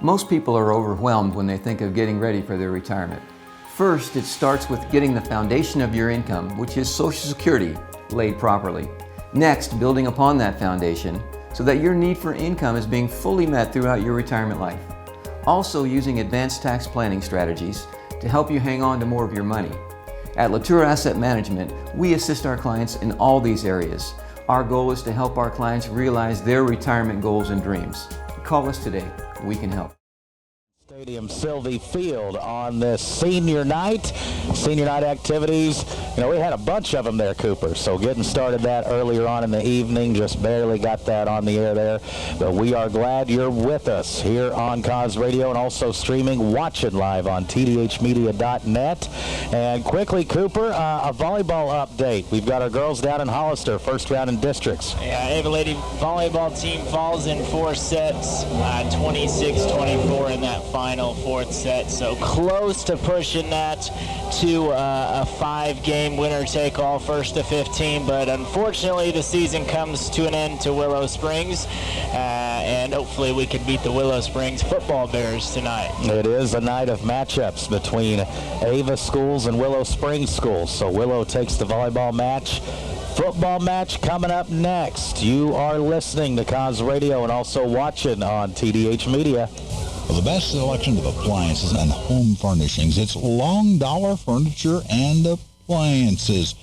Most people are overwhelmed when they think of getting ready for their retirement. First, it starts with getting the foundation of your income, which is Social Security, laid properly. Next, building upon that foundation so that your need for income is being fully met throughout your retirement life. Also using advanced tax planning strategies to help you hang on to more of your money. At Latour Asset Management, we assist our clients in all these areas. Our goal is to help our clients realize their retirement goals and dreams. Call us today. We can help. Stadium Sylvie Field on this senior night activities. You know, we had a bunch of them there, Cooper, so getting started that earlier on in the evening, just barely got that on the air there, but we are glad you're with us here on Cause Radio and also streaming, watching live on tdhmedia.net. And quickly, Cooper, a volleyball update. We've got our girls down in Hollister, first round in districts. Yeah, Ava Lady volleyball team falls in 4 sets, 26-24 in that final fourth set, so close to pushing that to a 5-game winner-take-all, first to 15, but unfortunately the season comes to an end to Willow Springs, and hopefully we can beat the Willow Springs football Bears tonight. It is a night of matchups between Ava schools and Willow Springs schools, so Willow takes the volleyball match. Football match coming up next. You are listening to Cause Radio and also watching on TDH Media. For the best selection of appliances and home furnishings, it's Long Dollar Furniture and Appliances.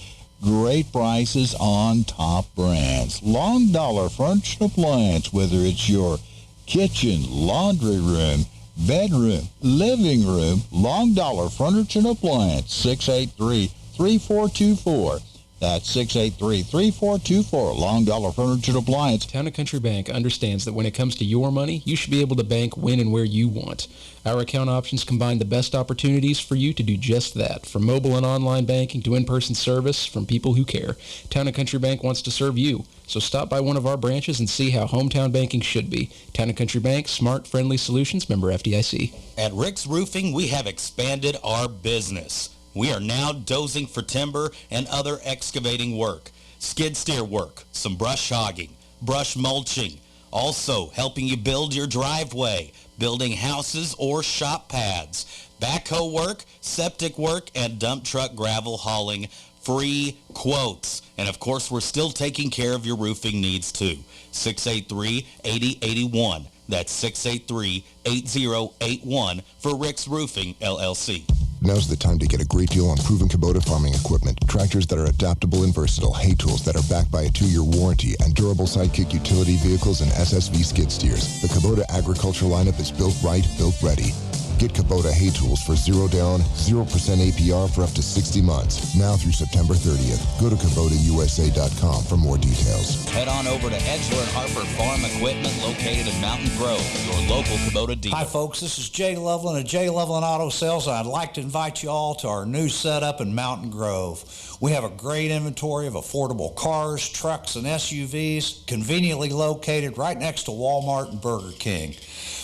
Great prices on top brands. Long Dollar Furniture and Appliance, whether it's your kitchen, laundry room, bedroom, living room, Long Dollar Furniture and Appliance, 683-3424. That's 683-3424, Long Dollar Furniture and Appliance. Town & Country Bank understands that when it comes to your money, you should be able to bank when and where you want. Our account options combine the best opportunities for you to do just that, from mobile and online banking to in-person service from people who care. Town & Country Bank wants to serve you, so stop by one of our branches and see how hometown banking should be. Town & Country Bank, smart, friendly solutions, member FDIC. At Rick's Roofing, we have expanded our business. We are now dozing for timber and other excavating work, skid steer work, some brush hogging, brush mulching, also helping you build your driveway, building houses or shop pads, backhoe work, septic work, and dump truck gravel hauling, free quotes. And of course, we're still taking care of your roofing needs too. 683-8081. That's 683-8081 for Rick's Roofing, LLC. Now's the time to get a great deal on proven Kubota farming equipment. Tractors that are adaptable and versatile, hay tools that are backed by a 2-year warranty, and durable sidekick utility vehicles and SSV skid steers. The Kubota agriculture lineup is built right, built ready. Get Kubota hay tools for 0 down, 0% APR for up to 60 months. Now through September 30th. Go to KubotaUSA.com for more details. Head on over to Edgeler and Harper Farm Equipment located in Mountain Grove, your local Kubota dealer. Hi folks, this is Jay Loveland of Jay Loveland Auto Sales, and I'd like to invite you all to our new setup in Mountain Grove. We have a great inventory of affordable cars, trucks, and SUVs, conveniently located right next to Walmart and Burger King.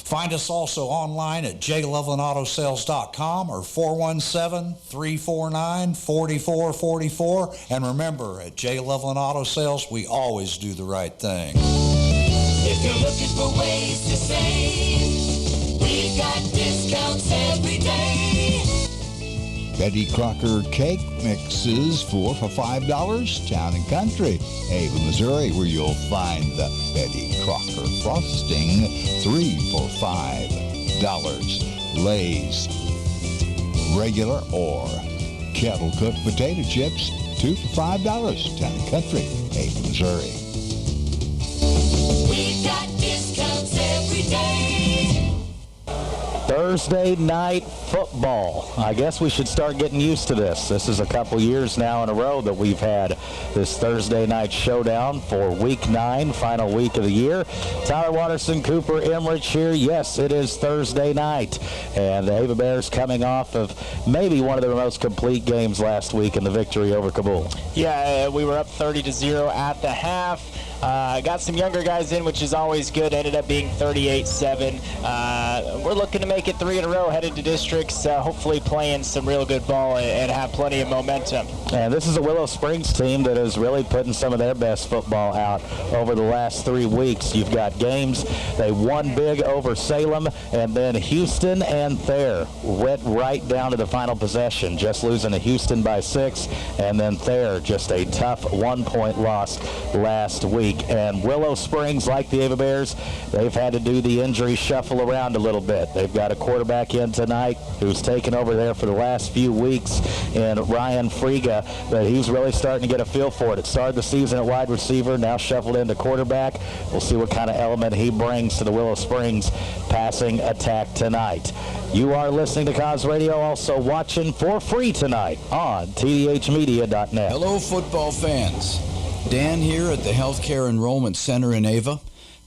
Find us also online at jlovelandautosales.com or 417-349-4444. And remember, at J. Loveland Auto Sales, we always do the right thing. If you're looking for ways to save, we got discounts every day. Betty Crocker cake mixes, 4 for $5. Town & Country, Ava, Missouri, where you'll find the Betty Crocker frosting, 3 for $5. Lay's regular or kettle cooked potato chips, 2 for $5. Town & Country, Ava, Missouri. We got discounts every day. Thursday night football. I guess we should start getting used to this. This is a couple years now in a row that we've had this Thursday night showdown for Week 9, final week of the year. Tyler Watterson, Cooper Emmerich here. Yes, it is Thursday night. And the Ava Bears coming off of maybe one of their most complete games last week in the victory over Kabul. Yeah, we were up 30-0 at the half. Got some younger guys in, which is always good. Ended up being 38-7. We're we're looking to make it 3 in a row, headed to districts, hopefully playing some real good ball and have plenty of momentum. And this is a Willow Springs team that is really putting some of their best football out over the last 3 weeks. You've got games. They won big over Salem, and then Houston and Thayer went right down to the final possession, just losing to Houston by 6, and then Thayer just a tough 1-point loss last week. And Willow Springs, like the Ava Bears, they've had to do the injury shuffle around a little bit. They've got a quarterback in tonight who's taken over there for the last few weeks in Ryan Friga, but he's really starting to get a feel for it. It started the season at wide receiver, now shuffled into quarterback. We'll see what kind of element he brings to the Willow Springs passing attack tonight. You are listening to Cause Radio, also watching for free tonight on tdhmedia.net. Hello, football fans. Dan here at the Healthcare Enrollment Center in Ava.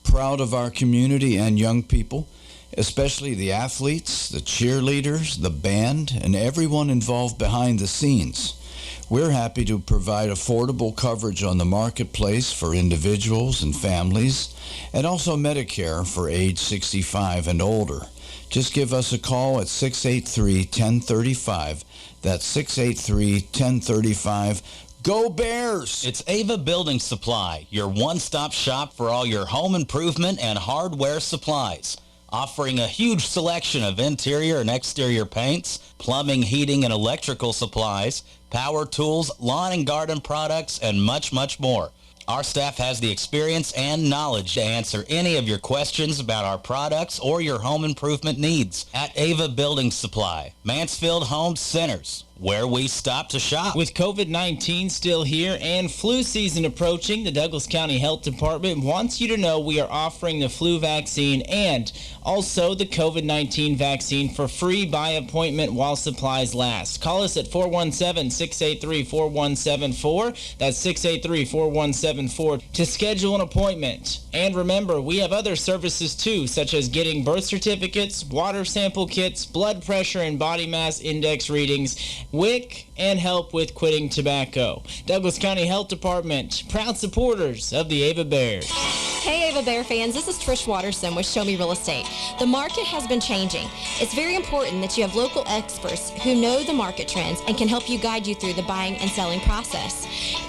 Proud of our community and young people, especially the athletes, the cheerleaders, the band, and everyone involved behind the scenes. We're happy to provide affordable coverage on the marketplace for individuals and families, and also Medicare for age 65 and older. Just give us a call at 683-1035. That's 683-1035. Go Bears! It's Ava Building Supply, your one-stop shop for all your home improvement and hardware supplies. Offering a huge selection of interior and exterior paints, plumbing, heating, and electrical supplies, power tools, lawn and garden products, and much, much more. Our staff has the experience and knowledge to answer any of your questions about our products or your home improvement needs at Ava Building Supply, Mansfield Home Centers, where we stop to shop. With COVID-19 still here and flu season approaching, the Douglas County Health Department wants you to know we are offering the flu vaccine and also the COVID-19 vaccine for free by appointment while supplies last. Call us at 417-683-4174. That's 683-4174 to schedule an appointment. And remember, we have other services too, such as getting birth certificates, water sample kits, blood pressure and body mass index readings, WIC, and help with quitting tobacco. Douglas County Health Department, proud supporters of the Ava Bears. Hey Ava Bear fans, this is Trish Watterson with Show Me Real Estate. The market has been changing. It's very important that you have local experts who know the market trends and can help you guide you through the buying and selling process.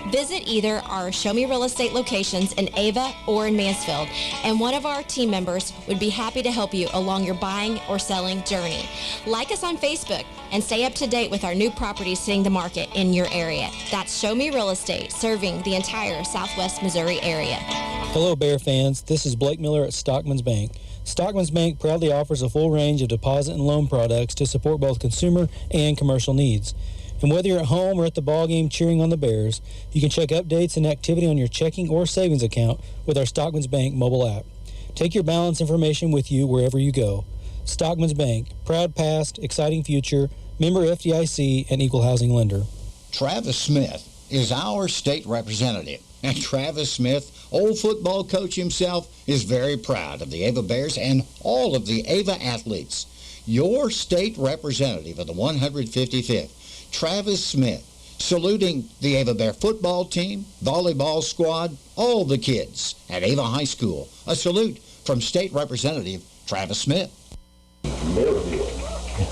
Visit either our Show Me Real Estate locations in Ava or in Mansfield, and one of our team members would be happy to help you along your buying or selling journey. Like us on Facebook and stay up to date with our new properties hitting the market in your area. That's Show Me Real Estate, serving the entire Southwest Missouri area. Hello Bear fans, this is Blake Miller at Stockman's Bank. Stockman's Bank proudly offers a full range of deposit and loan products to support both consumer and commercial needs. And whether you're at home or at the ballgame cheering on the Bears, you can check updates and activity on your checking or savings account with our Stockman's Bank mobile app. Take your balance information with you wherever you go. Stockman's Bank, proud past, exciting future, member FDIC, and equal housing lender. Travis Smith is our state representative. And Travis Smith, old football coach himself, is very proud of the Ava Bears and all of the Ava athletes. Your state representative of the 155th, Travis Smith, saluting the Ava Bear football team, volleyball squad, all the kids at Ava High School. A salute from State Representative Travis Smith.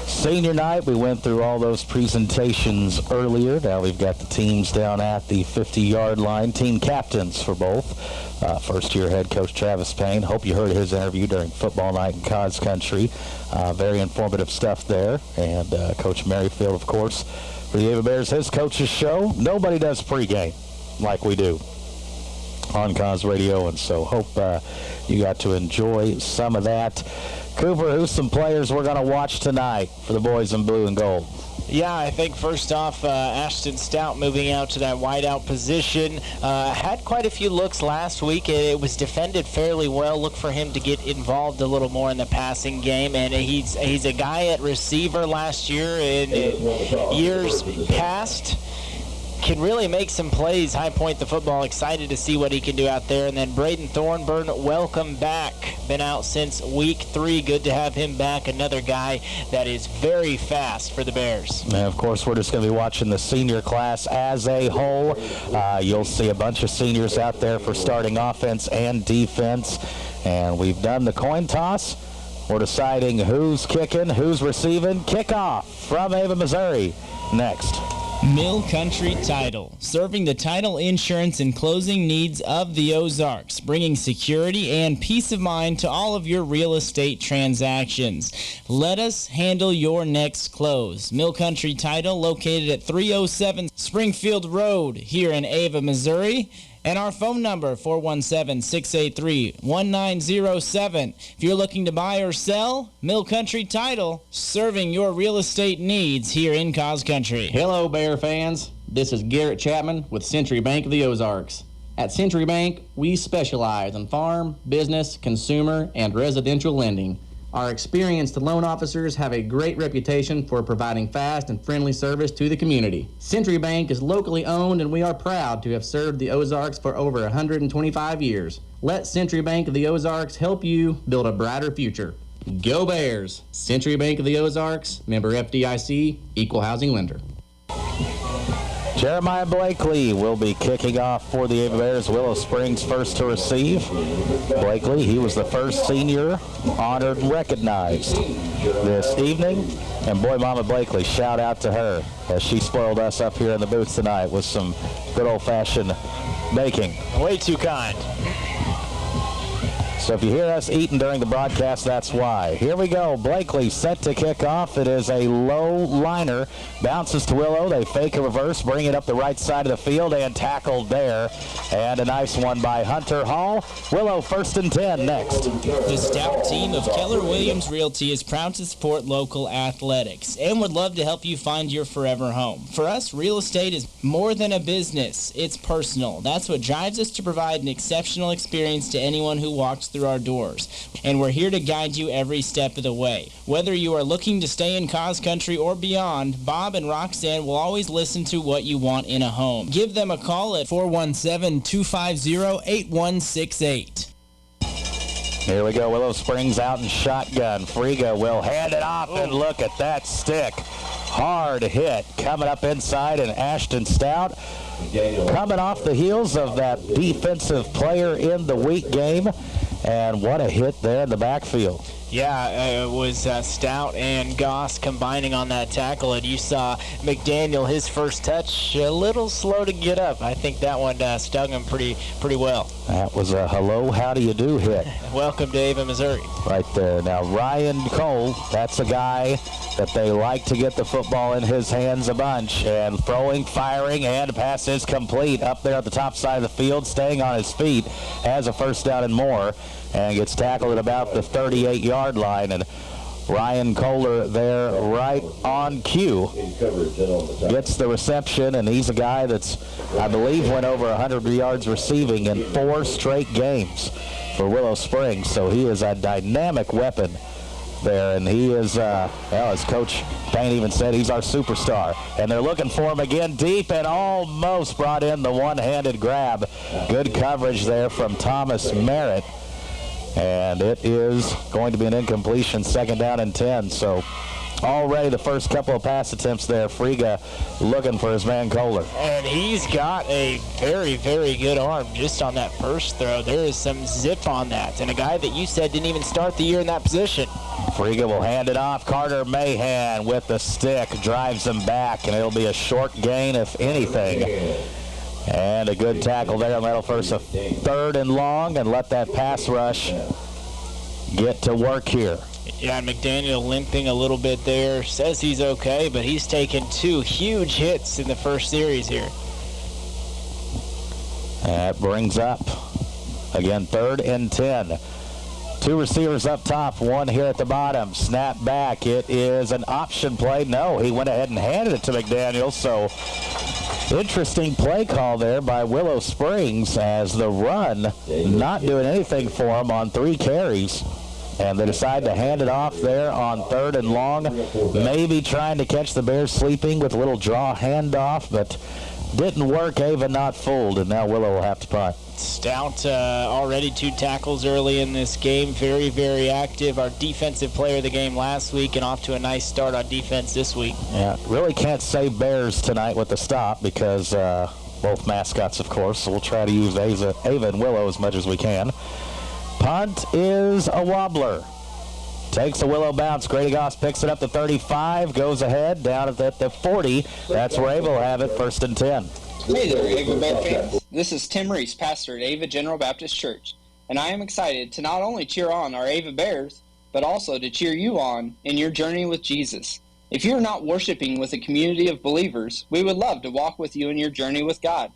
Senior night, we went through all those presentations earlier. Now we've got the teams down at the 50-yard line, team captains for both. First-year head coach Travis Payne. Hope you heard his interview during football night in Cod's Country. Very informative stuff there. And Coach Merrifield, of course, for the Ava Bears, his coach's show. Nobody does pregame like we do on Cause Radio, and so hope you got to enjoy some of that. Cooper, who's some players we're going to watch tonight for the boys in blue and gold? Yeah, I think first off, Ashton Stout moving out to that wideout position. Had quite a few looks last week. It was defended fairly well. Look for him to get involved a little more in the passing game. And he's a guy at receiver last year in years past. Can really make some plays, high point the football. Excited to see what he can do out there. And then Braden Thornburn, welcome back. Been out since week 3. Good to have him back. Another guy that is very fast for the Bears. And of course, we're just going to be watching the senior class as a whole. You'll see a bunch of seniors out there for starting offense and defense. And we've done the coin toss. We're deciding who's kicking, who's receiving. Kickoff from Ava, Missouri. Next. Mill Country Title, serving the title, insurance, and closing needs of the Ozarks, bringing security and peace of mind to all of your real estate transactions. Let us handle your next close. Mill Country Title, located at 307 Springfield Road here in Ava, Missouri. And our phone number, 417-683-1907. If you're looking to buy or sell, Mill Country Title, serving your real estate needs here in Cause Country. Hello, Bear fans. This is Garrett Chapman with Century Bank of the Ozarks. At Century Bank, we specialize in farm, business, consumer, and residential lending. Our experienced loan officers have a great reputation for providing fast and friendly service to the community. Century Bank is locally owned, and we are proud to have served the Ozarks for over 125 years. Let Century Bank of the Ozarks help you build a brighter future. Go Bears! Century Bank of the Ozarks, member FDIC, equal housing lender. Jeremiah Blakely will be kicking off for the Ava Bears. Willow Springs first to receive. Blakely, he was the first senior honored and recognized this evening. And boy, Mama Blakely, shout out to her as she spoiled us up here in the booth tonight with some good old-fashioned baking. Way too kind. So if you hear us eating during the broadcast, that's why. Here we go. Blakely set to kick off. It is a low liner. Bounces to Willow. They fake a reverse, bring it up the right side of the field, and tackled there. And a nice one by Hunter Hall. Willow first and 10 next. The stout team of Keller Williams Realty is proud to support local athletics and would love to help you find your forever home. For us, real estate is more than a business. It's personal. That's what drives us to provide an exceptional experience to anyone who walks through our doors, and we're here to guide you every step of the way. Whether you are looking to stay in Cause Country or beyond, Bob and Roxanne will always listen to what you want in a home. Give them a call at 417-250-8168. Here we go. Willow Springs out in shotgun. Friga will hand it off, and look at that stick. Hard hit coming up inside, and Ashton Stout coming off the heels of that defensive player in the week game. And what a hit there in the backfield. Yeah, it was Stout and Goss combining on that tackle, and you saw McDaniel, his first touch, a little slow to get up. I think that one stung him pretty well. That was a hello, how do you do hit. Welcome to Ava, Missouri. Right there. Now, Ryan Cole, that's a guy that they like to get the football in his hands a bunch. And throwing, firing, and pass is complete up there at the top side of the field, staying on his feet, has a first down and more, and gets tackled at about the 38-yard line. And Ryan Kohler there right on cue gets the reception, and he's a guy that's, I believe, went over 100 yards receiving in 4 straight games for Willow Springs. So he is a dynamic weapon there, and he is, well, as Coach Payne even said, he's our superstar. And they're looking for him again deep, and almost brought in the one-handed grab. Good coverage there from Thomas Merritt. And it is going to be an incompletion, second down and 10. So already the first couple of pass attempts there, Friga looking for his man Kohler. And he's got a very, very good arm just on that first throw. There is some zip on that. And a guy that you said didn't even start the year in that position. Friga will hand it off. Carter Mahan with the stick drives him back, and it'll be a short gain, if anything. And a good tackle there, and that'll force a third and long and let that pass rush get to work here. Yeah, and McDaniel limping a little bit there. Says he's okay, but he's taken 2 huge hits in the first series here. That brings up, again, 3rd and 10. 2 receivers up top, 1 here at the bottom. Snap back. It is an option play. No, he went ahead and handed it to McDaniel, so interesting play call there by Willow Springs as the run not doing anything for him on 3 carries. And they decide to hand it off there on 3rd and long. Maybe trying to catch the Bears sleeping with a little draw handoff, but didn't work. Ava not fooled, and now Willow will have to punt. Stout already 2 tackles early in this game. Very, very active. Our defensive player of the game last week, and off to a nice start on defense this week. Yeah, really can't say Bears tonight with the stop because both mascots, of course, so we'll try to use Ava and Willow as much as we can. Punt is a wobbler. Takes a Willow bounce. Grady Goss picks it up to 35, goes ahead, down at the 40. That's where Ava will have it, 1st and 10. Hey there, Ava Bear fans. This is Tim Reese, pastor at Ava General Baptist Church, and I am excited to not only cheer on our Ava Bears, but also to cheer you on in your journey with Jesus. If you're not worshiping with a community of believers, we would love to walk with you in your journey with God.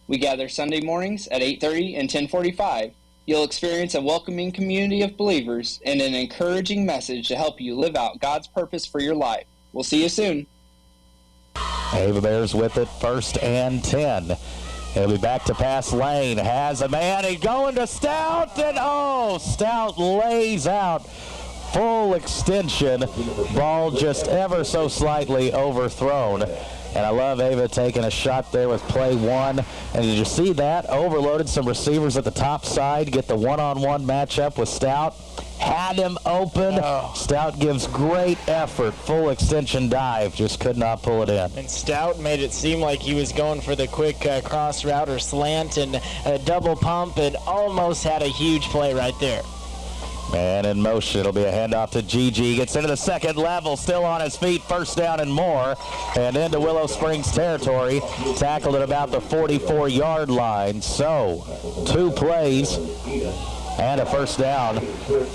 We gather Sunday mornings at 8:30 and 10:45. You'll experience a welcoming community of believers and an encouraging message to help you live out God's purpose for your life. We'll see you soon. Ava Bears with it, 1st and 10. He'll be back to pass Lane. Has a man. He's going to Stout. And, Stout lays out. Full extension. Ball just ever so slightly overthrown. And I love Ava taking a shot there with play 1. And did you see that? Overloaded some receivers at the top side. Get the one-on-one matchup with Stout. Had him open. Stout gives great effort. Full extension dive. Just could not pull it in. And Stout made it seem like he was going for the quick cross route or slant and a double pump and almost had a huge play right there. Man in motion. It'll be a handoff to Gigi. Gets into the second level. Still on his feet. 1st down and more. And into Willow Springs territory. Tackled at about the 44-yard line. So, 2 plays and a 1st down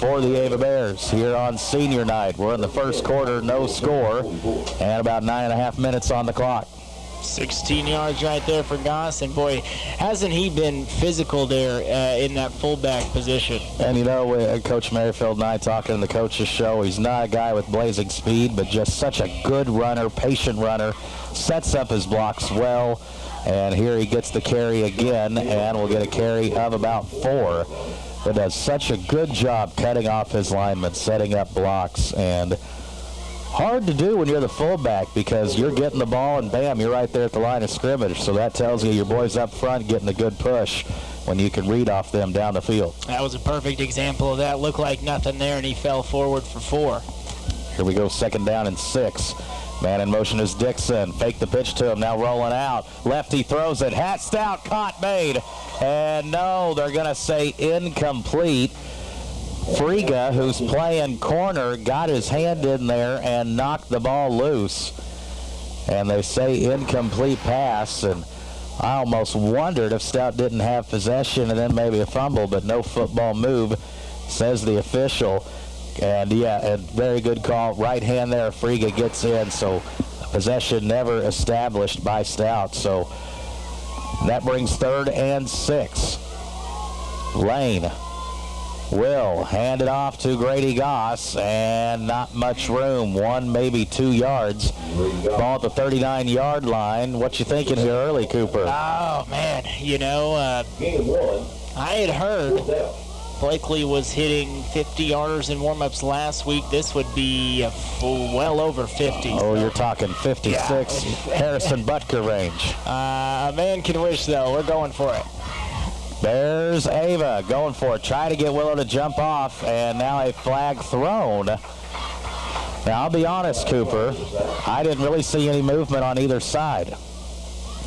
for the Ava Bears here on senior night. We're in the 1st quarter. No score. And about 9.5 minutes on the clock. 16 yards right there for Goss, and boy, hasn't he been physical there in that fullback position. And you know, Coach Merrifield and I talking in the coaches show, he's not a guy with blazing speed, but just such a good runner, patient runner, sets up his blocks well, and here he gets the carry again, and we'll get a carry of about 4. But does such a good job cutting off his linemen, setting up blocks, and hard to do when you're the fullback because you're getting the ball and bam, you're right there at the line of scrimmage. So that tells you your boys up front getting a good push when you can read off them down the field. That was a perfect example of that. Looked like nothing there, and he fell forward for 4. Here we go, 2nd down and 6. Man in motion is Dixon. Fake the pitch to him, now rolling out. Lefty throws it. Stout caught, made. And no, they're going to say incomplete. Friga, who's playing corner, got his hand in there and knocked the ball loose. And they say incomplete pass, and I almost wondered if Stout didn't have possession and then maybe a fumble, but no football move, says the official. And yeah, a very good call. Right hand there, Friga gets in, so possession never established by Stout. So that brings 3rd and 6. Lane will hand it off to Grady Goss, and not much room. 1, maybe 2 yards. Ball at the 39-yard line. What you thinking here early, Cooper? Oh, man. You know, I had heard Blakely was hitting 50-yarders in warm-ups last week. This would be well over 50. Oh, you're talking 56, yeah. Harrison Butker range. A man can wish, though. We're going for it. There's Ava going for it. Try to get Willow to jump off, and now a flag thrown. Now, I'll be honest, Cooper, I didn't really see any movement on either side.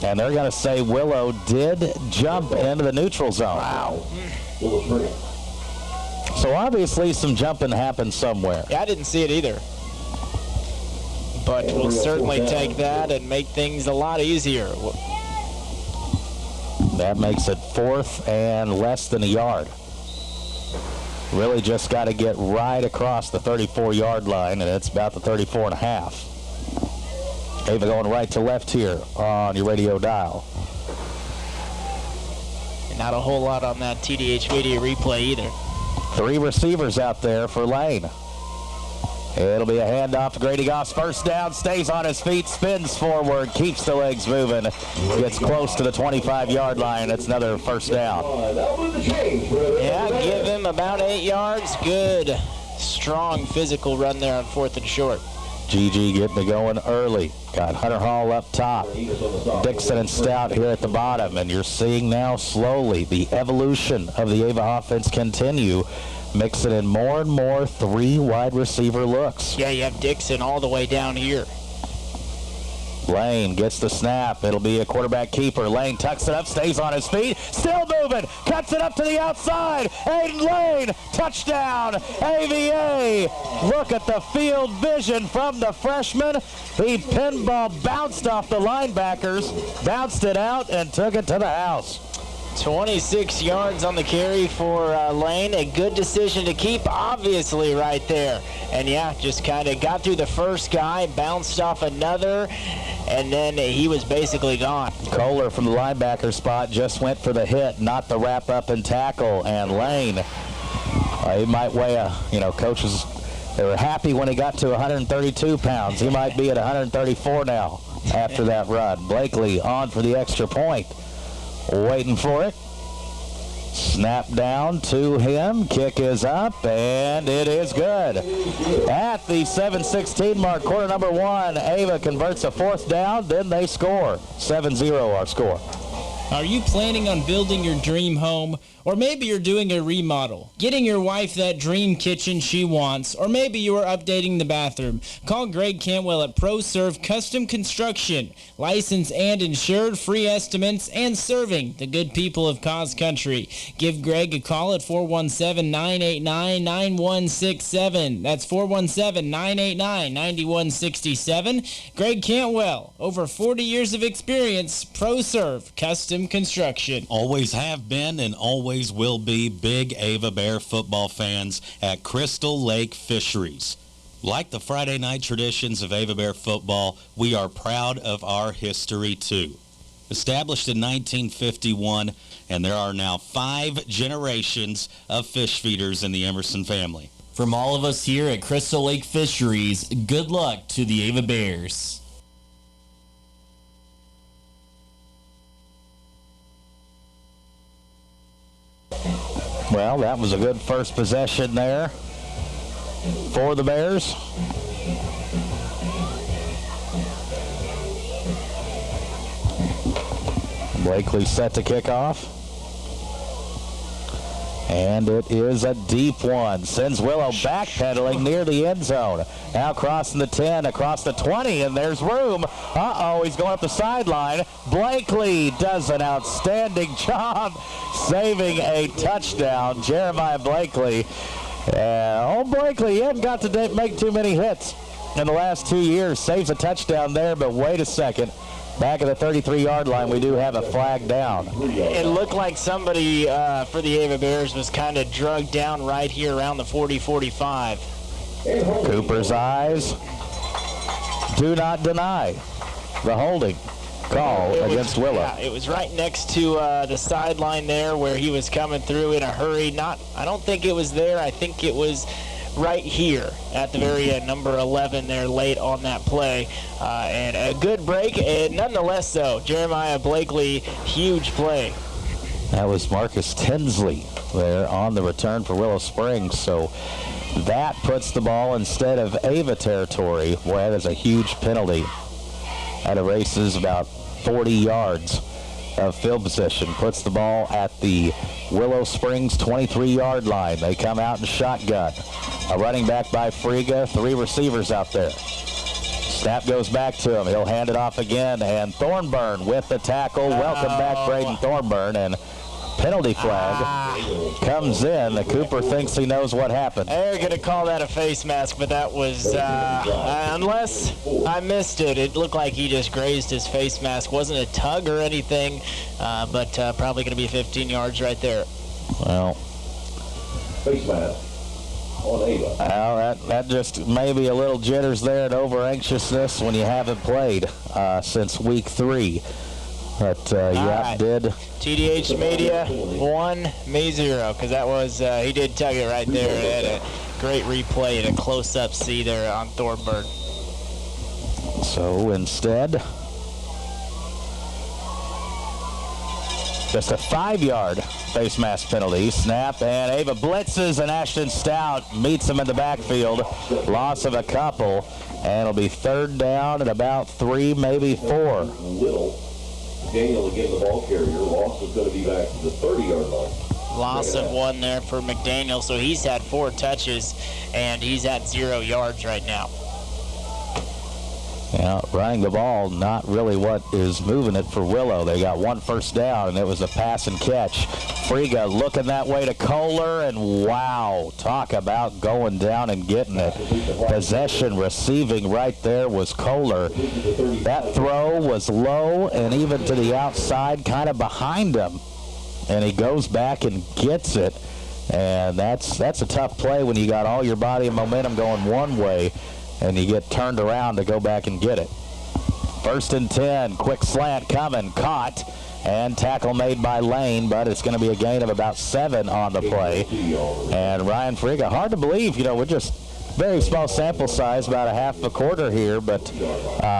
And they're going to say Willow did jump into the neutral zone. Wow. So obviously some jumping happened somewhere. Yeah, I didn't see it either. But we'll certainly take that and make things a lot easier. That makes it 4th and less than a yard. Really just got to get right across the 34-yard line, and it's about the 34.5. Ava going right to left here on your radio dial. And not a whole lot on that TDH video replay either. 3 receivers out there for Lane. It'll be a handoff to Grady Goss. 1st down, stays on his feet, spins forward, keeps the legs moving, gets close to the 25-yard line. It's another 1st down. Yeah, give him about 8 yards. Good, strong physical run there on 4th and short. GG getting it going early. Got Hunter Hall up top. Dixon and Stout here at the bottom. And you're seeing now slowly the evolution of the Ava offense continue. Mixing in more and more 3 wide receiver looks. Yeah, you have Dixon all the way down here. Lane gets the snap. It'll be a quarterback keeper. Lane tucks it up, stays on his feet, still moving, cuts it up to the outside. Aiden Lane, touchdown, AVA. Look at the field vision from the freshman. He pinball bounced off the linebackers, bounced it out, and took it to the house. 26 yards on the carry for Lane. A good decision to keep, obviously, right there. And, yeah, just kind of got through the first guy, bounced off another, and then he was basically gone. Kohler from the linebacker spot just went for the hit, not the wrap up and tackle. And Lane, he might weigh coaches, they were happy when he got to 132 pounds. He might be at 134 now after that run. Blakely on for the extra point. Waiting for it. Snap down to him. Kick is up, and it is good. At the 7:16 mark, quarter number 1, Ava converts a 4th down. Then they score. 7-0 our score. Are you planning on building your dream home? Or maybe you're doing a remodel, getting your wife that dream kitchen she wants, or maybe you are updating the bathroom. Call Greg Cantwell at ProServe Custom Construction. Licensed and insured, free estimates, and serving the good people of Cause Country. Give Greg a call at 417-989-9167. That's 417-989-9167. Greg Cantwell, over 40 years of experience, ProServe Custom Construction. Always have been and always will be big Ava Bear football fans at Crystal Lake Fisheries. Like the Friday night traditions of Ava Bear football, we are proud of our history too. Established in 1951, and there are now 5 generations of fish feeders in the Emerson family. From all of us here at Crystal Lake Fisheries, good luck to the Ava Bears. Well, that was a good first possession there for the Bears. Blakely set to kick off. And it is a deep one. Sends Willow backpedaling near the end zone. Now crossing the 10, across the 20, and there's room. He's going up the sideline. Blakely does an outstanding job saving a touchdown. Jeremiah Blakely. Blakely, he hasn't got to make too many hits in the last 2 years. Saves a touchdown there, but wait a second. Back at the 33-yard line, we do have a flag down. It looked like somebody for the Ava Bears was kind of drugged down right here around the 40-45. Cooper's eyes do not deny the holding call against Willow. Yeah, it was right next to the sideline there where he was coming through in a hurry. I don't think it was there. I think it was right here at the very end, number 11 there late on that play. And a good break, and nonetheless, though, Jeremiah Blakely, huge play. That was Marcus Tinsley there on the return for Willow Springs. So that puts the ball instead of Ava territory. Boy, that is a huge penalty. That erases about 40 yards of field position. Puts the ball at the Willow Springs 23-yard line. They come out in shotgun. A running back by Friga, 3 receivers out there. Snap goes back to him. He'll hand it off again, and Thornburn with the tackle. Welcome back, Braden Thornburn, and penalty flag comes in. The Cooper thinks he knows what happened. They're going to call that a face mask, but that was, unless I missed it, it looked like he just grazed his face mask. Wasn't a tug or anything, but probably going to be 15 yards right there. Well, face mask. Well, that just maybe a little jitters there and over-anxiousness when you haven't played since week 3. But, right. Did. TDH Media 1, me 0, because that was, he did tug it right there. Had a great replay and a close-up see there on Thornburn. So instead, just a 5-yard face mask penalty. Snap, and Ava blitzes, and Ashton Stout meets him in the backfield. Loss of a couple, and it'll be 3rd down at about 3, maybe 4. Daniel again, the ball carrier. Loss is going to be back to the 30-yard line. Loss of 1 there for McDaniel, so he's had 4 touches, and he's at 0 yards right now. Yeah, running the ball, not really what is moving it for Willow. They got one first down, and it was a pass and catch. Friga looking that way to Kohler, and wow, talk about going down and getting it. Possession receiving right there was Kohler. That throw was low and even to the outside, kind of behind him. And he goes back and gets it. And that's a tough play when you got all your body and momentum going one way, and you get turned around to go back and get it. 1st and 10, quick slant coming, caught, and tackle made by Lane, but it's going to be a gain of about 7 on the play. And Ryan Friga, hard to believe, we're just very small sample size, about a half a quarter here, but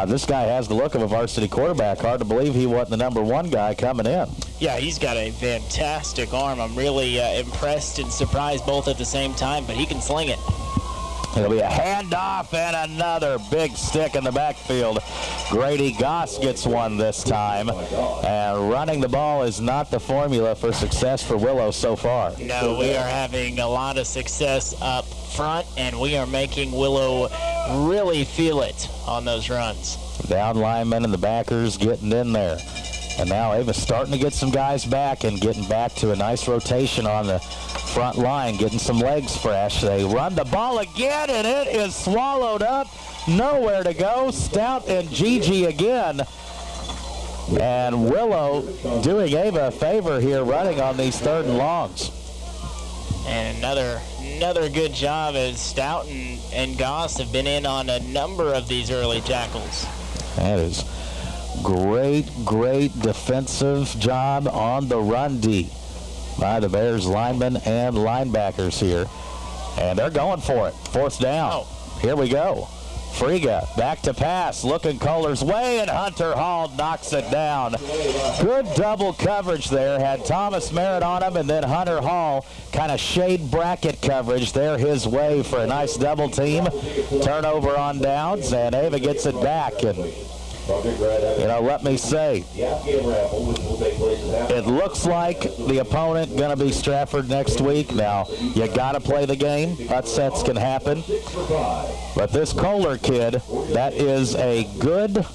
this guy has the look of a varsity quarterback. Hard to believe he wasn't the number 1 guy coming in. Yeah, he's got a fantastic arm. I'm really impressed and surprised both at the same time, but he can sling it. It'll be a handoff and another big stick in the backfield. Grady Goss gets one this time. And running the ball is not the formula for success for Willow so far. No, we are having a lot of success up front, and we are making Willow really feel it on those runs. Down linemen and the backers getting in there. And now Ava's starting to get some guys back and getting back to a nice rotation on the front line, getting some legs fresh. They run the ball again, and it is swallowed up. Nowhere to go. Stout and Gigi again. And Willow doing Ava a favor here running on these 3rd and longs. And another good job as Stout and Goss have been in on a number of these early tackles. That is great defensive job on the run D by the Bears linemen and linebackers here. And they're going for it. 4th down. Here we go. Friga back to pass, looking Kohler's way, and Hunter Hall knocks it down. Good double coverage there. Had Thomas Merritt on him, and then Hunter Hall kind of shade bracket coverage there his way for a nice double team. Turnover on downs, and Ava gets it back. And let me say, it looks like the opponent going to be Stratford next week. Now, you got to play the game. Upsets can happen. But this Kohler kid, that is a good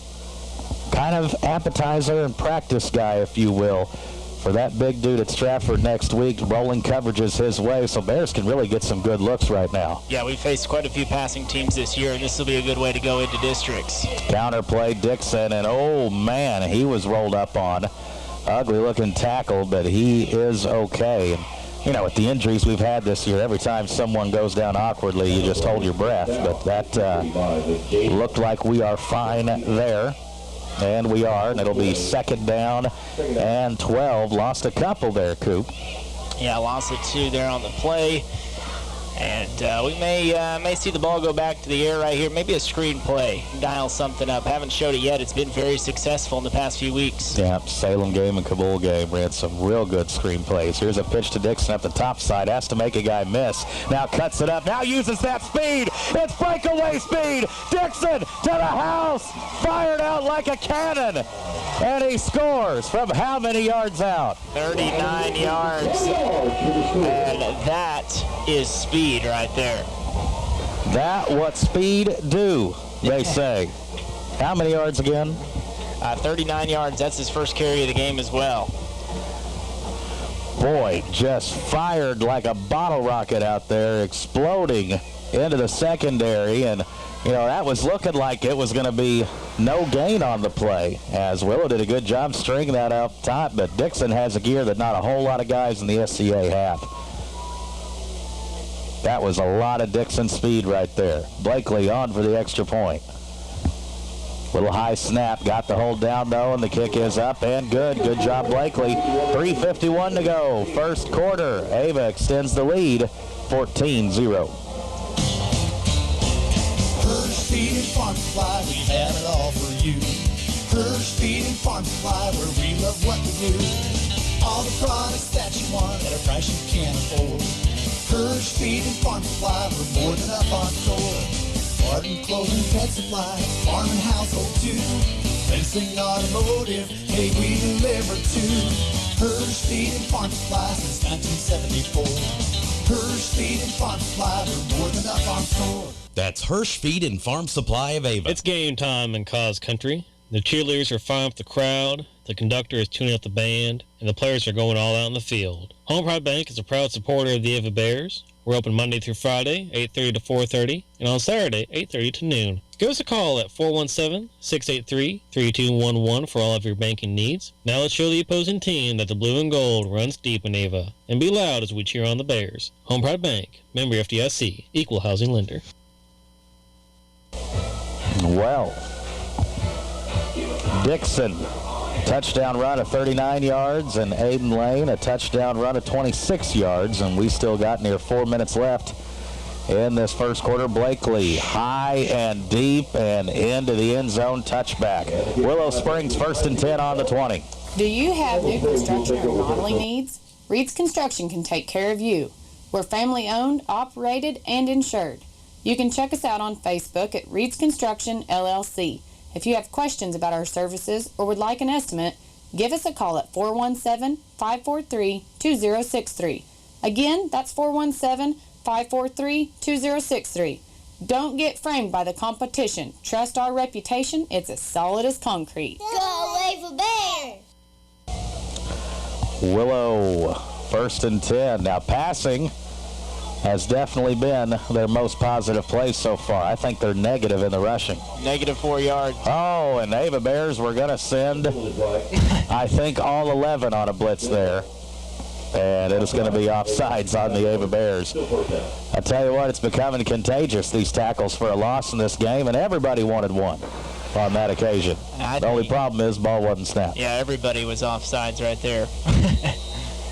kind of appetizer and practice guy, if you will, for that big dude at Stratford next week. Rolling coverages his way, so Bears can really get some good looks right now. Yeah, we faced quite a few passing teams this year, and this will be a good way to go into districts. Counter play, Dixon, and oh man, he was rolled up on. Ugly looking tackle, but he is okay. And, with the injuries we've had this year, every time someone goes down awkwardly, you just hold your breath. But that looked like we are fine there. And we are, and it'll be 2nd down and 12. Lost a couple there, Coop. Yeah, lost it 2 there on the play. And we may see the ball go back to the air right here. Maybe a screen play, dial something up. Haven't showed it yet. It's been very successful in the past few weeks. Yeah, Salem game and Kabul game ran some real good screen plays. Here's a pitch to Dixon up the top side. Has to make a guy miss. Now cuts it up. Now uses that speed. It's breakaway speed. Dixon to the house. Fired out like a cannon. And he scores from how many yards out? 39 yards. And that is speed right there. That what speed do, they say. How many yards again? 39 yards. That's his first carry of the game as well. Boy, just fired like a bottle rocket out there, exploding into the secondary. And, that was looking like it was going to be no gain on the play, as Willow did a good job stringing that up top. But Dixon has a gear that not a whole lot of guys in the SCA have. That was a lot of Dixon speed right there. Blakely on for the extra point. Little high snap, got the hold down though, and the kick is up and good. Good job, Blakely. 3:51 to go. First quarter. Ava extends the lead, 14-0. Hirsch Feed and Farm Supply, we have it all for you. Hirsch Feed and Farm Supply, where we love what we do. All the products that you want at a price you can't afford. Hirsch Feed and Farm Supply, we're more than up on store. Garden, clothing, pet supplies, farm and household too. Fencing, automotive, hey, we deliver too. Hirsch Feed and Farm Supply since 1974. Hirsch Feed and Farm Supply, we're more than up on store. That's Hirsch Feed and Farm Supply of Ava. It's game time in Cause Country. The cheerleaders are firing up the crowd, the conductor is tuning up the band, and the players are going all out in the field. Home Pride Bank is a proud supporter of the Ava Bears. We're open Monday through Friday, 8:30 to 4:30, and on Saturday, 8:30 to noon. Give us a call at 417-683-3211 for all of your banking needs. Now let's show the opposing team that the blue and gold runs deep in Ava. And be loud as we cheer on the Bears. Home Pride Bank, member FDIC, equal housing lender. Well, Dixon, touchdown run of 39 yards, and Aiden Lane, a touchdown run of 26 yards, and we still got near 4 minutes left in this first quarter. Blakely, high and deep and into the end zone, touchback. Willow Springs, 1st and 10 on the 20. Do you have new construction or remodeling needs? Reed's Construction can take care of you. We're family owned, operated, and insured. You can check us out on Facebook at Reed's Construction LLC. If you have questions about our services or would like an estimate, give us a call at 417-543-2063. Again, that's 417-543-2063. Don't get framed by the competition. Trust our reputation. It's as solid as concrete. Go Ava Bears! Willow, 1st and 10. Now passing has definitely been their most positive play so far. I think they're negative in the rushing. Negative 4 yards. Oh, and Ava Bears were going to send, I think, all 11 on a blitz there. And it is going to be offsides on the Ava Bears. I tell you what, it's becoming contagious, these tackles for a loss in this game, and everybody wanted one on that occasion. The only problem is ball wasn't snapped. Yeah, everybody was offsides right there.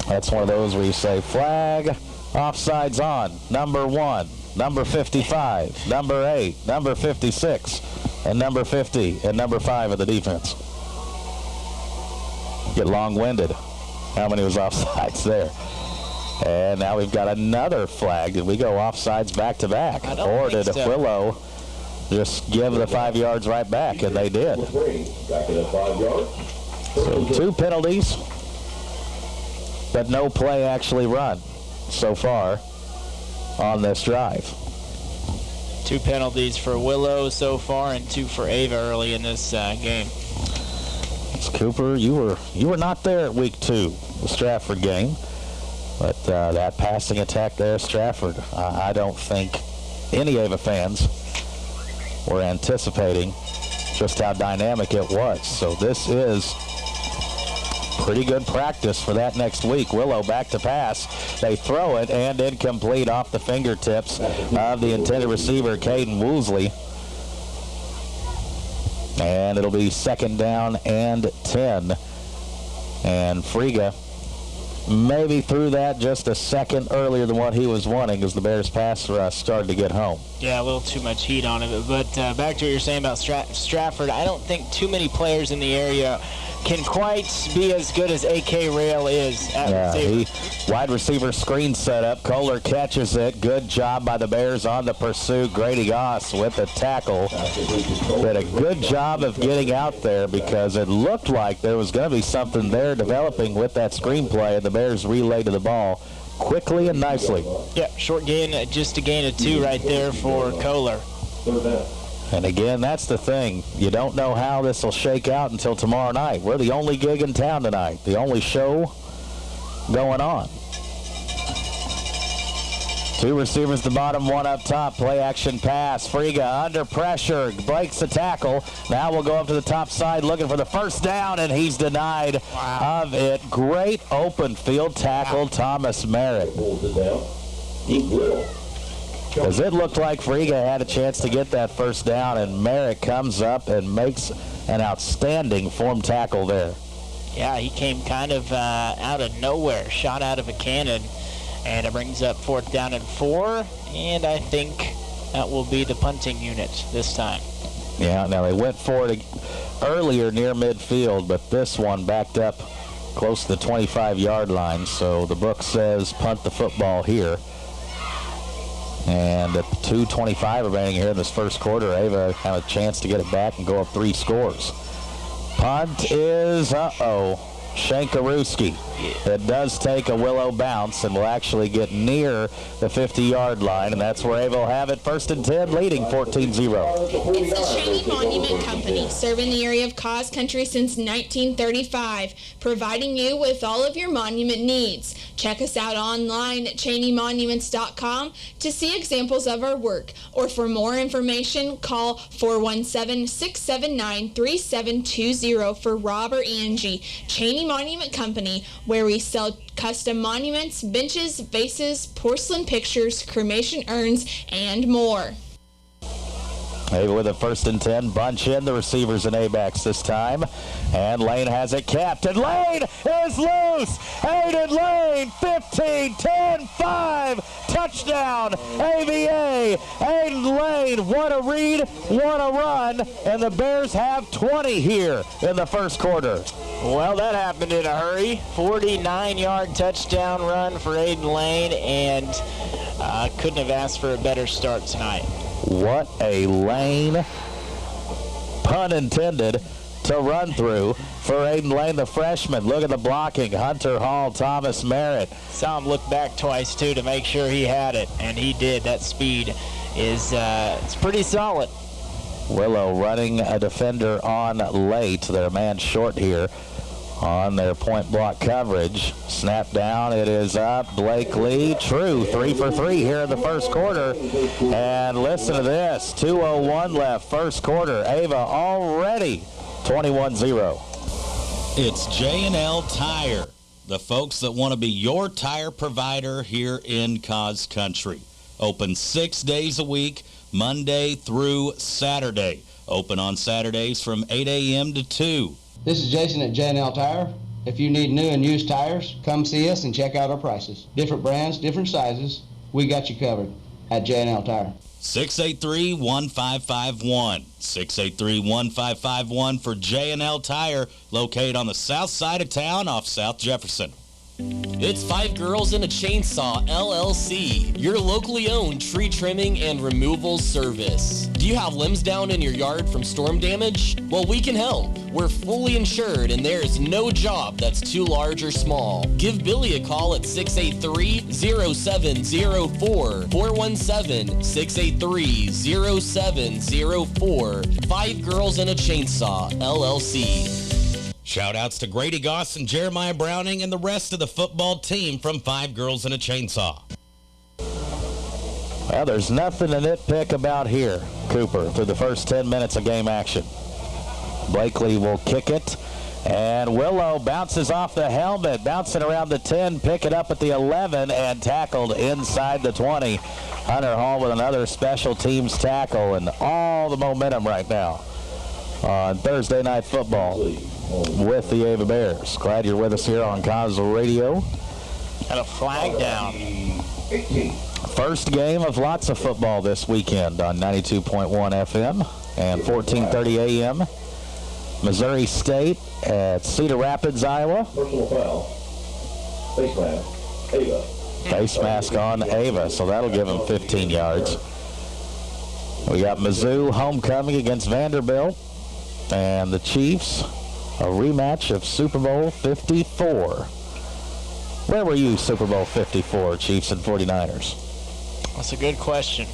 That's one of those where you say, flag, offsides on, number 1, number 55, number 8, number 56, and number 50, and number 5 of the defense. Get long-winded. How many was offsides there? And now we've got another flag. Did we go offsides back-to-back? Or did Willow just give the 5 yards right back? And they did. So 2 penalties, but no play actually run so far on this drive. 2 penalties for Willow so far and 2 for Ava early in this game. Cooper, you were not there at week 2, the Stratford game, but that passing attack there, Stratford, I don't think any Ava fans were anticipating just how dynamic it was. So this is pretty good practice for that next week. Willow back to pass. They throw it and incomplete off the fingertips of the intended receiver, Caden Woosley. And it'll be 2nd down and 10. And Friga maybe threw that just a second earlier than what he was wanting as the Bears pass rush started to get home. Yeah, a little too much heat on it. But back to what you're saying about Stratford, I don't think too many players in the area can quite be as good as A.K. Rail is at receiver. Wide receiver screen setup. Kohler catches it. Good job by the Bears on the pursuit. Grady Goss with the tackle. Did a good job of getting out there because it looked like there was going to be something there developing with that screenplay, and the Bears relayed to the ball quickly and nicely. Yeah, short gain, just a gain of 2 right there for Kohler. And again, that's the thing. You don't know how this will shake out until tomorrow night. We're the only gig in town tonight, the only show going on. 2 receivers at the bottom, 1 up top. Play action pass. Friga under pressure. Breaks the tackle. Now we'll go up to the top side looking for the 1st down, and he's denied of it. Great open field tackle, Thomas Merritt. Because it looked like Friga had a chance to get that 1st down, and Merritt comes up and makes an outstanding form tackle there. Yeah, he came kind of out of nowhere, shot out of a cannon, and it brings up 4th down and 4, and I think that will be the punting unit this time. Yeah, now they went for it earlier near midfield, but this one backed up close to the 25-yard line, so the book says punt the football here. And at 2:25 remaining here in this first quarter, Ava have a chance to get it back and go up 3 scores. Punt is, Shankarewski. It does take a Willow bounce and will actually get near the 50-yard line, and that's where Ava will have it. 1st and 10, leading 14-0. It's the Cheney Monument Company, serving the area of Cause Country since 1935, providing you with all of your monument needs. Check us out online at CheneyMonuments.com to see examples of our work, or for more information, call 417-679-3720 for Rob or Angie. Cheney Monument Company, where we sell custom monuments, benches, vases, porcelain pictures, cremation urns, and more. Ava with a 1st and 10, bunch in the receivers and A-backs this time. And Lane has it capped, and Lane is loose! Aiden Lane, 15, 10, 5, touchdown, AVA! Aiden Lane, what a read, what a run, and the Bears have 20 here in the first quarter. Well, that happened in a hurry. 49-yard touchdown run for Aiden Lane, and couldn't have asked for a better start tonight. What a lane, pun intended, to run through for Aiden Lane, the freshman. Look at the blocking. Hunter Hall, Thomas Merritt. Saw him look back twice, too, to make sure he had it, and he did. That speed is it's pretty solid. Willow running a defender on late. They're a man short here on their point block coverage. Snap down, it is up. Blake Lee, true, 3 for 3 here in the first quarter. And listen to this, 2:01 left, first quarter. Ava already 21-0. It's J&L Tire, the folks that want to be your tire provider here in Cause Country. Open 6 days a week, Monday through Saturday. Open on Saturdays from 8 a.m. to 2. This is Jason at J&L Tire. If you need new and used tires, come see us and check out our prices. Different brands, different sizes. We got you covered at J&L Tire. 683-1551. 683-1551 for J&L Tire, located on the south side of town off South Jefferson. It's 5 Girls and a Chainsaw, LLC, your locally owned tree trimming and removal service. Do you have limbs down in your yard from storm damage? Well, we can help. We're fully insured, and there is no job that's too large or small. Give Billy a call at 683-0704, 417-683-0704. 5 Girls and a Chainsaw, LLC. Shout-outs to Grady Goss and Jeremiah Browning and the rest of the football team from 5 Girls and a Chainsaw. Well, there's nothing to nitpick about here, Cooper, through the first 10 minutes of game action. Blakely will kick it, and Willow bounces off the helmet, bouncing around the 10, pick it up at the 11, and tackled inside the 20. Hunter Hall with another special teams tackle, and all the momentum right now on Thursday Night Football with the Ava Bears. Glad you're with us here on Cosmo Radio. Got a flag down. First game of lots of football this weekend on 92.1 FM and 1430 AM. Missouri State at Cedar Rapids, Iowa. Personal foul. Face mask. Ava. Face mask on Ava, so that'll give him 15 yards. We got Mizzou homecoming against Vanderbilt, and the Chiefs, a rematch of Super Bowl 54. Where were you, Super Bowl 54, Chiefs and 49ers? That's a good question.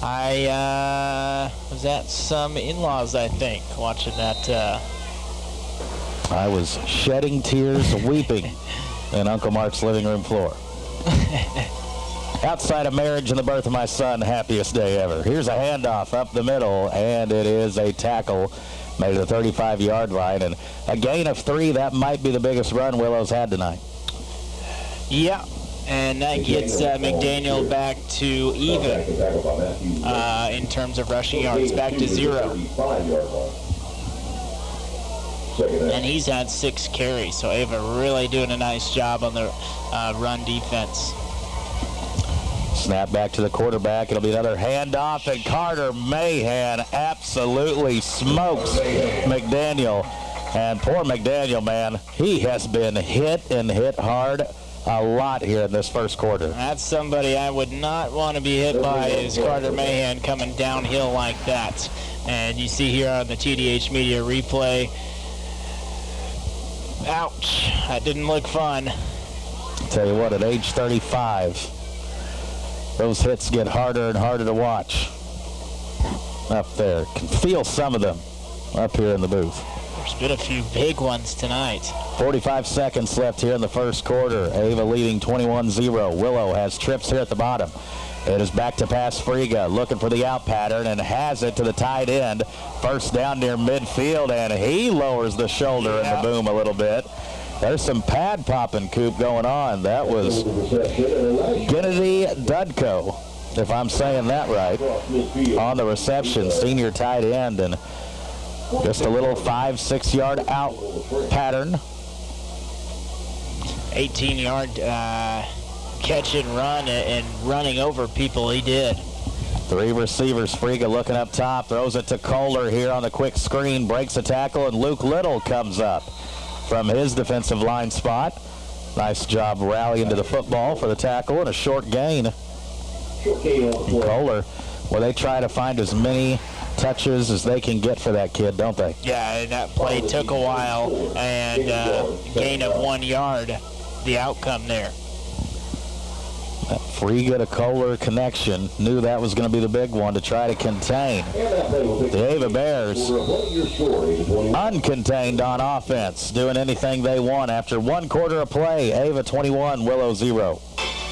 I was at some in-laws, I think, watching that. I was shedding tears, weeping in Uncle Mark's living room floor. Outside of marriage and the birth of my son, happiest day ever. Here's a handoff up the middle, and it is a tackle made at the 35-yard line, and a gain of 3. That might be the biggest run Willow's had tonight. Yeah, and that gets McDaniel back to even in terms of rushing yards, back to 0. And he's had 6 carries, so Ava really doing a nice job on the run defense. Snap back to the quarterback. It'll be another handoff, and Carter Mahan absolutely smokes McDaniel. And poor McDaniel, man, he has been hit and hit hard a lot here in this first quarter. That's somebody I would not want to be hit by, is Carter Mahan coming downhill like that. And you see here on the TDH Media replay, Ouch. That didn't look fun. Tell you what, at age 35, those hits get harder and harder to watch. Up there. Can feel some of them up here in the booth. There's been a few big ones tonight. 45 seconds left here in the first quarter. Ava leading 21-0. Willow has trips here at the bottom. It is back to pass Friga, looking for the out pattern, and has it to the tight end. First down near midfield, and he lowers the shoulder in the boom a little bit. There's some pad popping, Coop, going on. That was Kennedy Dudko, if I'm saying that right, on the reception, senior tight end, and just a little 5-6 yard out pattern. 18-yard catch and run, and running over people he did. 3 receivers. Friga looking up top, throws it to Kohler here on the quick screen, breaks a tackle, and Luke Little comes up from his defensive line spot. Nice job rallying to the football for the tackle and a short gain. Kohler, well, they try to find as many touches as they can get for that kid, don't they? Yeah, and that play took a while, and gain of 1 yard, the outcome there. That Friga to Kohler connection, knew that was going to be the big one to try to contain the Ava Bears. Uncontained on offense, doing anything they want after 1 quarter of play. Ava 21, Willow 0.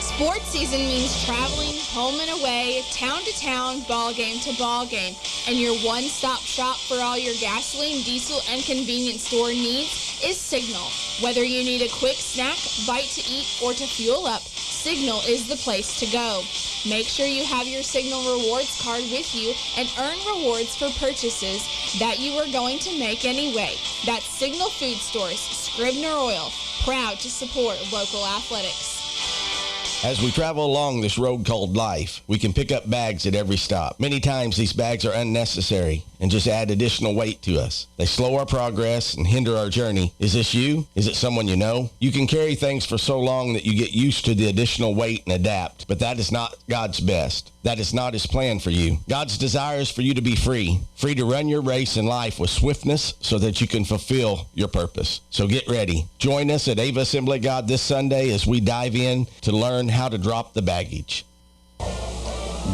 Sports season means traveling home and away, town to town, ball game to ball game. And your one-stop shop for all your gasoline, diesel, and convenience store needs is Signal. Whether you need a quick snack, bite to eat, or to fuel up, Signal is the place to go. Make sure you have your Signal Rewards card with you and earn rewards for purchases that you are going to make anyway. That's Signal Food Stores, Scribner Oil, proud to support local athletics. As we travel along this road called life, we can pick up bags at every stop. Many times these bags are unnecessary and just add additional weight to us. They slow our progress and hinder our journey. Is this you? Is it someone you know? You can carry things for so long that you get used to the additional weight and adapt, but that is not God's best. That is not his plan for you. God's desire is for you to be free to run your race in life with swiftness so that you can fulfill your purpose. So get ready. Join us at Ava Assembly of God this Sunday as we dive in to learn how to drop the baggage.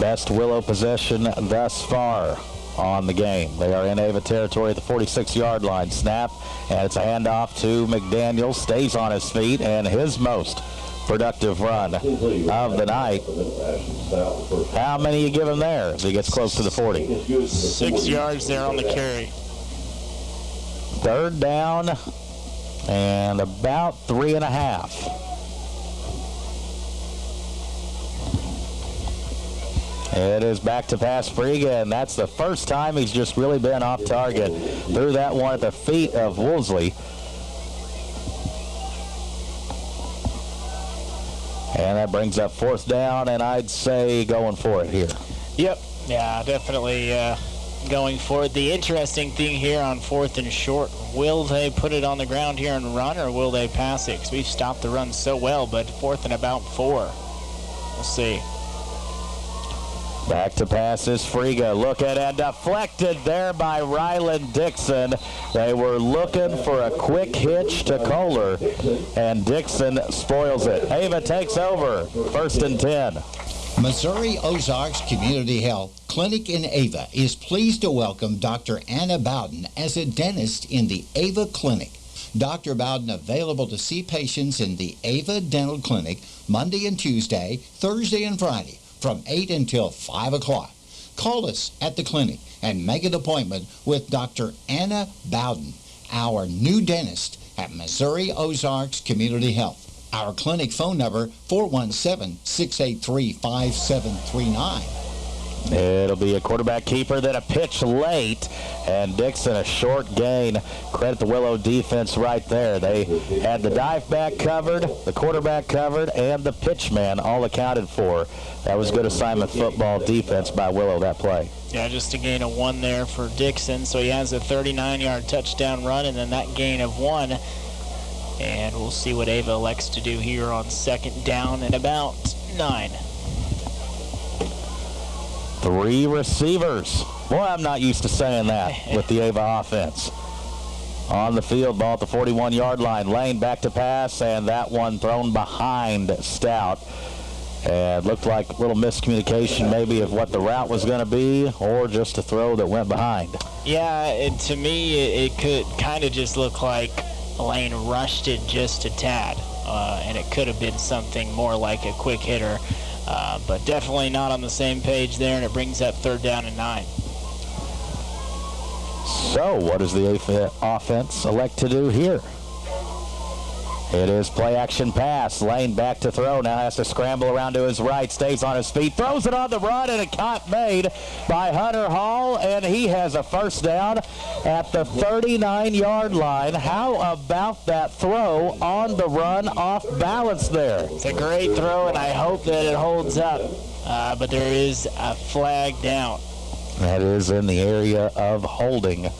Best Willow possession thus far on the game. They are in Ava territory at the 46-yard line. Snap, and it's a handoff to McDaniel. Stays on his feet, and his most productive run of the night. How many you give him there as he gets close to the 40? 6 yards there on the carry. 3rd down and about 3.5. It is back to pass Friga, and that's the first time he's just really been off target. Threw that one at the feet of Woolsey. And that brings up 4th down, and I'd say going for it here. Yep. Yeah, definitely going for it. The interesting thing here on 4th and short, will they put it on the ground here and run, or will they pass it? Because we've stopped the run so well, but 4th and about 4. We'll see. Back to pass is Friga. Look at it, deflected there by Ryland Dixon. They were looking for a quick hitch to Kohler, and Dixon spoils it. Ava takes over, 1st and 10. Missouri Ozarks Community Health Clinic in Ava is pleased to welcome Dr. Anna Bowden as a dentist in the Ava Clinic. Dr. Bowden available to see patients in the Ava Dental Clinic Monday and Tuesday, Thursday and Friday, from 8 until 5 o'clock. Call us at the clinic and make an appointment with Dr. Anna Bowden, our new dentist at Missouri Ozarks Community Health. Our clinic phone number, 417-683-5739. It'll be a quarterback keeper, then a pitch late, and Dixon a short gain. Credit the Willow defense right there. They had the dive back covered, the quarterback covered, and the pitch man all accounted for. That was good assignment football defense by Willow that play. Yeah, just a gain of 1 there for Dixon, so he has a 39-yard touchdown run, and then that gain of 1. And we'll see what Ava elects to do here on 2nd down and about 9. 3 receivers. Boy, I'm not used to saying that with the Ava offense. on the field. Ball at the 41-yard line. Lane back to pass, and that one thrown behind Stout. And looked like a little miscommunication maybe of what the route was going to be, or just a throw that went behind. Yeah, to me, it could kind of just look like Lane rushed it just a tad, and it could have been something more like a quick hitter, but definitely not on the same page there, and it brings up 3rd down and 9. So what does the offense elect to do here? It is play action pass. Lane back to throw. Now has to scramble around to his right. Stays on his feet. Throws it on the run, and a cut made by Hunter Hall, and he has a first down at the 39-yard line. How about that throw on the run off balance there? It's a great throw, and I hope that it holds up, but there is a flag down. That is in the area of holding.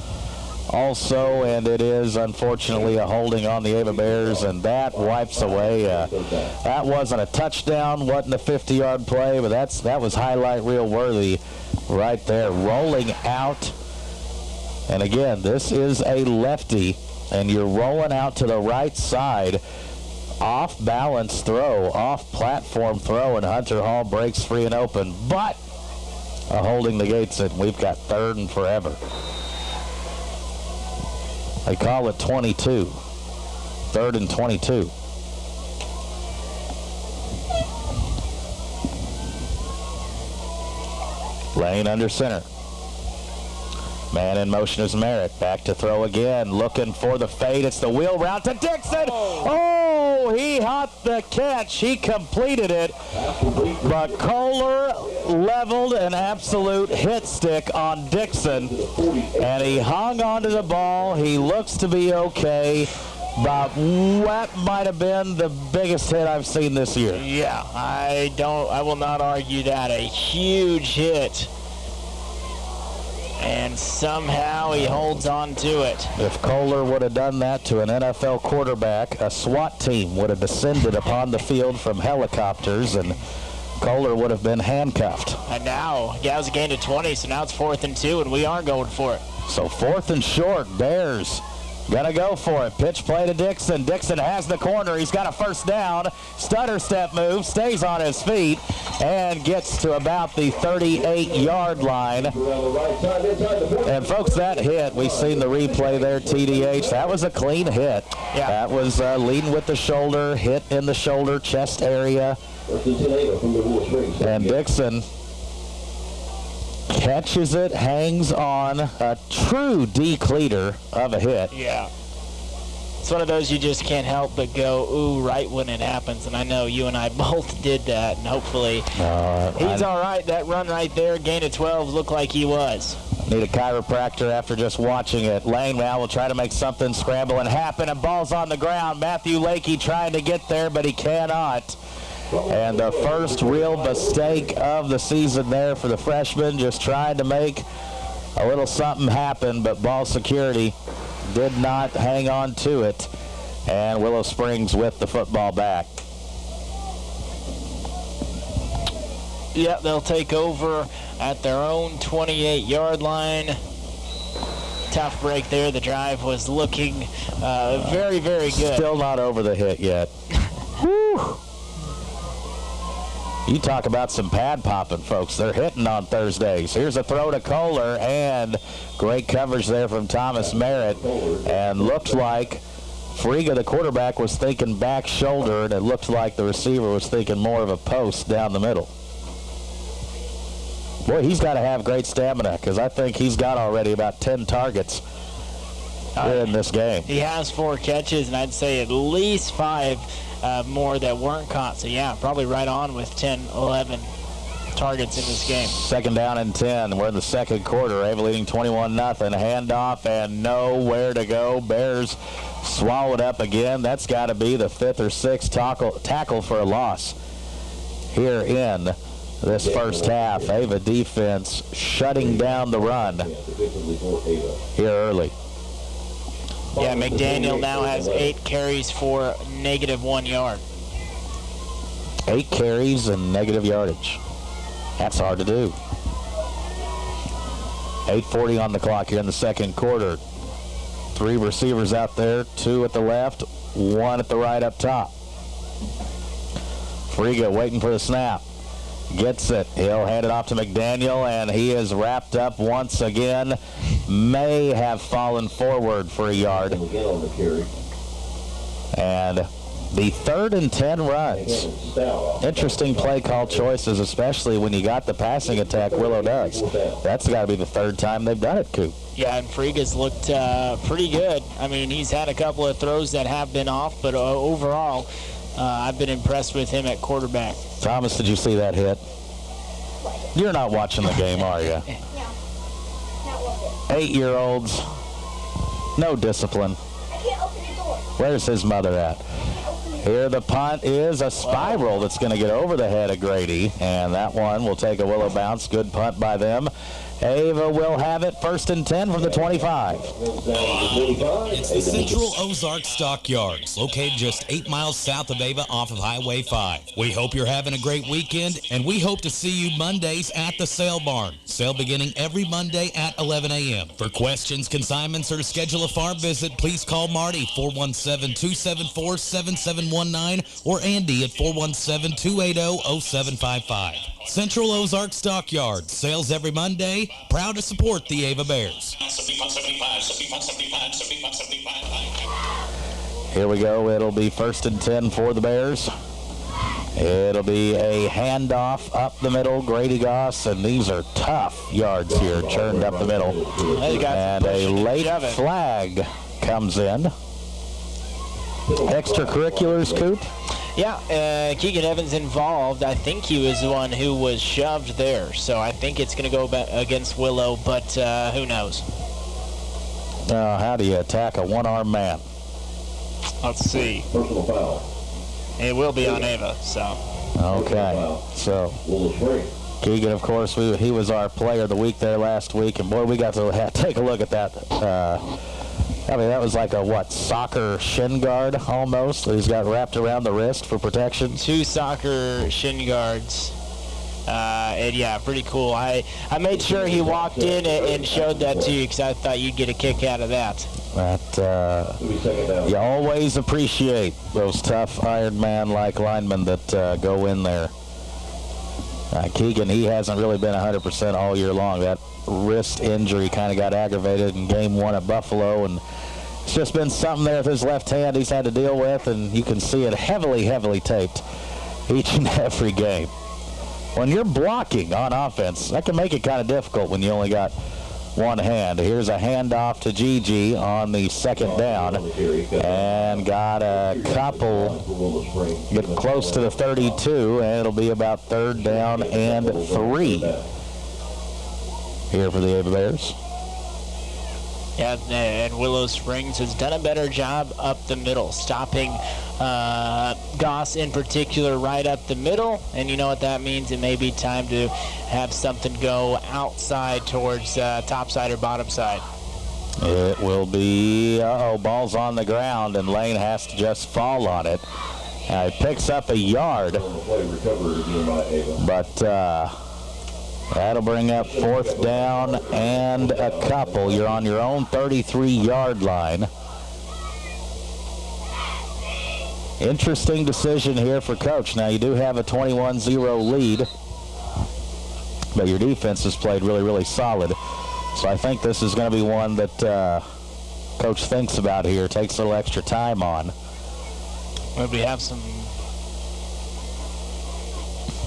Also, and it is unfortunately a holding on the Ava Bears, and that wipes away. That wasn't a touchdown, wasn't a 50-yard play, but that was highlight reel worthy right there. Rolling out, and again, this is a lefty, and you're rolling out to the right side. Off balance throw, off platform throw, and Hunter Hall breaks free and open, but a holding negates it. We've got 3rd and forever. They call it 22. 3rd and 22. Lane under center. Man in motion is Merritt. Back to throw again. Looking for the fade. It's the wheel route to Dixon. Oh, he hopped the catch. He completed it. But Kohler leveled an absolute hit stick on Dixon. And he hung onto the ball. He looks to be okay. But that might have been the biggest hit I've seen this year. Yeah, I will not argue that. A huge hit. And somehow he holds on to it. If Kohler would have done that to an NFL quarterback, a SWAT team would have descended upon the field from helicopters, and Kohler would have been handcuffed. And now, it was a gain of 20, so now it's 4th and 2, and we are going for it. So 4th and short, Bears gonna go for it. Pitch play to Dixon. Dixon has the corner. He's got a first down. Stutter step move, stays on his feet, and gets to about the 38-yard line. And folks, that hit, we've seen the replay there, TDH. That was a clean hit. Yeah. That was leading with the shoulder, hit in the shoulder, chest area. And Dixon catches it, hangs on, a true decleater of a hit. Yeah. It's one of those you just can't help but go, ooh, right when it happens. And I know you and I both did that, and hopefully he's all right. That run right there, gain of 12, looked like he was. Need a chiropractor after just watching it. Lane now will try to make something scramble and happen, and ball's on the ground. Matthew Lakey trying to get there, but he cannot. And the first real mistake of the season there for the freshman, just trying to make a little something happen, but ball security did not hang on to it. And Willow Springs with the football back. Yep, they'll take over at their own 28-yard line. Tough break there. The drive was looking very, very good. Still not over the hit yet. Whew. You talk about some pad popping, folks. They're hitting on Thursdays. Here's a throw to Kohler, and great coverage there from Thomas Merritt. And looked like Friga, the quarterback, was thinking back shoulder, and it looked like the receiver was thinking more of a post down the middle. Boy, he's got to have great stamina, because I think he's got already about 10 targets in this game. He has 4 catches, and I'd say at least 5 more that weren't caught. So, yeah, probably right on with 10, 11 targets in this game. 2nd down and 10. We're in the second quarter. Ava leading 21-0. Handoff and nowhere to go. Bears swallowed up again. That's got to be the 5th or 6th tackle for a loss here in this first half. Ava defense shutting down the run here early. Yeah, McDaniel now has 8 carries for -1 yard. 8 carries and negative yardage. That's hard to do. 8:40 on the clock here in the second quarter. 3 receivers out there, 2 at the left, 1 at the right up top. Friga waiting for the snap. Gets it. He'll hand it off to McDaniel, and he is wrapped up once again. May have fallen forward for a yard. And the 3rd and 10 runs. Interesting play call choices, especially when you got the passing attack Willow does. That's got to be the 3rd time they've done it, Coop. Yeah, and Friga's looked pretty good. I mean, he's had a couple of throws that have been off, but overall, I've been impressed with him at quarterback. Thomas, did you see that hit? You're not watching the game, are you? 8-year-olds, no discipline. Where's his mother at? Here the punt is a spiral that's going to get over the head of Grady, and that one will take a Willow bounce. Good punt by them. Ava will have it 1st and 10 from the 25. It's the Central Ozark Stockyards, located just 8 miles south of Ava off of Highway 5. We hope you're having a great weekend, and we hope to see you Mondays at the sale barn. Sale beginning every Monday at 11 a.m. For questions, consignments, or to schedule a farm visit, please call Marty, 417-274-7719, or Andy at 417-280-0755. Central Ozark Stockyards, sales every Monday. Proud to support the Ava Bears. Here we go. It'll be 1st and 10 for the Bears. It'll be a handoff up the middle. Grady Goss, and these are tough yards here, churned up the middle. And a late flag comes in. Extracurriculars, Coop? Yeah, Keegan Evans involved. I think he was the one who was shoved there. So I think it's going to go against Willow, but who knows? How do you attack a one-armed man? Let's see. Personal foul. It will be on Ava, so. Okay, so Keegan, of course, he was our player of the week there last week, and boy, we got to take a look at that. I mean, that was like a, soccer shin guard almost that he's got wrapped around the wrist for protection. 2 soccer shin guards. And yeah, pretty cool. I made sure he walked in and showed that to you because I thought you'd get a kick out of that. You always appreciate those tough Iron Man-like linemen that go in there. Keegan, he hasn't really been 100% all year long. That wrist injury kind of got aggravated in game 1 at Buffalo, and it's just been something there with his left hand he's had to deal with, and you can see it heavily taped each and every game. When you're blocking on offense, that can make it kind of difficult when you only got one hand. Here's a handoff to Gigi on the 2nd down, and got a couple, get close to the 32, and it'll be about 3rd down and 3 here for the Ava Bears. Yeah, and Willow Springs has done a better job up the middle, stopping Goss in particular right up the middle. And you know what that means? It may be time to have something go outside towards top side or bottom side. It will be, ball's on the ground, and Lane has to just fall on it. He picks up a yard, but that'll bring up 4th down and a couple. You're on your own 33-yard line. Interesting decision here for Coach. Now, you do have a 21-0 lead, but your defense has played really solid. So I think this is going to be one that Coach thinks about here, takes a little extra time on. Well, we have some...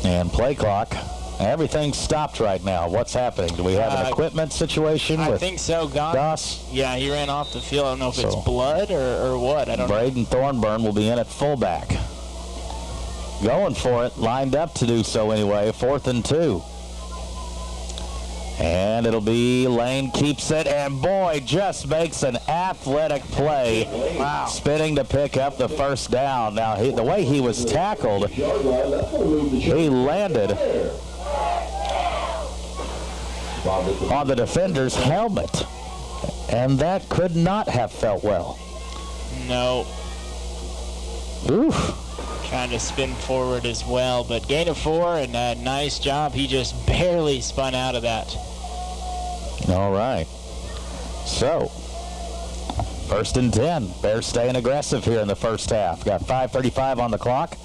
And play clock. Everything's stopped right now. What's happening? Do we have an equipment situation? I think so. Goss? Yeah, he ran off the field. I don't know if it's blood or what. I don't know. Braden Thornburn will be in at fullback. Going for it. Lined up to do so anyway. 4th and 2. And it'll be Lane keeps it, and boy, just makes an athletic play. Wow. Spinning to pick up the 1st down. Now, the way he was tackled, he landed on the defender's helmet, and that could not have felt well. No. Oof. Trying to spin forward as well, but gain of 4, and a nice job. He just barely spun out of that. All right. So, First and 10. Bears staying aggressive here in the first half. Got 5:35 on the clock.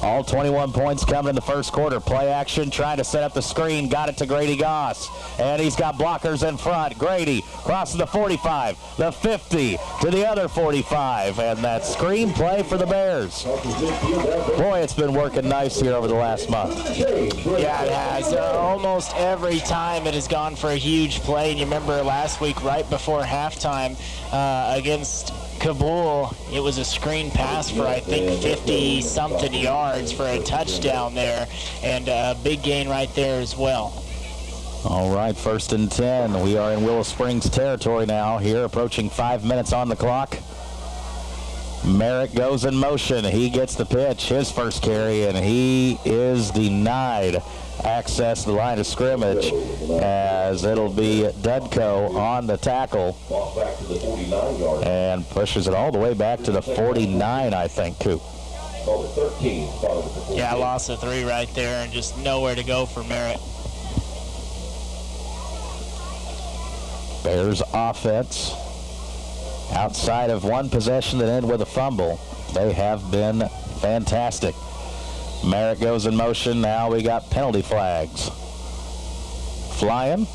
All 21 points coming in the first quarter. Play action, trying to set up the screen. Got it to Grady Goss. And he's got blockers in front. Grady crosses the 45, the 50, to the other 45. And that screen play for the Bears. Boy, it's been working nice here over the last month. Yeah, it has. Almost every time it has gone for a huge play. And you remember last week, right before halftime, against Kabul, it was a screen pass for, I think, 50-something yards for a touchdown there, and a big gain right there as well. All right, first and 10. We are in Willow Springs territory now here, approaching 5 minutes on the clock. Merritt goes in motion. He gets the pitch, his first carry, and he is denied access to the line of scrimmage, as it'll be Dudko on the tackle and pushes it all the way back to the 49, I think, Coop. Yeah, loss of 3 right there, and just nowhere to go for Merritt. Bears offense, outside of one possession that ended with a fumble, they have been fantastic. Merritt goes in motion. Now we got penalty flags flying.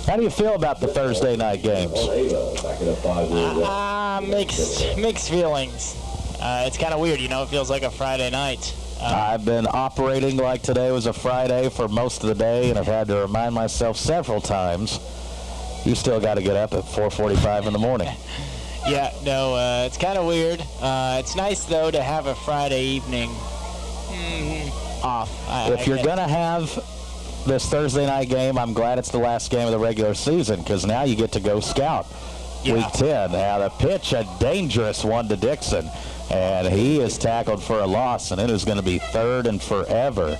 How do you feel about the Thursday night games? Mixed feelings. It's kind of weird, you know. It feels like a Friday night. I've been operating like today was a Friday for most of the day, and I've had to remind myself several times, you still got to get up at 4:45 in the morning. Yeah, no, it's kind of weird. It's nice, though, to have a Friday evening off. If you're going to have this Thursday night game, I'm glad it's the last game of the regular season, because now you get to go scout. Yeah. Week 10. Now the pitch, a dangerous one to Dixon, and he is tackled for a loss, and it is going to be 3rd and forever.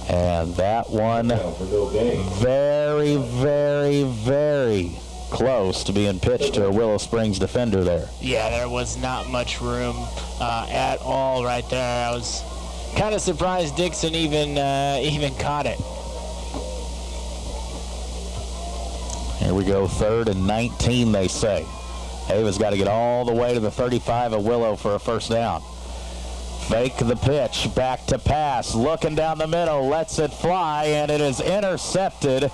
And that one very, very, very close to being pitched to a Willow Springs defender there. Yeah, there was not much room at all right there. I was kind of surprised Dixon even caught it. Here we go, 3rd and 19, they say. Ava's got to get all the way to the 35 of Willow for a first down. Fake the pitch, back to pass, looking down the middle, lets it fly, and it is intercepted.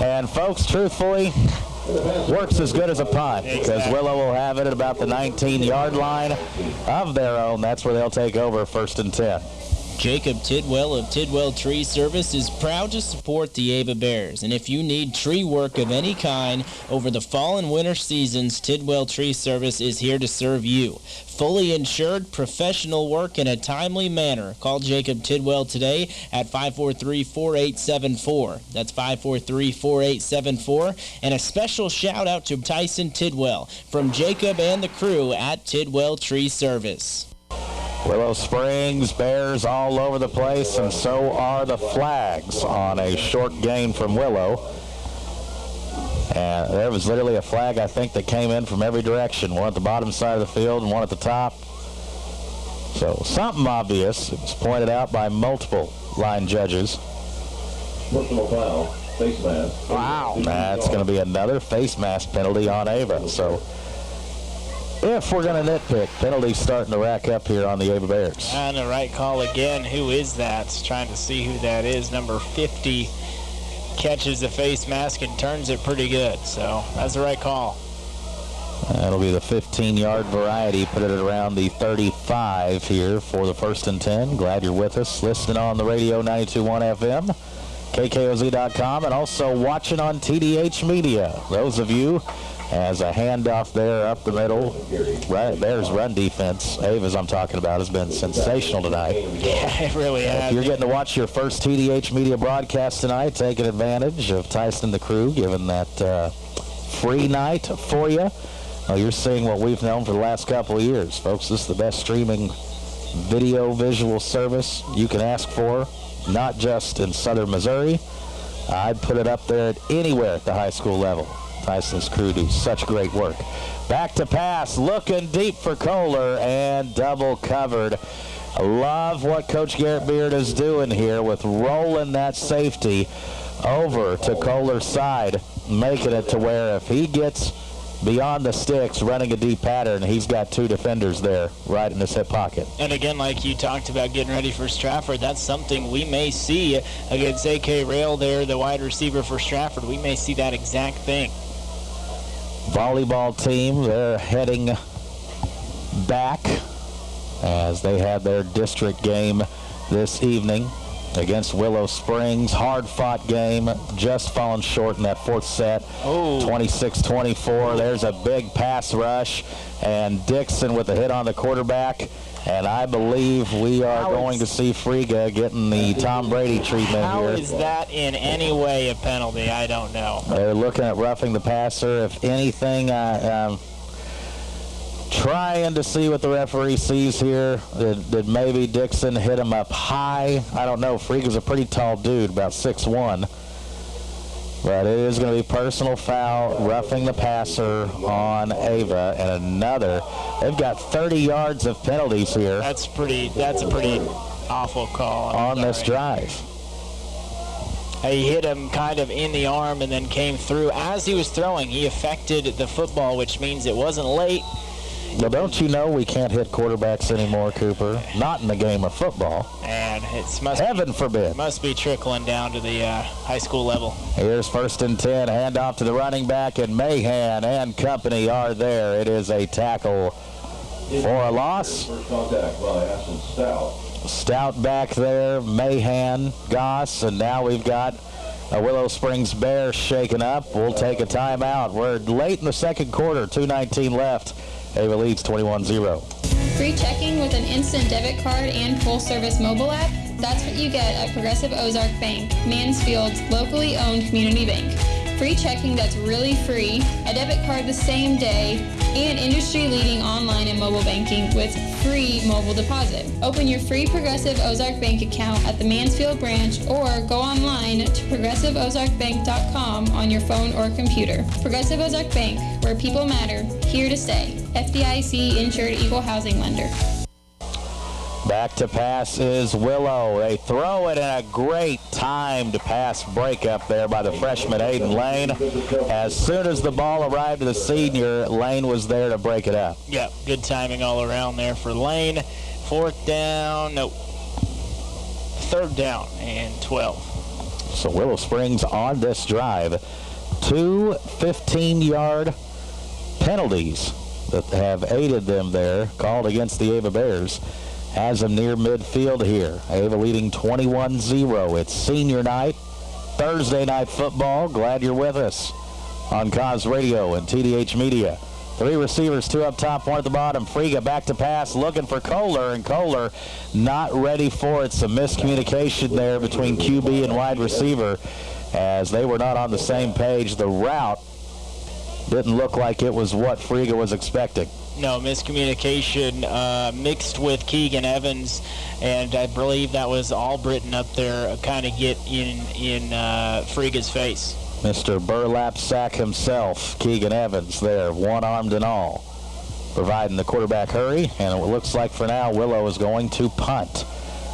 And folks, truthfully, works as good as a punt, because Willow will have it at about the 19-yard line of their own. That's where they'll take over, 1st and 10. Jacob Tidwell of Tidwell Tree Service is proud to support the Ava Bears, and if you need tree work of any kind over the fall and winter seasons, Tidwell Tree Service is here to serve you. Fully insured, professional work in a timely manner. Call Jacob Tidwell today at 543-4874. That's 543-4874. And a special shout out to Tyson Tidwell from Jacob and the crew at Tidwell Tree Service. Willow Springs, Bears all over the place, and so are the flags on a short gain from Willow. And there was literally a flag, I think, that came in from every direction. One at the bottom side of the field and one at the top. So something obvious. It was pointed out by multiple line judges. Personal foul, face mask. Wow. That's going to be another face mask penalty on Ava. So if we're going to nitpick, penalties starting to rack up here on the Ava Bears. And the right call again. Who is that? Trying to see who that is. Number 50 catches the face mask and turns it pretty good. So that's the right call. That'll be the 15-yard variety. Put it around the 35 here for the 1st and 10. Glad you're with us. Listening on the radio 92.1 FM, KKOZ.com, and also watching on TDH Media. Those of you, as a handoff there up the middle, right there's run defense. Ava's I'm talking about has been sensational tonight. Yeah, it really has. If you're getting to watch your first TDH Media broadcast tonight, taking advantage of Tyson and the crew, giving that free night for you. You're seeing what we've known for the last couple of years. Folks, this is the best streaming video visual service you can ask for, not just in southern Missouri. I'd put it up there at anywhere at the high school level. Tyson's crew do such great work. Back to pass, looking deep for Kohler, and double covered. I love what Coach Garrett Beard is doing here with rolling that safety over to Kohler's side, making it to where if he gets beyond the sticks, running a deep pattern. He's got 2 defenders there right in his hip pocket. And again, like you talked about getting ready for Stratford, that's something we may see against A.K. Rail there, the wide receiver for Stratford. We may see that exact thing. Volleyball team, they're heading back as they had their district game this evening against Willow Springs. Hard-fought game, just falling short in that 4th set. 26-24. There's a big pass rush, and Dixon with a hit on the quarterback. And I believe we are going to see Friga getting the Tom Brady treatment here. How is that in any way a penalty? I don't know. They're looking at roughing the passer. If anything, trying to see what the referee sees here. Did maybe Dixon hit him up high? I don't know. Friga's a pretty tall dude, about 6'1". But it is going to be personal foul, roughing the passer on Ava, and another. They've got 30 yards of penalties here. That's a pretty awful call. On this drive. He hit him kind of in the arm and then came through. As he was throwing, he affected the football, which means it wasn't late. Well, don't you know we can't hit quarterbacks anymore, Cooper? Not in the game of football. And Heaven forbid. Must be trickling down to the high school level. Here's 1st and 10. Handoff to the running back, and Mahan and company are there. It is a tackle for a loss. First contact by Ashton Stout. Stout back there, Mahan, Goss, and now we've got a Willow Springs Bears shaken up. We'll take a timeout. We're late in the 2nd quarter, 2:19 left. Ava leads 21-0. Free checking with an instant debit card and full-service mobile app? That's what you get at Progressive Ozark Bank, Mansfield's locally owned community bank. Free checking that's really free, a debit card the same day, and industry-leading online and mobile banking with free mobile deposit. Open your free Progressive Ozark Bank account at the Mansfield branch or go online to progressiveozarkbank.com on your phone or computer. Progressive Ozark Bank, where people matter, here to stay. FDIC insured equal housing lender. Back to pass is Willow. They throw it in a great timed pass breakup there by the freshman Aiden Lane. As soon as the ball arrived to the senior, Lane was there to break it up. Yeah, good timing all around there for Lane. 4th down, no. 3rd down and 12. So Willow Springs on this drive. 2 15-yard penalties that have aided them there, called against the Ava Bears. Has them near midfield here. Ava leading 21-0. It's senior night, Thursday night football. Glad you're with us on Cause Radio and TDH Media. 3 receivers, 2 up top, 1 at the bottom. Friga back to pass, looking for Kohler, and Kohler not ready for it. Some miscommunication there between QB and wide receiver as they were not on the same page. The route didn't look like it was what Friga was expecting. No, miscommunication mixed with Keegan Evans, and I believe that was Albritton up there kind of get in Friga's face. Mr. Burlap Sack himself, Keegan Evans there, one-armed and all, providing the quarterback hurry, and it looks like for now Willow is going to punt.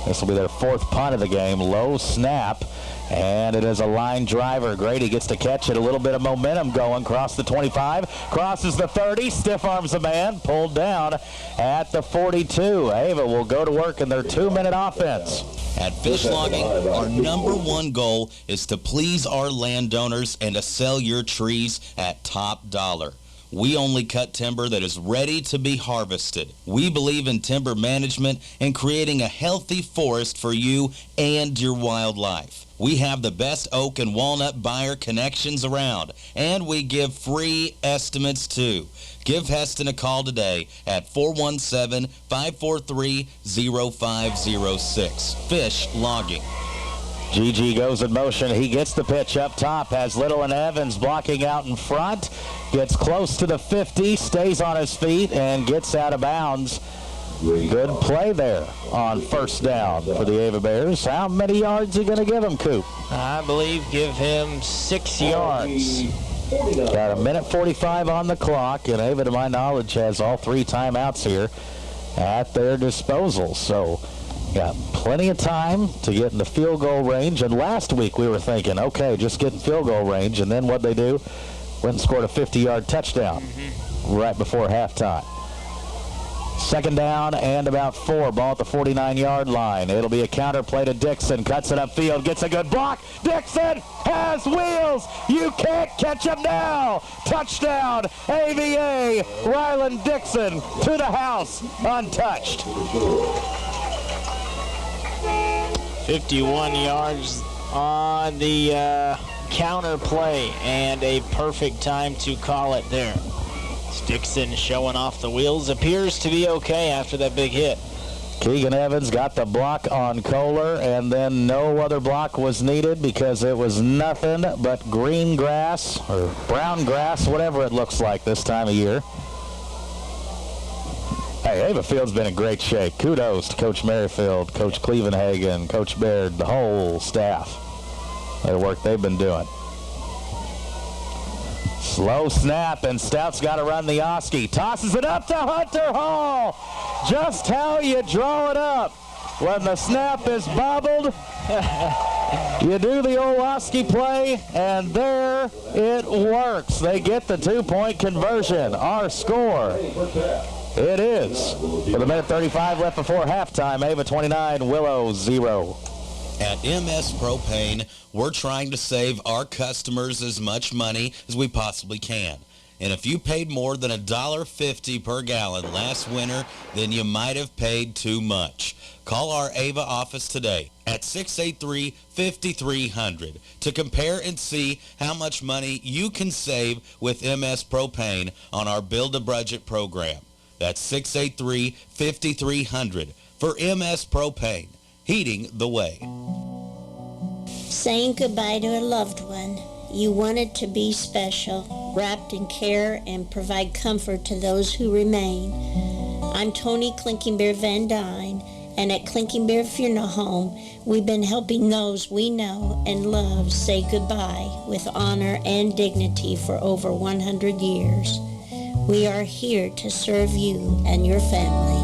This will be their 4th punt of the game. Low snap, and it is a line driver. Grady gets to catch it. A little bit of momentum going. Across the 25, crosses the 30, stiff arms a man, pulled down at the 42. Ava will go to work in their 2-minute offense. At Fish Logging, our #1 goal is to please our landowners and to sell your trees at top dollar. We only cut timber that is ready to be harvested. We believe in timber management and creating a healthy forest for you and your wildlife. We have the best oak and walnut buyer connections around, and we give free estimates too. Give Heston a call today at 417-543-0506. Fish Logging. GG goes in motion. He gets the pitch up top, has Little and Evans blocking out in front, gets close to the 50, stays on his feet, and gets out of bounds. Good play there on 1st down for the Ava Bears. How many yards are you going to give him, Coop? I believe give him 6 yards. Got 1:45 on the clock, and Ava, to my knowledge, has all 3 timeouts here at their disposal. So got plenty of time to get in the field goal range. And last week we were thinking, okay, just get in field goal range. And then what they do? went and scored a 50-yard touchdown right before halftime. Second down and about 4. Ball at the 49-yard line. It'll be a counter play to Dixon. Cuts it upfield. Gets a good block. Dixon has wheels. You can't catch him now. Touchdown, AVA. Ryland Dixon to the house, untouched. 51 yards on the counter play, and a perfect time to call it there. Dixon showing off the wheels. Appears to be okay after that big hit. Keegan Evans got the block on Kohler, and then no other block was needed because it was nothing but green grass or brown grass, whatever it looks like this time of year. Hey, Ava Field's been in great shape. Kudos to Coach Merrifield, Coach Clevenhagen, Coach Baird, the whole staff. The work they've been doing. Slow snap, and Stout's got to run the Oski. Tosses it up to Hunter Hall. Just how you draw it up. When the snap is bobbled, you do the old Oski play, and there it works. They get the 2-point conversion. Our score, it is, with a minute 35 left before halftime, Ava 29, Willow 0. At MS Propane, we're trying to save our customers as much money as we possibly can. And if you paid more than $1.50 per gallon last winter, then you might have paid too much. Call our Ava office today at 683-5300 to compare and see how much money you can save with MS Propane on our Build a Budget program. That's 683-5300 for MS Propane. Heating the way. Saying goodbye to a loved one. You want it to be special, wrapped in care and provide comfort to those who remain. I'm Tony Clinking Bear Van Dyne, and at Clinking Bear Funeral Home, we've been helping those we know and love say goodbye with honor and dignity for over 100 years. We are here to serve you and your family.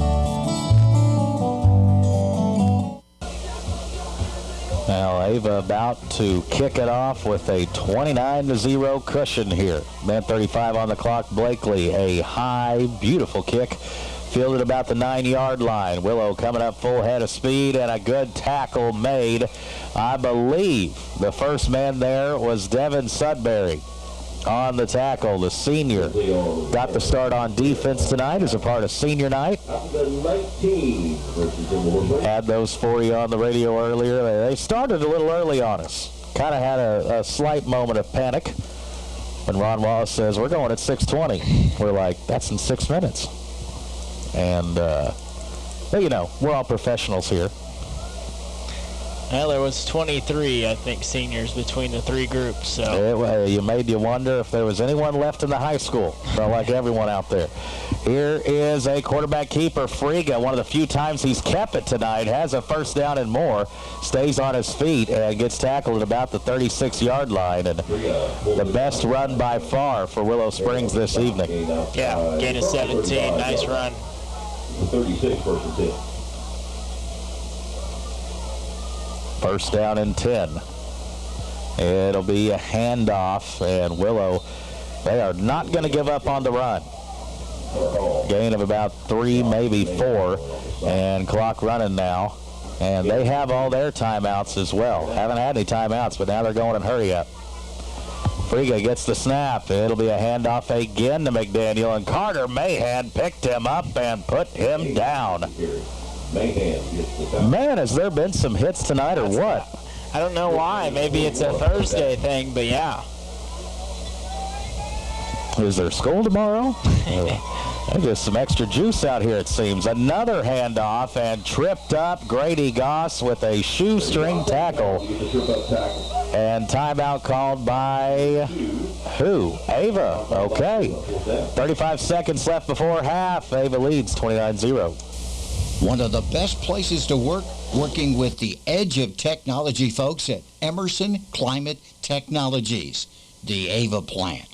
Now, Ava about to kick it off with a 29-0 cushion here. Minute 35 on the clock. Blakely, a high, beautiful kick. Fielded about the 9-yard line. Willow coming up full head of speed, and a good tackle made. I believe the first man there was Devin Sudbury on the tackle. The senior got the start on defense tonight as a part of senior night. Had those for you on the radio earlier. They started a little early on us. Kind of had a slight moment of panic when Ron Wallace says, we're going at 6:20. We're like, that's in 6 minutes. And, well, you know, we're all professionals here. Well, there was 23, I think, seniors between the three groups. So you made you wonder if there was anyone left in the high school. Felt like everyone out there. Here is a quarterback keeper, Friga. One of the few times he's kept it tonight. Has a first down and more. Stays on his feet and gets tackled at about the 36-yard line. And the best run by far for Willow Springs this evening. Yeah, gain of 17. Nice run. 36 versus 10. First down and 10. It'll be a handoff, and Willow, they are not going to give up on the run. Gain of about 3, maybe 4, and clock running now. And they have all their timeouts as well. Haven't had any timeouts, but now they're going in hurry up. Friga gets the snap. It'll be a handoff again to McDaniel, and Carter Mahan picked him up and put him down. Man, has there been some hits tonight or what? I don't know why. Maybe it's a Thursday thing, but yeah. Is there school tomorrow? There's some extra juice out here, it seems. Another handoff and tripped up. Grady Goss with a shoestring tackle. And timeout called by who? Ava. Okay. 35 seconds left before half. Ava leads 29-0. One of the best places to work, working with the edge of technology folks at Emerson Climate Technologies, the Ava plant.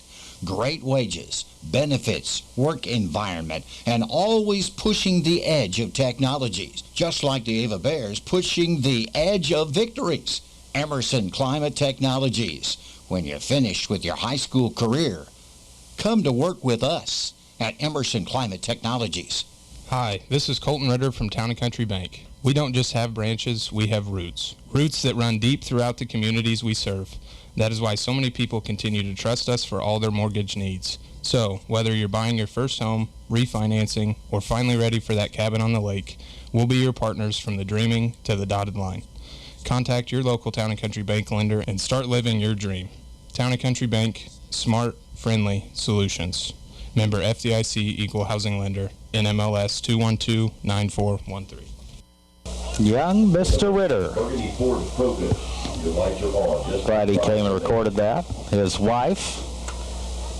Great wages, benefits, work environment, and always pushing the edge of technologies, just like the Ava Bears pushing the edge of victories. Emerson Climate Technologies. When you're finished with your high school career, Come to work with us at Emerson Climate Technologies. Hi, this is Colton Ritter from Town & Country Bank. We don't just have branches, we have roots. Roots that run deep throughout the communities we serve. That is why so many people continue to trust us for all their mortgage needs. So, whether you're buying your first home, refinancing, or finally ready for that cabin on the lake, we'll be your partners from the dreaming to the dotted line. Contact your local Town & Country Bank lender and start living your dream. Town & Country Bank, smart, friendly solutions. Member FDIC Equal Housing Lender, NMLS 2129413. Young Mr. Ritter. Glad he came and recorded that. His wife,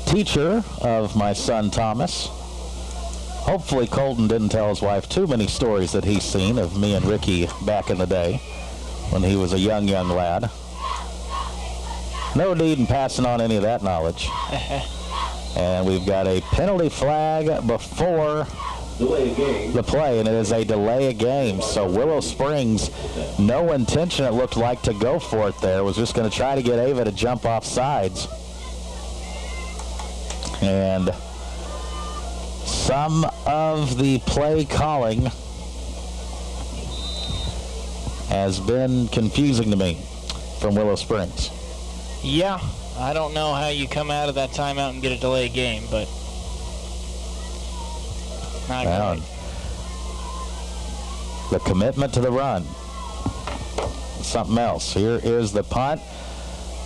teacher of my son Thomas. Hopefully Colton didn't tell his wife too many stories that he's seen of me and Ricky back in the day when he was a young lad. No need in passing on any of that knowledge. And we've got a penalty flag before the play, and it is a delay of game. So Willow Springs, no intention, it looked like, to go for it there. Was just going to try to get Ava to jump off sides. And some of the play calling has been confusing to me from Willow Springs. Yeah, I don't know how you come out of that timeout and get a delay game, but not great. The commitment to the run. Something else. Here is the punt.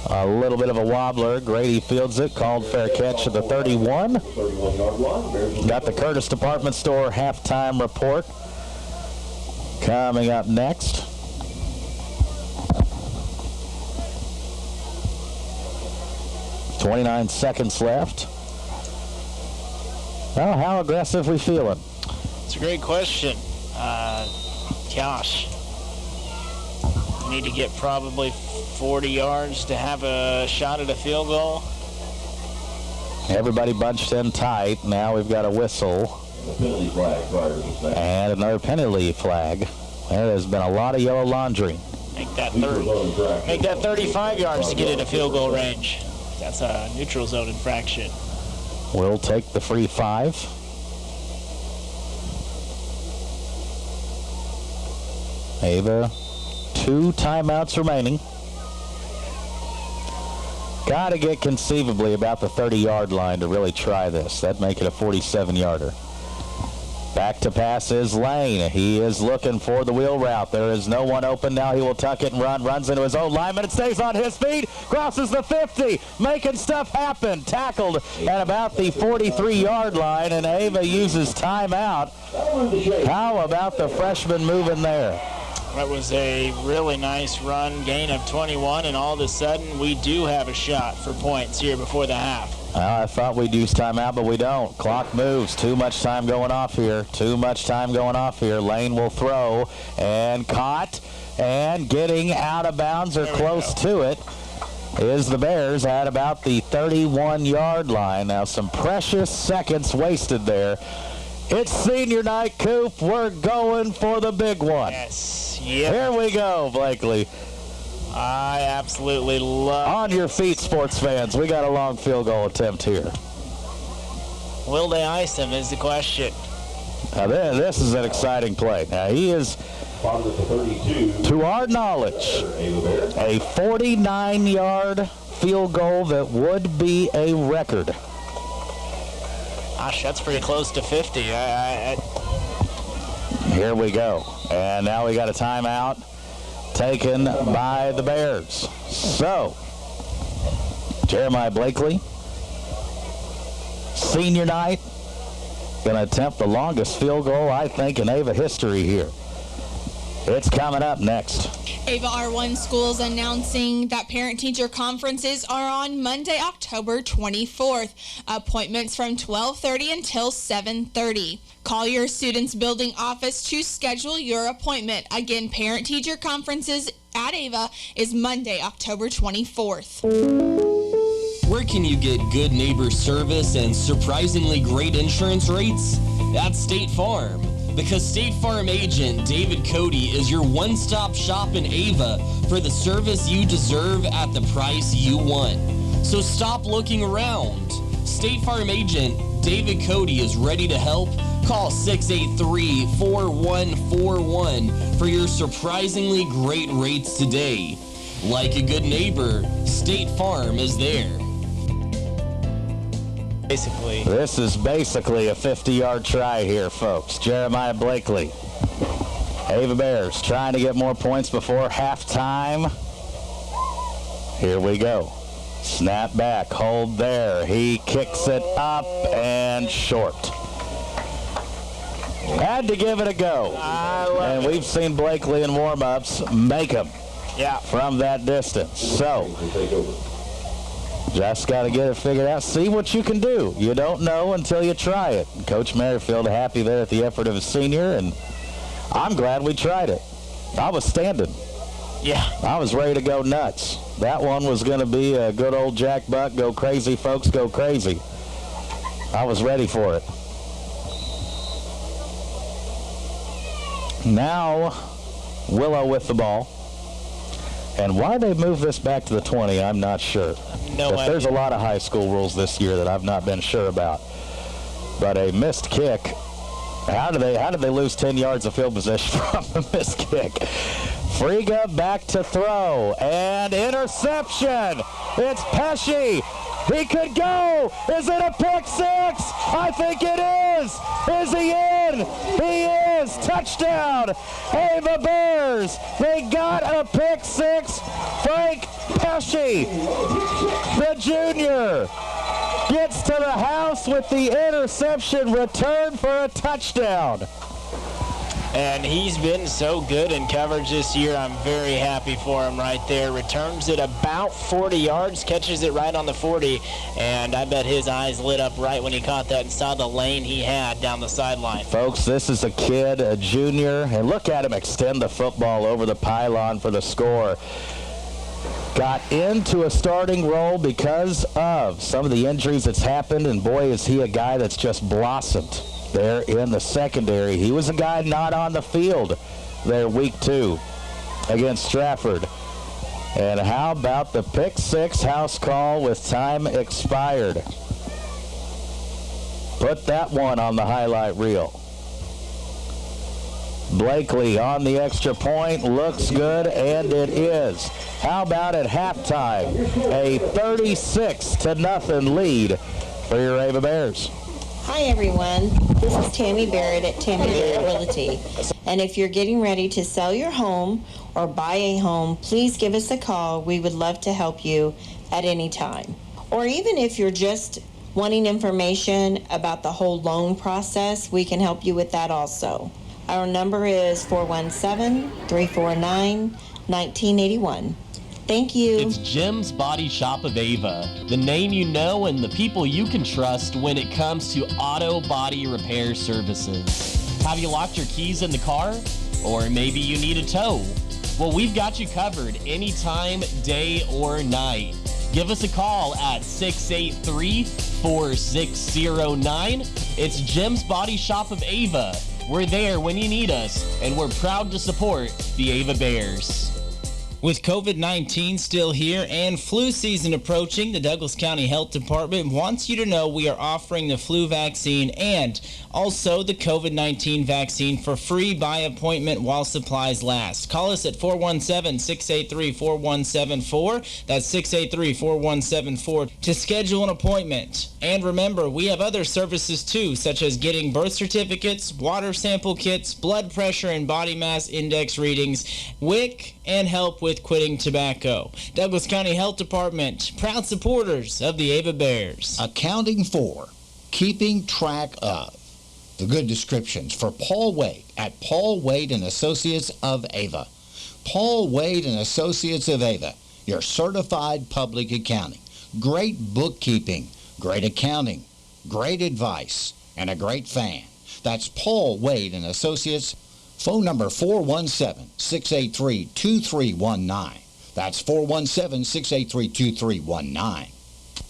A little bit of a wobbler. Grady fields it. Called fair catch at the 31. Got the Curtis Department Store halftime report coming up next. .29 seconds left. Well, how aggressive we feeling? It's a great question. Gosh. Need to get probably 40 yards to have a shot at a field goal. Everybody bunched in tight. Now we've got a whistle. And another penalty flag. There has been a lot of yellow laundry. Make that 35 yards to get in a field goal range. That's a neutral zone infraction. We'll take the free 5. Ava, 2 timeouts remaining. Got to get conceivably about the 30-yard line to really try this. That'd make it a 47-yarder. Back to pass is Lane. He is looking for the wheel route. There is no one open now. He will tuck it and run. Runs into his own lineman. It stays on his feet. Crosses the 50. Making stuff happen. Tackled at about the 43-yard line, and Ava uses timeout. How about the freshman moving there? That was a really nice run, gain of 21, and all of a sudden we do have a shot for points here before the half. I thought we'd use timeout, but we don't. Clock moves. Too much time going off here. Lane will throw, and caught, and getting out of bounds or close to it is the Bears at about the 31-yard line. Now some precious seconds wasted there. It's senior night, Coop. We're going for the big one. Yes. Yep. Here we go, Blakely. I absolutely love On your feet, sports fans. We got a long field goal attempt here. Will they ice him is the question. Now this is an exciting play. Now he is, to our knowledge, a 49-yard field goal that would be a record. Gosh, that's pretty close to 50. Here we go. And now we got a timeout taken by the Bears. So, Jeremiah Blakely, senior night, going to attempt the longest field goal, I think, in Ava history here. It's coming up next. Ava R1 schools announcing that parent-teacher conferences are on Monday, October 24th. Appointments from 12:30 until 7:30. Call your student's building office to schedule your appointment. Again, parent-teacher conferences at Ava is Monday, October 24th. Where can you get good neighbor service and surprisingly great insurance rates? At State Farm. Because State Farm agent David Cody is your one-stop shop in Ava for the service you deserve at the price you want. So stop looking around. State Farm agent David Cody is ready to help. Call 683-4141 for your surprisingly great rates today. Like a good neighbor, State Farm is there. This is basically a 50-yard try here, folks. Jeremiah Blakely. Ava Bears trying to get more points before halftime. Here we go. Snap back, hold there. He kicks it up and short. Had to give it a go. And we've seen Blakely in warm-ups make them from that distance. So, just got to get it figured out. See what you can do. You don't know until you try it. Coach Merrifield happy there at the effort of his senior, and I'm glad we tried it. I was standing. Yeah. I was ready to go nuts. That one was going to be a good old Jack Buck, go crazy, folks, go crazy. I was ready for it. Now, Willow with the ball. And why they move this back to the 20, I'm not sure. No idea. There's a lot of high school rules this year that I've not been sure about. But a missed kick, how did they lose 10 yards of field position from a missed kick? Friga back to throw, and interception. It's Pesci. He could go. Is it a pick six? I think it is. Is he in? He is. Touchdown. Ava Bears. They got a pick six. Frank Pesci, the junior, gets to the house with the interception return for a touchdown. And he's been so good in coverage this year. I'm very happy for him right there. Returns it about 40 yards, catches it right on the 40, and I bet his eyes lit up right when he caught that and saw the lane he had down the sideline. Folks, this is a kid, a junior, and look at him extend the football over the pylon for the score. Got into a starting role because of some of the injuries that's happened, and boy, is he a guy that's just blossomed there in the secondary. He was a guy not on the field there week 2 against Stratford. And how about the pick six house call with time expired? Put that one on the highlight reel. Blakely on the extra point, looks good, and it is. How about at halftime? A 36-0 lead for your Ava Bears. Hi everyone, this is Tammy Barrett at Tammy Barrett Realty. And if you're getting ready to sell your home or buy a home, please give us a call. We would love to help you at any time. Or even if you're just wanting information about the whole loan process, we can help you with that also. Our number is 417-349-1981. Thank you. It's Jim's Body Shop of Ava, the name you know and the people you can trust when it comes to auto body repair services. Have you locked your keys in the car? Or maybe you need a tow? Well, we've got you covered anytime, day or night. Give us a call at 683-4609. It's Jim's Body Shop of Ava. We're there when you need us, and we're proud to support the Ava Bears. With COVID-19 still here and flu season approaching, the Douglas County Health Department wants you to know we are offering the flu vaccine and also the COVID-19 vaccine for free by appointment while supplies last. Call us at 417-683-4174. That's 683-4174 to schedule an appointment. And remember, we have other services too, such as getting birth certificates, water sample kits, blood pressure and body mass index readings, WIC, and help with quitting tobacco. Douglas County Health Department, proud supporters of the Ava Bears. Accounting for, keeping track of. The good descriptions for Paul Wade at Paul Wade and Associates of Ava. Paul Wade and Associates of Ava, your certified public accounting. Great bookkeeping, great accounting, great advice, and a great fan. That's Paul Wade and Associates. Phone number 417-683-2319. That's 417-683-2319.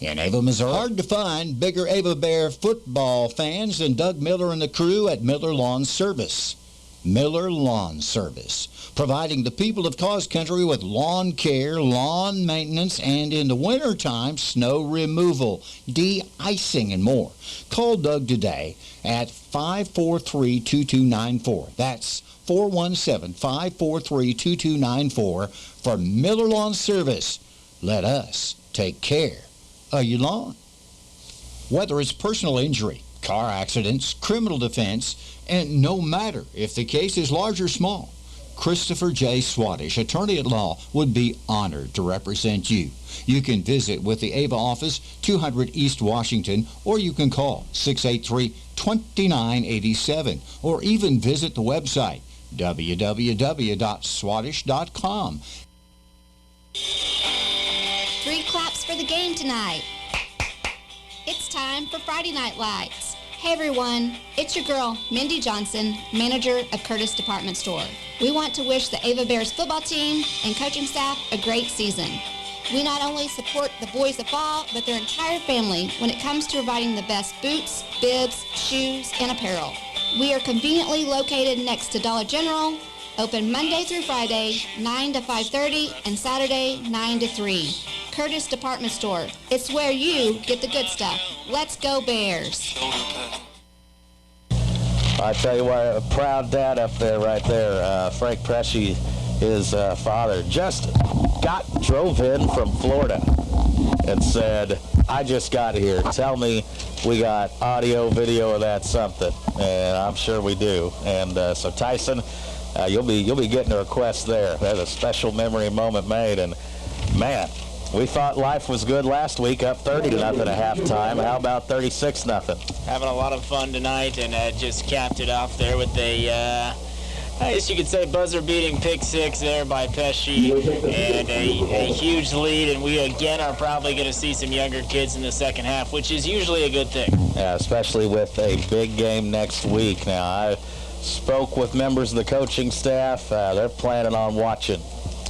In Ava, Missouri, hard to find bigger Ava Bear football fans than Doug Miller and the crew at Miller Lawn Service. Miller Lawn Service, providing the people of Cause Country with lawn care, lawn maintenance, and in the wintertime, snow removal, de-icing, and more. Call Doug today at 543-2294. That's 417-543-2294 for Miller Lawn Service. Let us take care of your lawn. Whether it's personal injury, car accidents, criminal defense, and no matter if the case is large or small, Christopher J. Swadesh, attorney at law, would be honored to represent you. You can visit with the Ava office, 200 East Washington, or you can call 683-2987, or even visit the website www.swadesh.com. 3 claps for the game tonight. It's time for Friday Night Lights. Hey everyone, it's your girl, Mindy Johnson, manager of Curtis Department Store. We want to wish the Ava Bears football team and coaching staff a great season. We not only support the boys of fall, but their entire family when it comes to providing the best boots, bibs, shoes, and apparel. We are conveniently located next to Dollar General, open Monday through Friday, 9 to 5:30, and Saturday, 9 to 3. Curtis Department Store. It's where you get the good stuff. Let's go Bears. I tell you what, a proud dad up there right there. Frank Presci, his father, just drove in from Florida and said, I just got here. Tell me we got audio, video of that something. And I'm sure we do. And so Tyson, you'll be getting a request there. That's a special memory moment made. And man, we thought life was good last week, up 30-0 at halftime. How about 36-0? Having a lot of fun tonight, and just capped it off there with a, I guess you could say, buzzer-beating pick six there by Pesci, and a huge lead. And we again are probably going to see some younger kids in the second half, which is usually a good thing. Yeah, especially with a big game next week. Now, I spoke with members of the coaching staff. They're planning on watching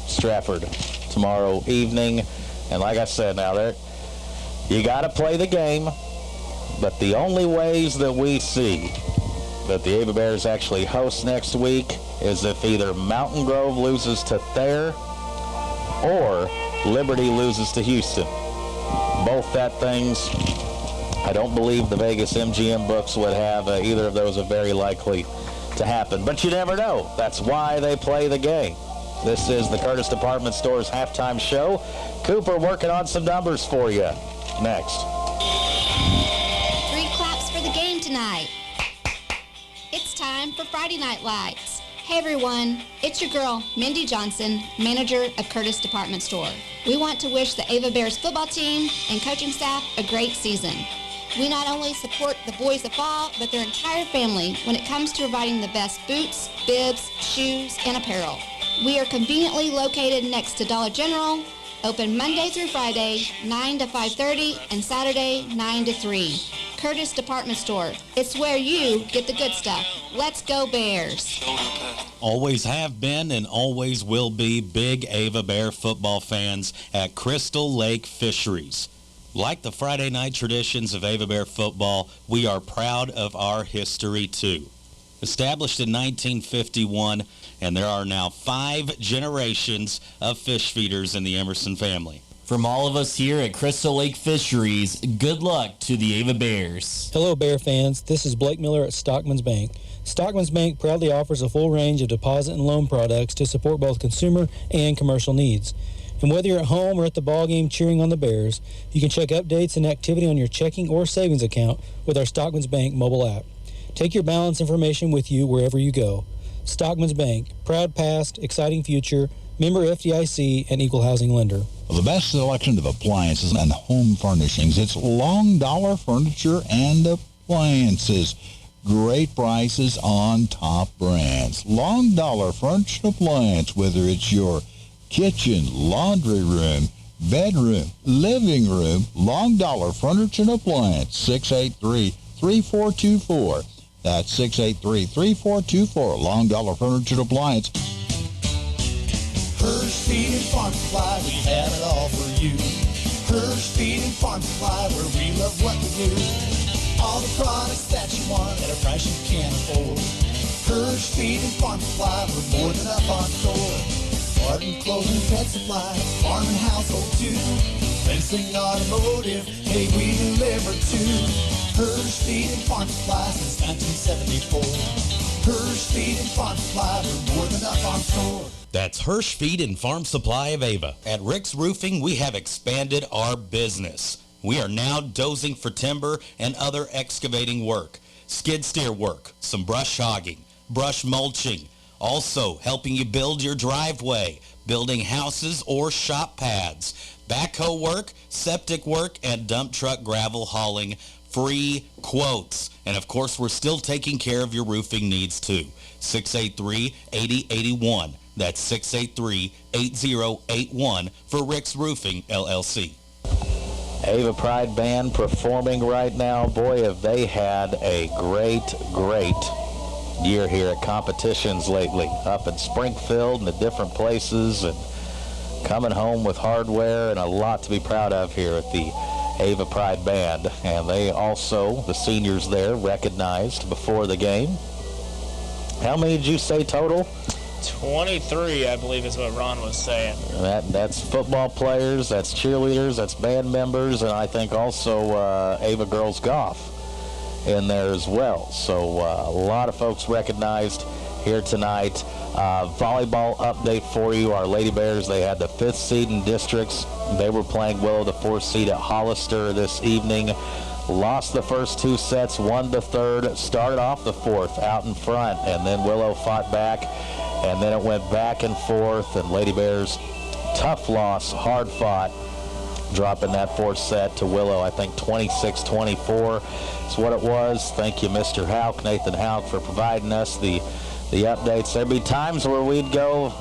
Stratford tomorrow evening. And like I said, now you got to play the game, but the only ways that we see that the Ava Bears actually host next week is if either Mountain Grove loses to Thayer or Liberty loses to Houston. Both that things, I don't believe the Vegas MGM books would have either of those are very likely to happen. But you never know. That's why they play the game. This is the Curtis Department Store's halftime show. Cooper working on some numbers for you. Next. 3 claps for the game tonight. It's time for Friday Night Lights. Hey everyone, it's your girl, Mindy Johnson, manager of Curtis Department Store. We want to wish the Ava Bears football team and coaching staff a great season. We not only support the boys of fall, but their entire family when it comes to providing the best boots, bibs, shoes, and apparel. We are conveniently located next to Dollar General, open Monday through Friday, 9 to 5:30, and Saturday, 9 to 3. Curtis Department Store. It's where you get the good stuff. Let's go Bears. Always have been and always will be big Ava Bear football fans at Crystal Lake Fisheries. Like the Friday night traditions of Ava Bear football, we are proud of our history too. Established in 1951, and there are now 5 generations of fish feeders in the Emerson family. From all of us here at Crystal Lake Fisheries, good luck to the Ava Bears. Hello, Bear fans. This is Blake Miller at Stockman's Bank. Stockman's Bank proudly offers a full range of deposit and loan products to support both consumer and commercial needs. And whether you're at home or at the ballgame cheering on the Bears, you can check updates and activity on your checking or savings account with our Stockman's Bank mobile app. Take your balance information with you wherever you go. Stockman's Bank, proud past, exciting future, member FDIC, and equal housing lender. The best selection of appliances and home furnishings. It's Long Dollar Furniture and Appliances. Great prices on top brands. Long Dollar Furniture and Appliance, whether it's your kitchen, laundry room, bedroom, living room, Long Dollar Furniture and Appliance, 683-3424. That's 683-3424, Long Dollar Furniture and Appliance. Hirsch Feed and Farm Supply, we have it all for you. Hirsch Feed and Farm Supply, where we love what we do. All the products that you want at a price you can't afford. First Feed and Farm Supply, we're more than enough on store. Garden, clothing, pet supplies, farm and household too. Fencing, automotive, hey, we deliver too. First Feed and Farm Supply since 1974. Hirsch Feed and Farm Supply, we're more than enough on store. That's Hirsch Feed and Farm Supply of Ava. At Rick's Roofing, we have expanded our business. We are now dozing for timber and other excavating work, skid steer work, some brush hogging, brush mulching, also helping you build your driveway, building houses or shop pads, backhoe work, septic work, and dump truck gravel hauling. Free quotes. And of course, we're still taking care of your roofing needs too. 683-8081. That's 683-8081 for Rick's Roofing, LLC. Ava Pride Band performing right now. Boy, have they had a great year here at competitions lately. Up in Springfield and at different places, and coming home with hardware and a lot to be proud of here at the Ava Pride Band. And they also, the seniors there, recognized before the game. How many did you say total? 23, I believe is what Ron was saying. That's football players, that's cheerleaders, that's band members, and I think also Ava Girls Golf in there as well. So a lot of folks recognized here tonight. Volleyball update for you. Our Lady Bears, they had the 5th seed in districts. They were playing Willow, the 4th seed at Hollister this evening. Lost the first 2 sets, won the 3rd, started off the 4th out in front, and then Willow fought back, and then it went back and forth, and Lady Bears, tough loss, hard fought, dropping that 4th set to Willow, I think 26-24 is what it was. Thank you, Mr. Houck, Nathan Houck, for providing us the updates. There'd be times where we'd go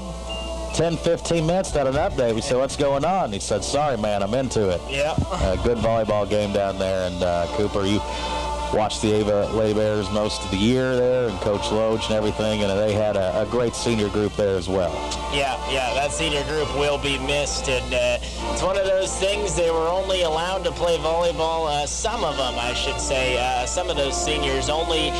10, 15 minutes without an update. We said, what's going on? He said, sorry, man, I'm into it. Yeah. Good volleyball game down there. And Cooper, you watched the Ava Lady Bears most of the year there, and Coach Loge and everything, and they had a great senior group there as well. Yeah, that senior group will be missed, and it's one of those things. They were only allowed to play volleyball, some of them, I should say. Some of those seniors only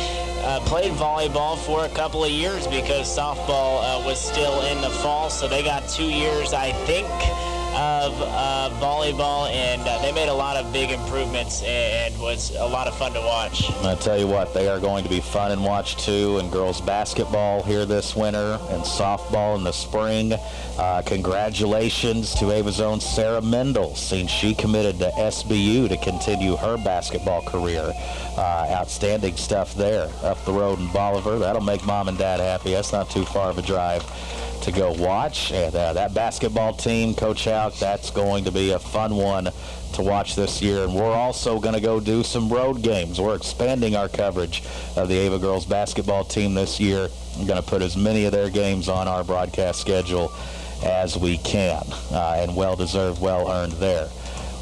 played volleyball for a couple of years because softball was still in the fall, so they got 2 years, I think, of volleyball, and they made a lot of big improvements and was a lot of fun to watch. I tell you what, they are going to be fun and watch too, and girls basketball here this winter and softball in the spring. Congratulations to Ava's own Sarah Mendel, since she committed to SBU to continue her basketball career. Outstanding stuff there up the road in Bolivar. That'll make mom and dad happy. That's not too far of a drive to go watch. And that basketball team, Coach Houck, that's going to be a fun one to watch this year. And we're also going to go do some road games. We're expanding our coverage of the Ava girls basketball team this year. I'm going to put as many of their games on our broadcast schedule as we can, and well-deserved, well-earned there.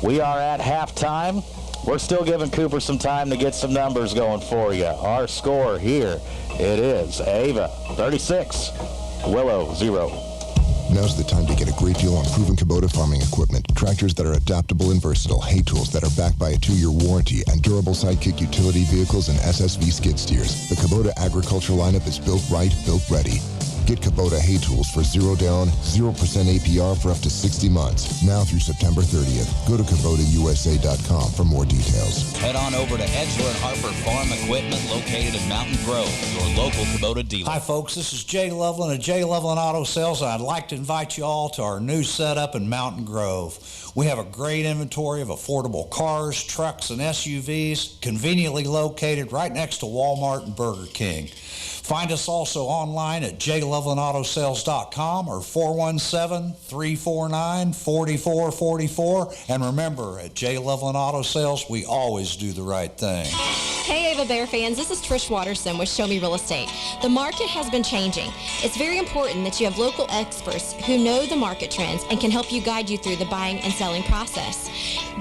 We are at halftime. We're still giving Cooper some time to get some numbers going for you. Our score here, it is Ava 36, Willow 0. Now's the time to get a great deal on proven Kubota farming equipment. Tractors that are adaptable and versatile, hay tools that are backed by a 2-year warranty, and durable sidekick utility vehicles and SSV skid steers. The Kubota agriculture lineup is built right, built ready. Get Kubota hay tools for 0 down, 0% APR for up to 60 months. Now through September 30th. Go to KubotaUSA.com for more details. Head on over to Edgeler and Harper Farm Equipment located in Mountain Grove, your local Kubota dealer. Hi folks, this is Jay Loveland of Jay Loveland Auto Sales, and I'd like to invite you all to our new setup in Mountain Grove. We have a great inventory of affordable cars, trucks, and SUVs, conveniently located right next to Walmart and Burger King. Find us also online at jlovelandautosales.com or 417-349-4444. And remember, at J. Loveland Auto Sales, we always do the right thing. Hey Ava Bear fans, this is Trish Watterson with Show Me Real Estate. The market has been changing. It's very important that you have local experts who know the market trends and can help you guide you through the buying and selling process.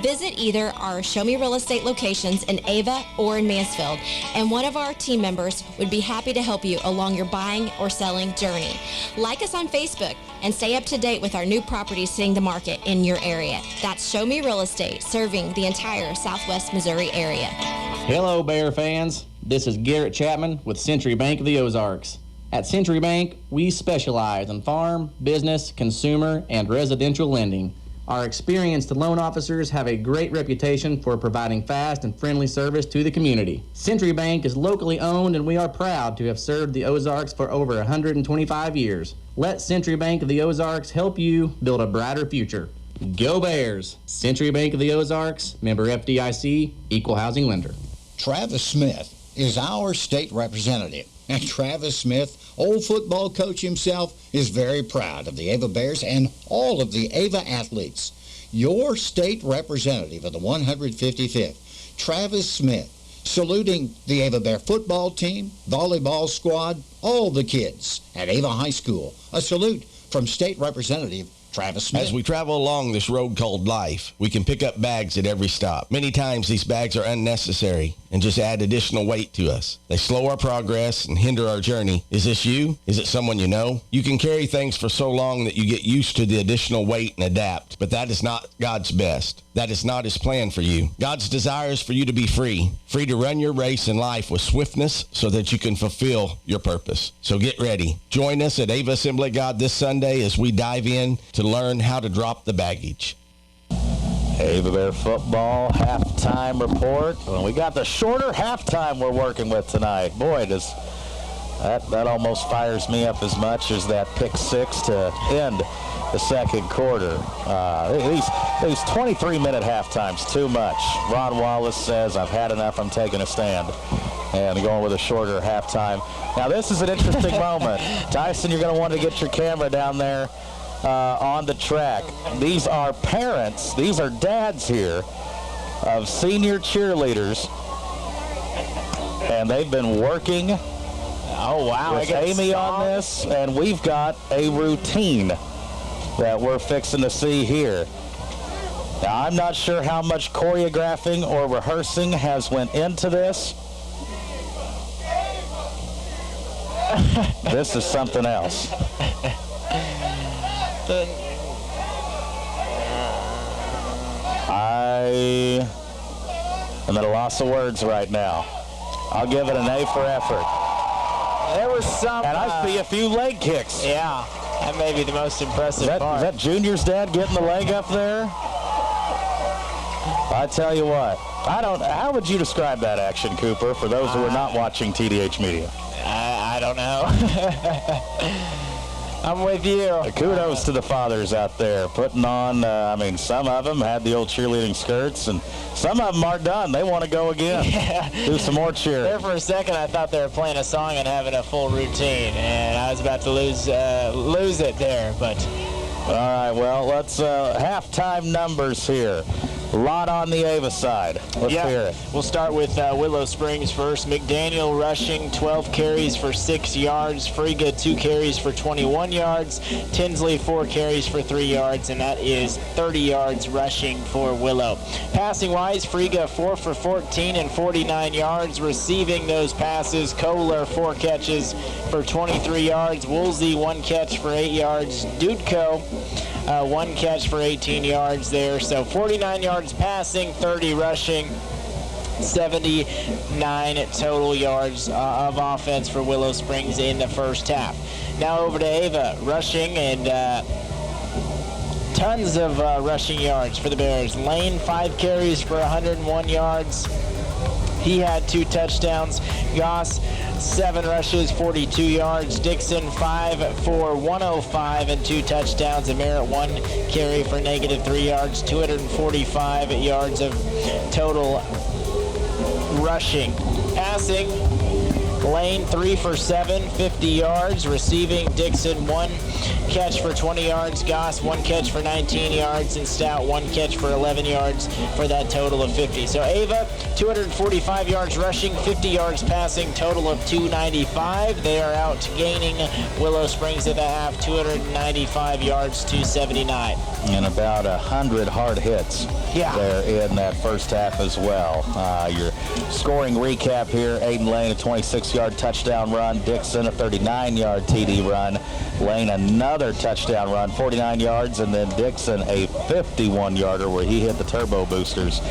Visit either our Show Me Real Estate locations in Ava or in Mansfield, and one of our team members would be happy to help you along your buying or selling journey. Like us on Facebook and stay up to date with our new properties hitting the market in your area. That's Show Me Real Estate, serving the entire Southwest Missouri area. Hello, Bear fans. This is Garrett Chapman with Century Bank of the Ozarks. At Century Bank, we specialize in farm, business, consumer, and residential lending. Our experienced loan officers have a great reputation for providing fast and friendly service to the community. Century Bank is locally owned, and we are proud to have served the Ozarks for over 125 years. Let Century Bank of the Ozarks help you build a brighter future. Go Bears! Century Bank of the Ozarks, member FDIC, equal housing lender. Travis Smith is our state representative. And Travis Smith, old football coach himself, is very proud of the Ava Bears and all of the Ava athletes. Your state representative of the 155th, Travis Smith, saluting the Ava Bear football team, volleyball squad, all the kids at Ava High School. A salute from State Representative Travis Smith. As we travel along this road called life, we can pick up bags at every stop. Many times these bags are unnecessary and just add additional weight to us. They slow our progress and hinder our journey. Is this you? Is it someone you know? You can carry things for so long that you get used to the additional weight and adapt, but that is not God's best. That is not his plan for you. God's desire is for you to be free to run your race in life with swiftness so that you can fulfill your purpose. So get ready. Join us at Ava Assembly of God this Sunday as we dive in to learn how to drop the baggage. Ava Bear football halftime report. Well, we got the shorter halftime we're working with tonight. Boy, does that almost fires me up as much as that pick six to end the second quarter. These 23-minute halftimes, too much. Ron Wallace says, I've had enough, I'm taking a stand. And going with a shorter halftime. Now, this is an interesting moment. Tyson, you're going to want to get your camera down there on the track. These are parents, these are dads here of senior cheerleaders, and they've been working with Amy on this, and we've got a routine that we're fixing to see here. Now, I'm not sure how much choreographing or rehearsing has went into this. This is something else. I am at a loss of words right now. I'll give it an A for effort. There was some... And I see a few leg kicks. Yeah, that may be the most impressive part. Is that Junior's dad getting the leg up there? I tell you what, how would you describe that action, Cooper, for those who are not watching TDH Media? I don't know. I'm with you. Kudos to the fathers out there putting on, some of them had the old cheerleading skirts, and some of them are done. They want to go again. Yeah. Do some more cheering. There for a second, I thought they were playing a song and having a full routine, and I was about to lose it there, but... All right, well, let's halftime numbers here. A lot on the Ava side. Let's hear it. We'll start with Willow Springs first. McDaniel rushing 12 carries for 6 yards. Friga 2 carries for 21 yards. Tinsley 4 carries for 3 yards, and that is 30 yards rushing for Willow. Passing-wise, Friga 4 for 14 and 49 yards. Receiving those passes, Kohler 4 catches for 23 yards. Woolsey 1 catch for 8 yards. Dudko 1 catch for 18 yards there. So 49 yards passing, 30 rushing, 79 total yards of offense for Willow Springs in the first half. Now over to Ava, rushing and tons of rushing yards for the Bears. Lane 5 carries for 101 yards. He had 2 touchdowns. Goss 7 rushes, 42 yards. Dixon 5 for 105 and 2 touchdowns. And Merritt 1 carry for -3 yards, 245 yards of total rushing. Passing, Lane 3 for 7, 50 yards. Receiving, Dixon 1 catch for 20 yards. Goss 1 catch for 19 yards. And Stout 1 catch for 11 yards for that total of 50. So Ava, 245 yards rushing, 50 yards passing, total of 295. They are out gaining Willow Springs at the half, 295 yards to 79. And about 100 hard hits there in that first half as well. Your scoring recap here, Aiden Lane, a 26-yard touchdown run. Dixon, a 39-yard TD run. Lane, another touchdown run, 49 yards. And then Dixon, a 51-yarder where he hit the turbo boosters.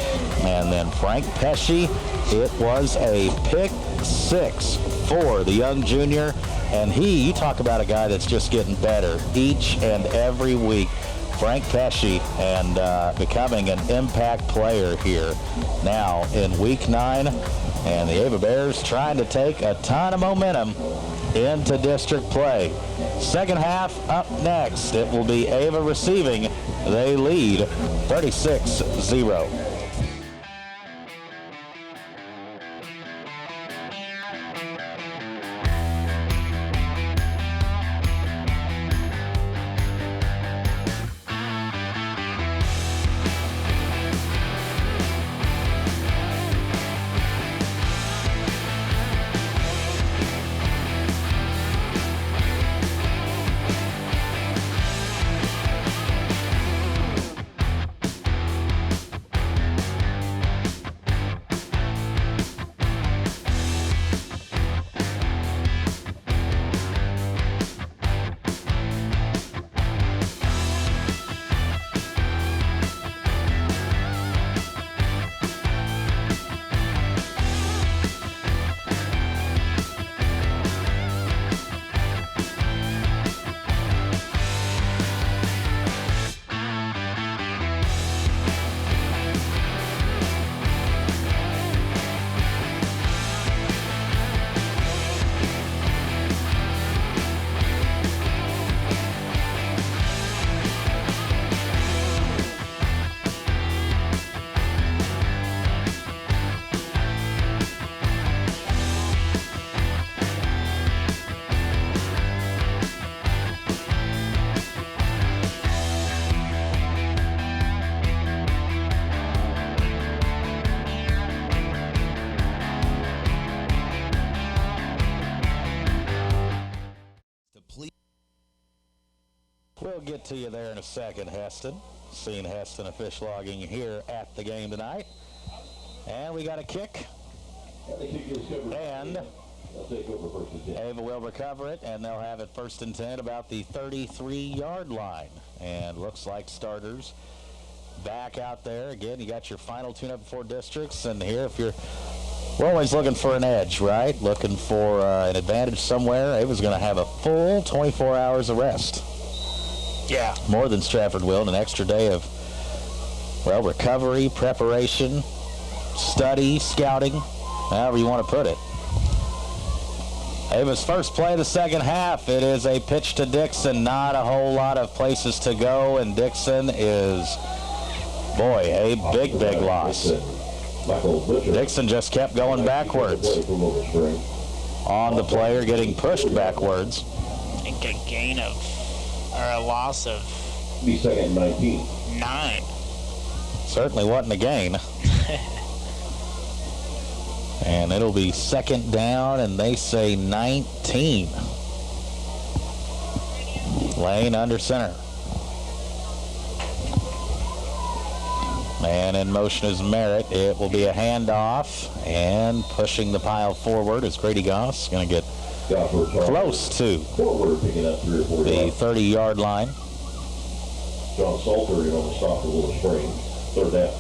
And then Frank Pesci, it was a pick 6 for the young junior. And you talk about a guy that's just getting better each and every week. Frank Pesci, and becoming an impact player here now in week 9. And the Ava Bears trying to take a ton of momentum into district play. Second half up next. It will be Ava receiving. They lead 36-0. We'll get to you there in a second, Heston. Seeing Heston and fish logging here at the game tonight. And we got a kick. And Ava will recover it, and they'll have it first and 10 about the 33-yard line. And looks like starters back out there. Again, you got your final tune-up before districts. And here, we're always looking for an edge, right? Looking for an advantage somewhere. Ava's going to have a full 24 hours of rest. Yeah. More than Stratford will, and an extra day of, recovery, preparation, study, scouting, however you want to put it. Ava's first play of the second half. It is a pitch to Dixon. Not a whole lot of places to go, and Dixon is, a big, big loss. Dixon just kept going backwards on the player, getting pushed backwards. I think a gain of, or a loss of, be second 19. 9. Certainly wasn't a gain. And it'll be second down, and they say 19. Lane under center. And in motion is Merritt. It will be a handoff, and pushing the pile forward is Grady Goss. Going to get close to the 30-yard line. John Salter, on the stop for Willow Spring. Third down.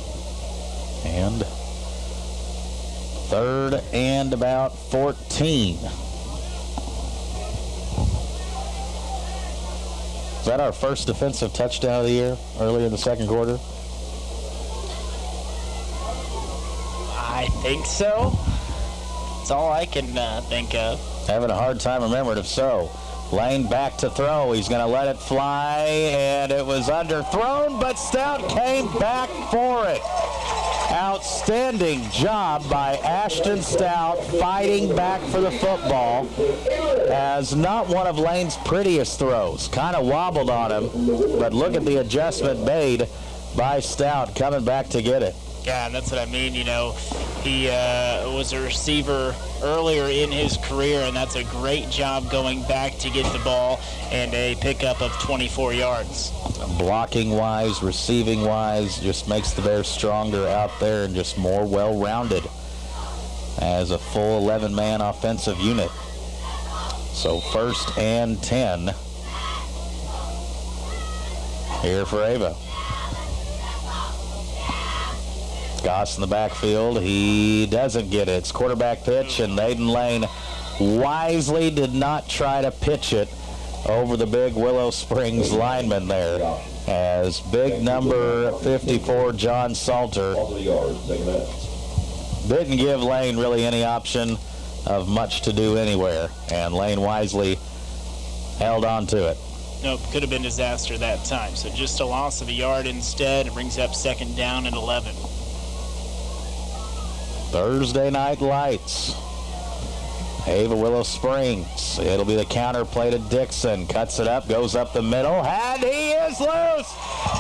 And third and about 14. Is that our first defensive touchdown of the year earlier in the second quarter? I think so. That's all I can think of. Having a hard time remembering if so. Lane back to throw. He's going to let it fly, and it was underthrown, but Stout came back for it. Outstanding job by Ashton Stout fighting back for the football, as not one of Lane's prettiest throws. Kind of wobbled on him, but look at the adjustment made by Stout coming back to get it. Yeah, and that's what I mean. He was a receiver earlier in his career, and that's a great job going back to get the ball and a pickup of 24 yards. Blocking-wise, receiving-wise, just makes the Bears stronger out there and just more well-rounded as a full 11-man offensive unit. So first and 10 here for Ava. Goss in the backfield. He doesn't get it. It's quarterback pitch, and Aiden Lane wisely did not try to pitch it over the big Willow Springs lineman there, as big number 54, John Salter, didn't give Lane really any option of much to do anywhere, and Lane wisely held on to it. Nope, could have been disaster that time. So just a loss of a yard instead. It brings up second down and 11. Thursday Night Lights. Ava Willow Springs. It'll be the counter play to Dixon. Cuts it up, goes up the middle, and he is loose!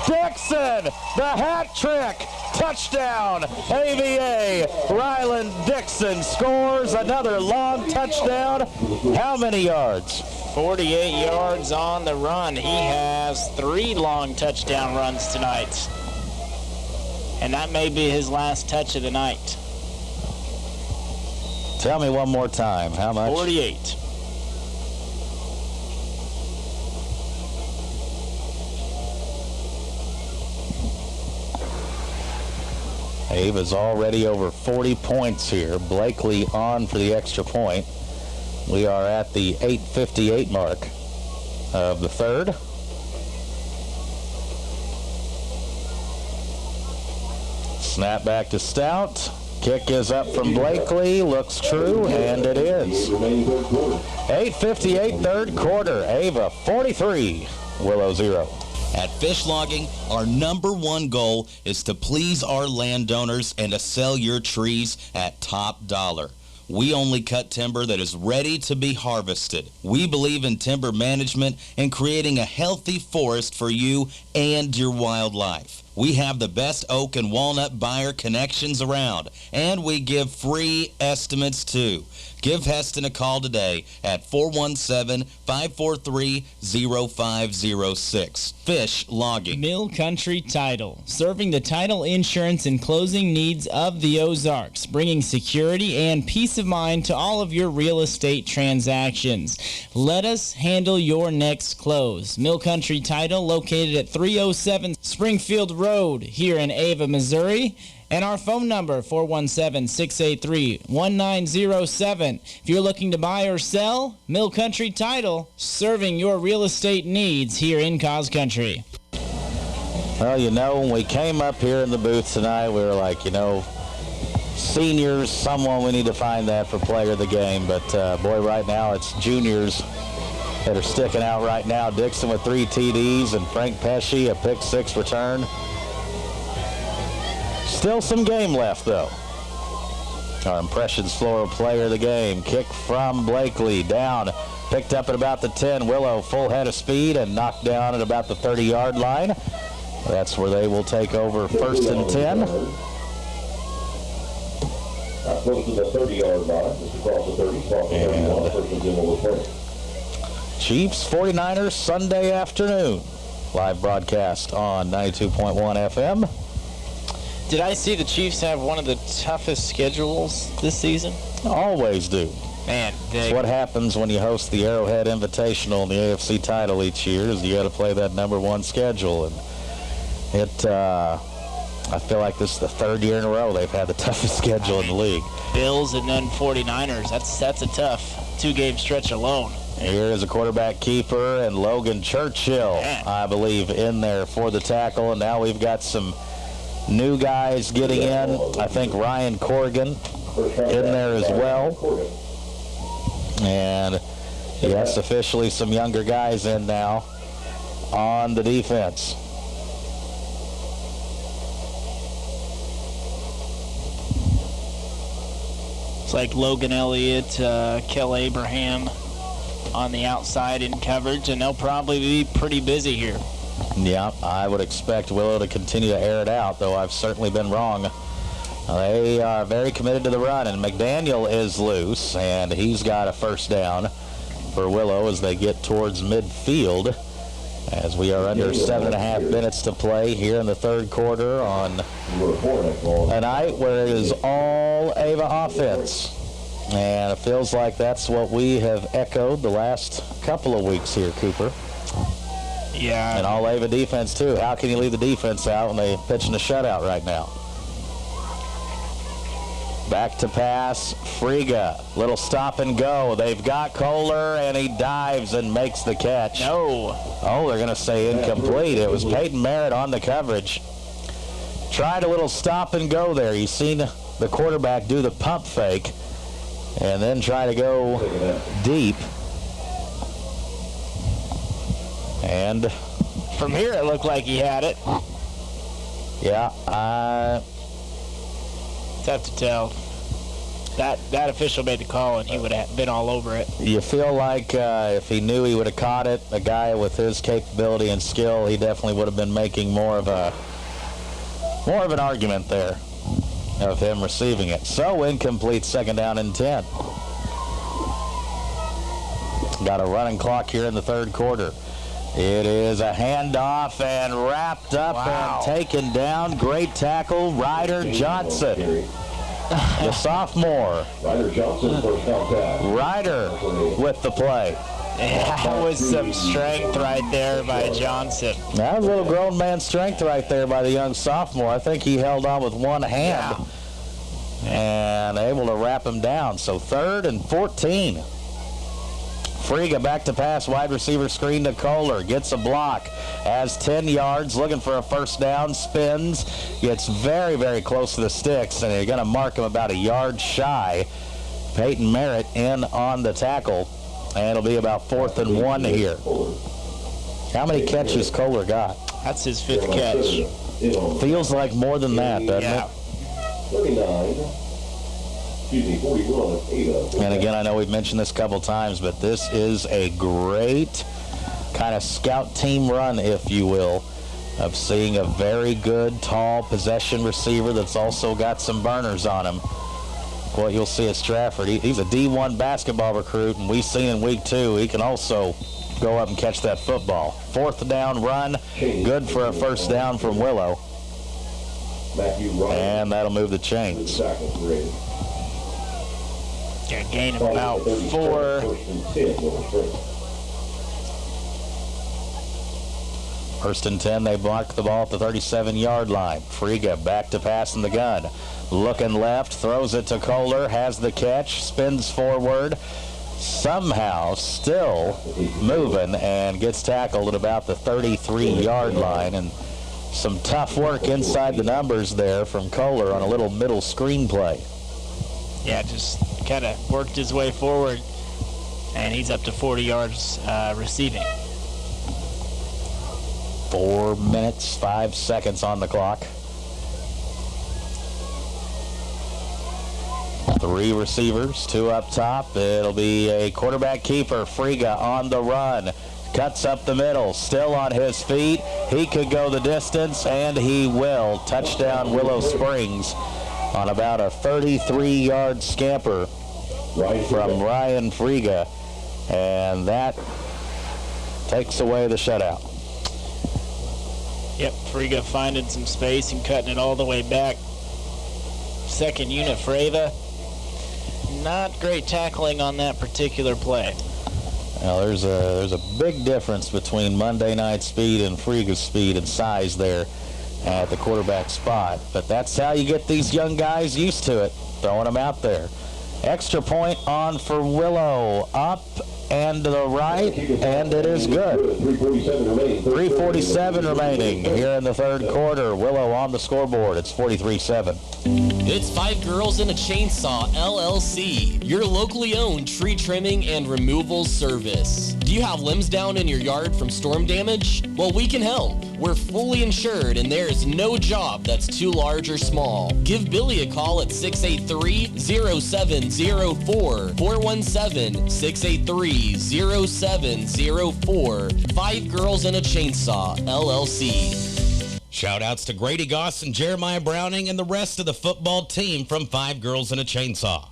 Dixon, the hat trick! Touchdown, AVA. Ryland Dixon scores another long touchdown. How many yards? 48 yards on the run. He has 3 long touchdown runs tonight. And that may be his last touch of the night. Tell me one more time, how much? 48. Ava's already over 40 points here. Blakely on for the extra point. We are at the 8:58 mark of the third. Snap back to Stout. Kick is up from Blakely. Looks true, and it is. 8:58 third quarter. Ava 43, Willow 0. At Fish Logging, our #1 goal is to please our landowners and to sell your trees at top dollar. We only cut timber that is ready to be harvested. We believe in timber management and creating a healthy forest for you and your wildlife. We have the best oak and walnut buyer connections around, and we give free estimates too. Give Heston a call today at 417-543-0506. Fish Logging. Mill Country Title, serving the title insurance and closing needs of the Ozarks, bringing security and peace of mind to all of your real estate transactions. Let us handle your next close. Mill Country Title, located at 307 Springfield Road here in Ava, Missouri. And our phone number, 417-683-1907. If you're looking to buy or sell, Mill Country Title, serving your real estate needs here in Cause Country. Well, when we came up here in the booth tonight, we were like, seniors, someone, we need to find that for player of the game. But, boy, right now it's juniors that are sticking out right now. Dixon with 3 TDs and Frank Pesci, a pick 6 return. Still some game left, though. Our impressions floral player of the game. Kick from Blakely. Down. Picked up at about the 10. Willow full head of speed and knocked down at about the 30-yard line. That's where they will take over 1st and 10. Close to the 30-yard line. Just across the 30. First and 10 will return. Chiefs 49ers Sunday afternoon. Live broadcast on 92.1 FM. Did I see the Chiefs have one of the toughest schedules this season? Always do. Man, that's what happens when you host the Arrowhead Invitational in the AFC title each year, is you got to play that #1 schedule. And I feel like this is the 3rd year in a row they've had the toughest schedule in the league. Bills and then 49ers. That's a tough 2-game stretch alone. Here is a quarterback keeper and Logan Churchill, I believe, in there for the tackle. And now we've got some new guys getting in. I think Ryan Corrigan in there as well. And yes, officially some younger guys in now on the defense. It's like Logan Elliott, Kel Abraham on the outside in coverage, and they'll probably be pretty busy here. Yeah, I would expect Willow to continue to air it out, though I've certainly been wrong. They are very committed to the run, and McDaniel is loose, and he's got a first down for Willow as they get towards midfield, as we are under 7.5 minutes to play here in the third quarter on a night where it is all Ava offense. And it feels like that's what we have echoed the last couple of weeks here, Cooper. Yeah. And all Ava defense, too. How can you leave the defense out when they're pitching a shutout right now? Back to pass, Friga. Little stop and go. They've got Kohler, and he dives and makes the catch. No. Oh, they're going to say incomplete. It was Peyton Merritt on the coverage. Tried a little stop and go there. You've seen the quarterback do the pump fake and then try to go deep. And from here, it looked like he had it. Yeah, tough to tell. That official made the call, and he would have been all over it. You feel like if he knew he would have caught it, a guy with his capability and skill, he definitely would have been making more of an argument there of him receiving it. So incomplete, 2nd down and 10. Got a running clock here in the 3rd quarter. It is a handoff and wrapped up and taken down. Great tackle, Ryder Johnson, the sophomore. Ryder Johnson, first contact. Ryder with the play. That was some strength right there by Johnson. That was a little grown man strength right there by the young sophomore. I think he held on with one hand and able to wrap him down. So 3rd and 14. Friga back to pass, wide receiver screen to Kohler, gets a block, has 10 yards, looking for a 1st down, spins, gets very, very close to the sticks, and they're going to mark him about a yard shy. Peyton Merritt in on the tackle, and it'll be about 4th and 1 here. How many catches Kohler got? That's his 5th catch. Feels like more than that, doesn't it? 39. And again, I know we've mentioned this a couple times, but this is a great kind of scout team run, if you will, of seeing a very good, tall possession receiver that's also got some burners on him. What you'll see at Stratford, he's a D1 basketball recruit, and we've seen in week 2 he can also go up and catch that football. 4th down run, good for a 1st down from Willow. And that'll move the chains. Got a gain of about 4. First and 10, they blocked the ball at the 37-yard line. Friga back to pass in the gun. Looking left, throws it to Kohler, has the catch, spins forward, somehow still moving, and gets tackled at about the 33-yard line. And some tough work inside the numbers there from Kohler on a little middle screen play. Yeah, just kind of worked his way forward, and he's up to 40 yards receiving. 4 minutes, 5 seconds on the clock. 3 receivers, 2 up top. It'll be a quarterback keeper. Friga on the run. Cuts up the middle, still on his feet. He could go the distance, and he will. Touchdown, Willow Springs, on about a 33-yard scamper from Ryan Friga. And that takes away the shutout. Yep, Friga finding some space and cutting it all the way back. 2nd unit for Ava. Not great tackling on that particular play. Now there's a big difference between Monday Night Speed and Friga's speed and size there at the quarterback spot. But that's how you get these young guys used to it, throwing them out there. Extra point on for Willow. Up and to the right, and it is good. 3:47 remaining here in the 3rd quarter. Willow on the scoreboard. It's 43-7. It's 5 Girls and a Chainsaw, LLC, your locally owned tree trimming and removal service. Do you have limbs down in your yard from storm damage? Well, we can help. We're fully insured, and there is no job that's too large or small. Give Billy a call at 683-0704, 417-683-0704. 5 Girls and a Chainsaw, LLC. Shout-outs to Grady Goss and Jeremiah Browning and the rest of the football team from 5 Girls and a Chainsaw.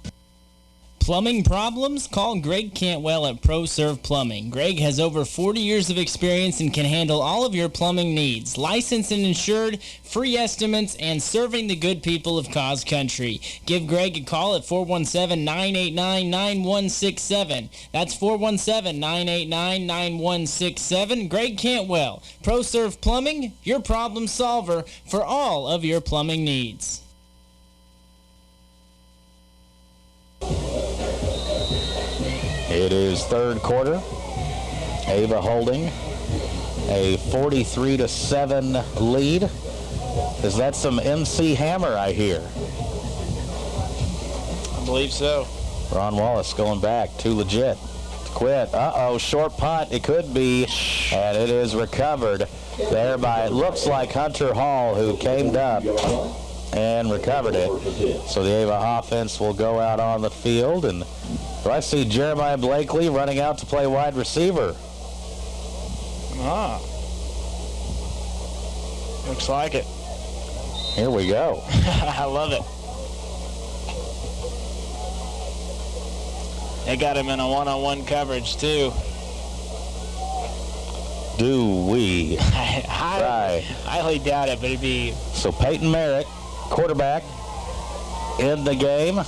Plumbing problems? Call Greg Cantwell at ProServe Plumbing. Greg has over 40 years of experience and can handle all of your plumbing needs. Licensed and insured, free estimates, and serving the good people of Cause Country. Give Greg a call at 417-989-9167. That's 417-989-9167. Greg Cantwell, ProServe Plumbing, your problem solver for all of your plumbing needs. It is third quarter. Ava holding a 43-7 lead. Is that some MC Hammer I hear? I believe so. Ron Wallace going back, too legit to quit. Uh-oh, short punt. It could be, and it is recovered there by, it looks like Hunter Hall, who came up and recovered it. So the Ava offense will go out on the field, and do I see Jeremiah Blakely running out to play wide receiver? Looks like it. Here we go. I love it. They got him in a one-on-one coverage, too. Do we? I highly doubt it, but it'd be... So Peyton Merritt, quarterback, in the game.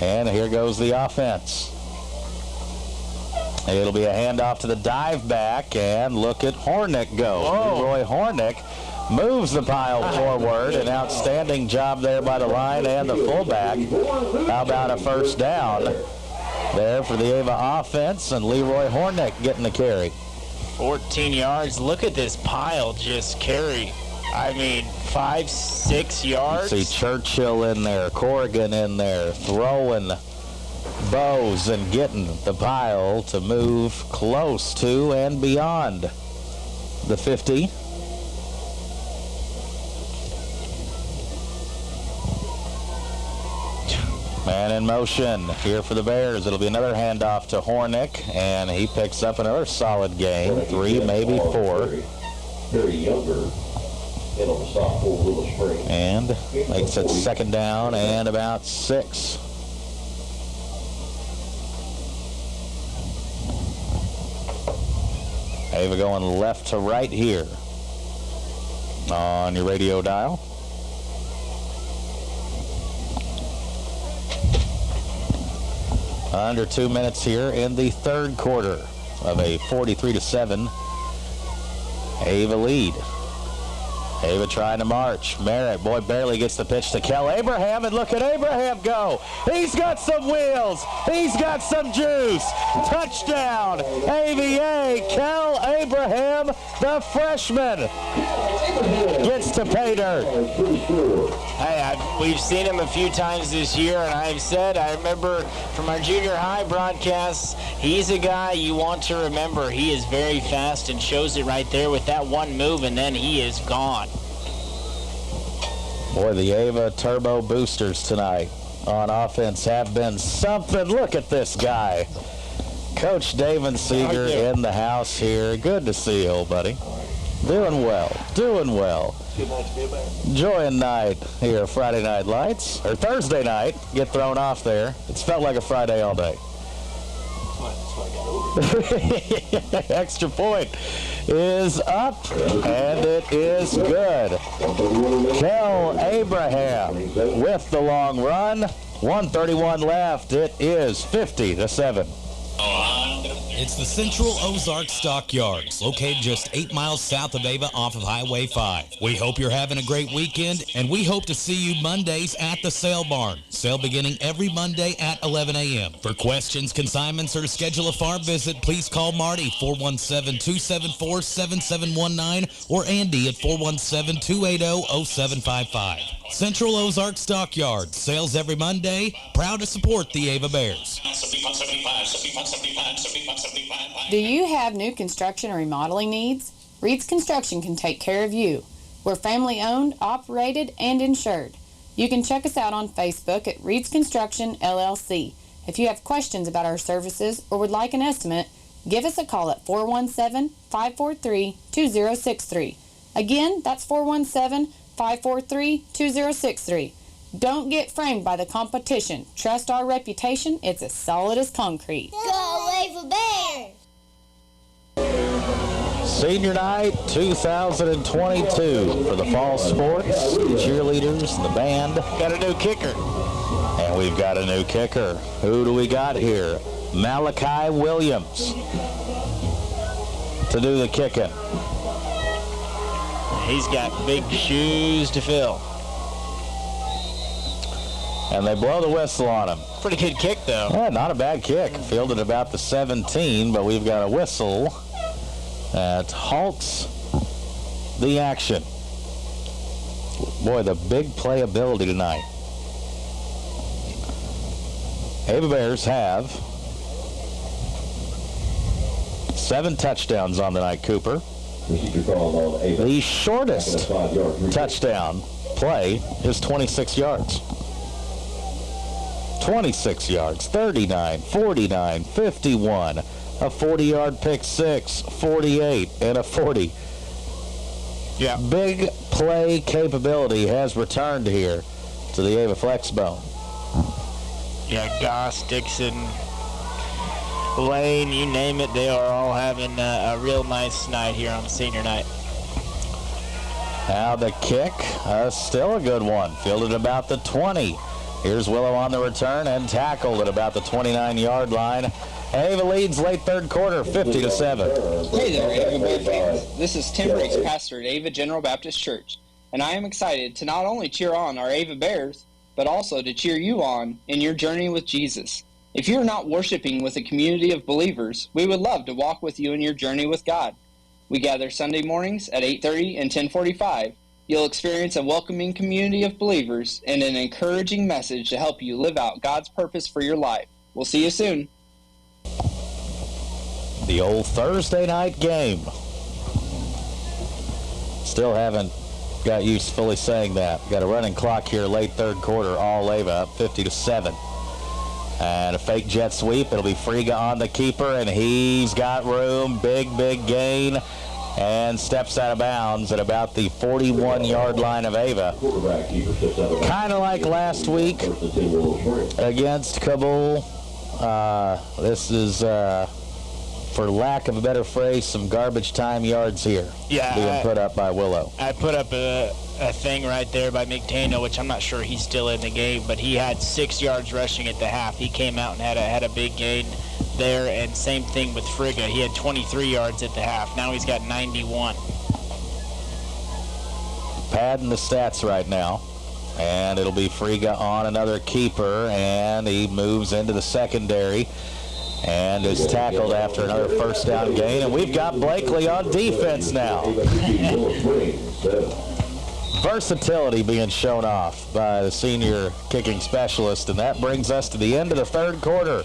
And here goes the offense. It'll be a handoff to the dive back, and look at Hornick go. Leroy Hornick moves the pile forward. An outstanding job there by the line and the fullback. How about a first down there for the Ava offense, and Leroy Hornick getting the carry. 14 yards. Look at this pile just carry. I mean, 5-6 yards. You see Churchill in there, Corrigan in there, throwing bows and getting the pile to move close to and beyond the 50. Man in motion here for the Bears. It'll be another handoff to Hornick, and he picks up another solid gain, 3, maybe 4. Very younger. And makes it second down and about 6. Ava going left to right here on your radio dial. Under 2 minutes here in the third quarter of a 43-7 Ava lead. Ava trying to march. Merritt, boy, barely gets the pitch to Kel Abraham, and look at Abraham go. He's got some wheels. He's got some juice. Touchdown, AVA. Kel Abraham, the freshman, gets to pay dirt. Hey, we've seen him a few times this year, and I've said, I remember from our junior high broadcasts, he's a guy you want to remember. He is very fast and shows it right there with that one move, and then he is gone. Boy, the Ava Turbo Boosters tonight on offense have been something. Look at this guy. Coach David Seeger in the house here. Good to see you, old buddy. Doing well. Doing well. Enjoying night here, Friday Night Lights. Or Thursday night. Get thrown off there. It's felt like a Friday all day. Extra point is up, and it is good. Kel Abraham with the long run. 1:31 left. It is 50-7. It's the Central Ozark Stockyards, located just 8 miles south of Ava off of Highway 5. We hope you're having a great weekend, and we hope to see you Mondays at the sale barn. Sale beginning every Monday at 11 a.m. For questions, consignments, or to schedule a farm visit, please call Marty, 417-274-7719, or Andy at 417-280-0755. Central Ozark Stockyards, sales every Monday, proud to support the Ava Bears. Do you have new construction or remodeling needs? Reed's Construction can take care of you. We're family owned, operated, and insured. You can check us out on Facebook at Reed's Construction LLC. If you have questions about our services or would like an estimate, give us a call at 417-543-2063. Again, that's 417-543-2063. Don't get framed by the competition. Trust our reputation. It's as solid as concrete. Go Ava Bears! Senior Night 2022 for the fall sports, the cheerleaders, and the band. Got a new kicker. And we've got a new kicker. Who do we got here? Malachi Williams to do the kicking. He's got big shoes to fill. And they blow the whistle on him. Pretty good kick, though. Yeah, not a bad kick. Fielded about the 17, but we've got a whistle that halts the action. Boy, the big playability tonight. Ava Bears have 7 touchdowns on the night, Cooper. The shortest touchdown play is 26 yards. 26 yards, 39, 49, 51, a 40-yard pick six, 48, and a 40. Yeah. Big play capability has returned here to the Ava Flexbone. Yeah, Goss, Dixon, Lane, you name it, they are all having a real nice night here on senior night. Now the kick, still a good one. Fielded about the 20. Here's Willow on the return and tackled at about the 29-yard line. Ava leads late third quarter, 50-7. Hey there, Ava Bear fans. This is Tim Briggs, pastor at Ava General Baptist Church, and I am excited to not only cheer on our Ava Bears, but also to cheer you on in your journey with Jesus. If you're not worshiping with a community of believers, we would love to walk with you in your journey with God. We gather Sunday mornings at 8:30 and 10:45. You'll experience a welcoming community of believers and an encouraging message to help you live out God's purpose for your life. We'll see you soon. The old Thursday night game. Still haven't got used to fully saying that. Got a running clock here late third quarter, all Ava up 50-7. And a fake jet sweep. It'll be Friga on the keeper, and he's got room. Big gain. And steps out of bounds at about the 41-yard line of Ava. Kind of like last week against Kabul. This is, for lack of a better phrase, some garbage time yards here. Yeah, being put up by Willow. I put up a thing right there by McDaniel, which I'm not sure he's still in the game, but he had 6 yards rushing at the half. He came out and had a big gain there, and same thing with Friga. He had 23 yards at the half. Now he's got 91. Padding the stats right now. And it'll be Friga on another keeper, and he moves into the secondary and is tackled after another first down gain. And we've got Blakely on defense now. Versatility being shown off by the senior kicking specialist, and that brings us to the end of the third quarter.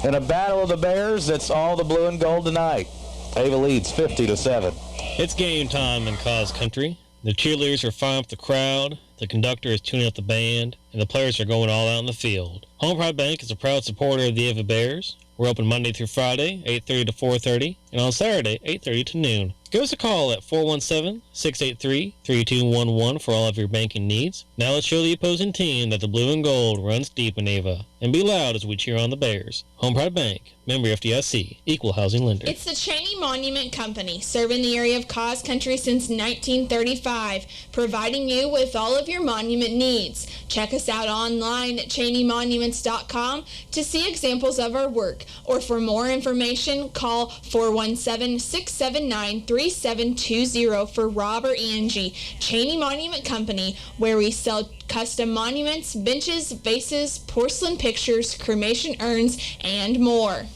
In a battle of the Bears, it's all the blue and gold tonight. Ava leads 50-7. It's game time in Cause Country. The cheerleaders are firing up the crowd, the conductor is tuning up the band, and the players are going all out in the field. Home Pride Bank is a proud supporter of the Ava Bears. We're open Monday through Friday, 8:30 to 4:30, and on Saturday, 8:30 to noon. Give us a call at 417-683-3211 for all of your banking needs. Now let's show the opposing team that the blue and gold runs deep in Ava. And be loud as we cheer on the Bears. Home Pride Bank, member FDIC, equal housing lender. It's the Cheney Monument Company, serving the area of Cause Country since 1935, providing you with all of your monument needs. Check us out online at CheneyMonuments.com to see examples of our work, or for more information, call 417-679-3720 for Rob or Angie. Cheney Monument Company, where we sell custom monuments, benches, vases, porcelain pictures, cremation urns, and more.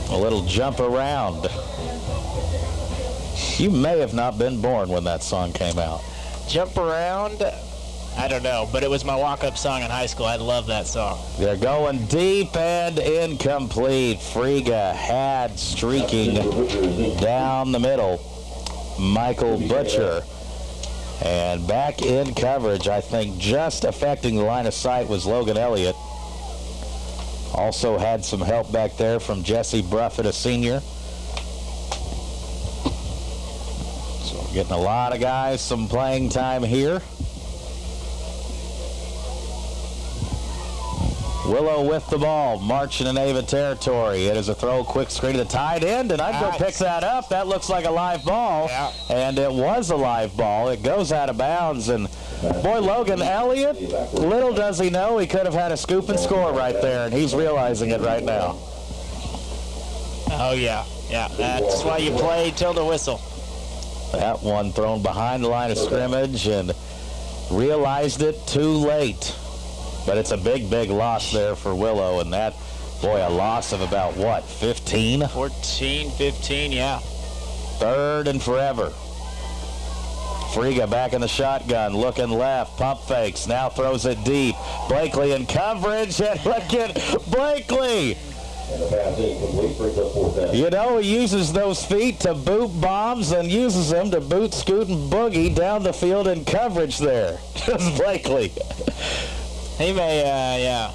A little jump around. You may have not been born when that song came out. Jump around? I don't know, but it was my walk-up song in high school. I love that song. They're going deep and incomplete. Friga had streaking down the middle. Michael Butcher. And back in coverage, I think just affecting the line of sight was Logan Elliott. Also had some help back there from Jesse Bruffett, a senior. So getting a lot of guys some playing time here. Willow with the ball, marching in Ava territory. It is a throw, quick screen to the tight end, and I'd go pick that up. That looks like a live ball, and it was a live ball. It goes out of bounds, and boy, Logan Elliott, little does he know, he could have had a scoop and score right there, and he's realizing it right now. Oh, yeah. That's why you play till the whistle. That one thrown behind the line of scrimmage, and realized it too late. But it's a big, big loss there for Willow, and that, boy, a loss of about, what, 15? 14, 15, yeah. Third and forever. Friga back in the shotgun, looking left, pump fakes, now throws it deep. Blakely in coverage, and look at Blakely. You know, he uses those feet to boot bombs and uses them to boot, scoot, and boogie down the field in coverage there. Just Blakely. He may, yeah.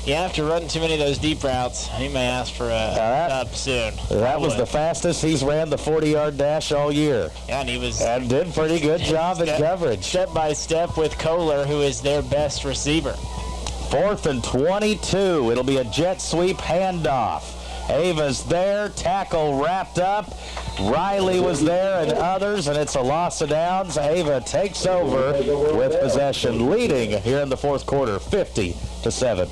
You have to run too many of those deep routes. He may ask for a sub soon. That was the fastest he's ran the 40-yard dash all year. Yeah, and he was... And did pretty good job in coverage. Step by step with Kohler, who is their best receiver. 4th and 22. It'll be a jet sweep handoff. Ava's there, tackle wrapped up. Riley was there and others, and it's a loss of downs. Ava takes over with possession, leading here in the fourth quarter, 50-7.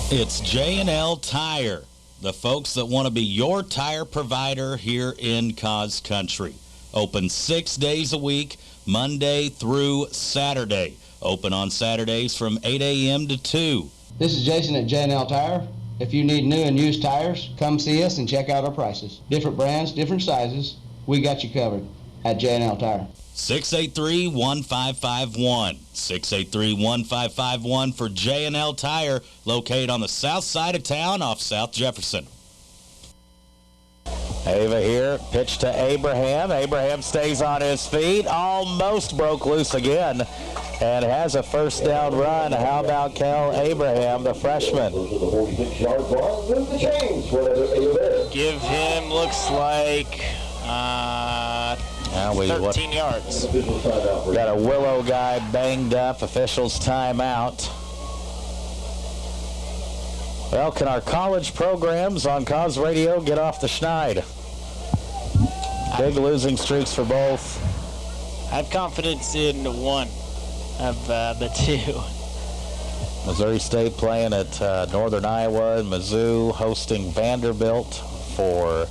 It's J&L Tire, the folks that want to be your tire provider here in Cause Country. Open 6 days a week, Monday through Saturday. Open on Saturdays from 8 a.m. to 2. This is Jason at J&L Tire. If you need new and used tires, come see us and check out our prices. Different brands, different sizes. We got you covered at J&L Tire. 683-1551. 683-1551 for J&L Tire, located on the south side of town off South Jefferson. Ava here, pitch to Abraham. Abraham stays on his feet, almost broke loose again, and has a first down run. How about Cal Abraham, the freshman? Give him, looks like, 13 yards. Got a Willow guy banged up. Officials timeout. Well, can our college programs on Cause Radio get off the schneid? Big losing streaks for both. I have confidence in one of the two. Missouri State playing at Northern Iowa, and Mizzou hosting Vanderbilt for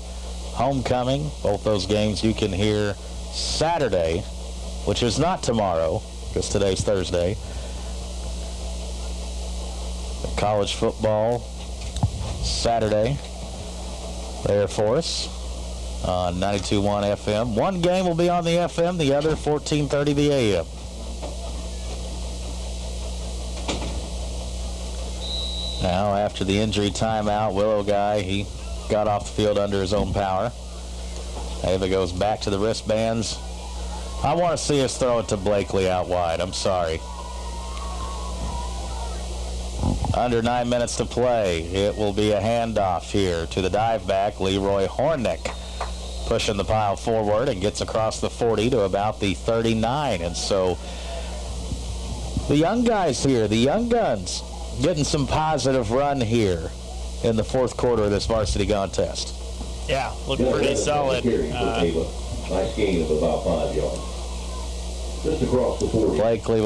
homecoming. Both those games you can hear Saturday, which is not tomorrow, because today's Thursday. College football Saturday there for us on 92.1 FM. One game will be on the FM, the other 14:30 the AM. Now, after the injury timeout, Willow guy, he got off the field under his own power. Ava goes back to the wristbands. I want to see us throw it to Blakely out wide. I'm sorry. Under 9 minutes to play. It will be a handoff here to the dive back, Leroy Hornick, pushing the pile forward and gets across the 40 to about the 39. And so the young guys here, the young guns, getting some positive run here in the fourth quarter of this varsity contest. Yeah, looking pretty solid. Nice gain of about 5 yards. Just across the 40. Blakely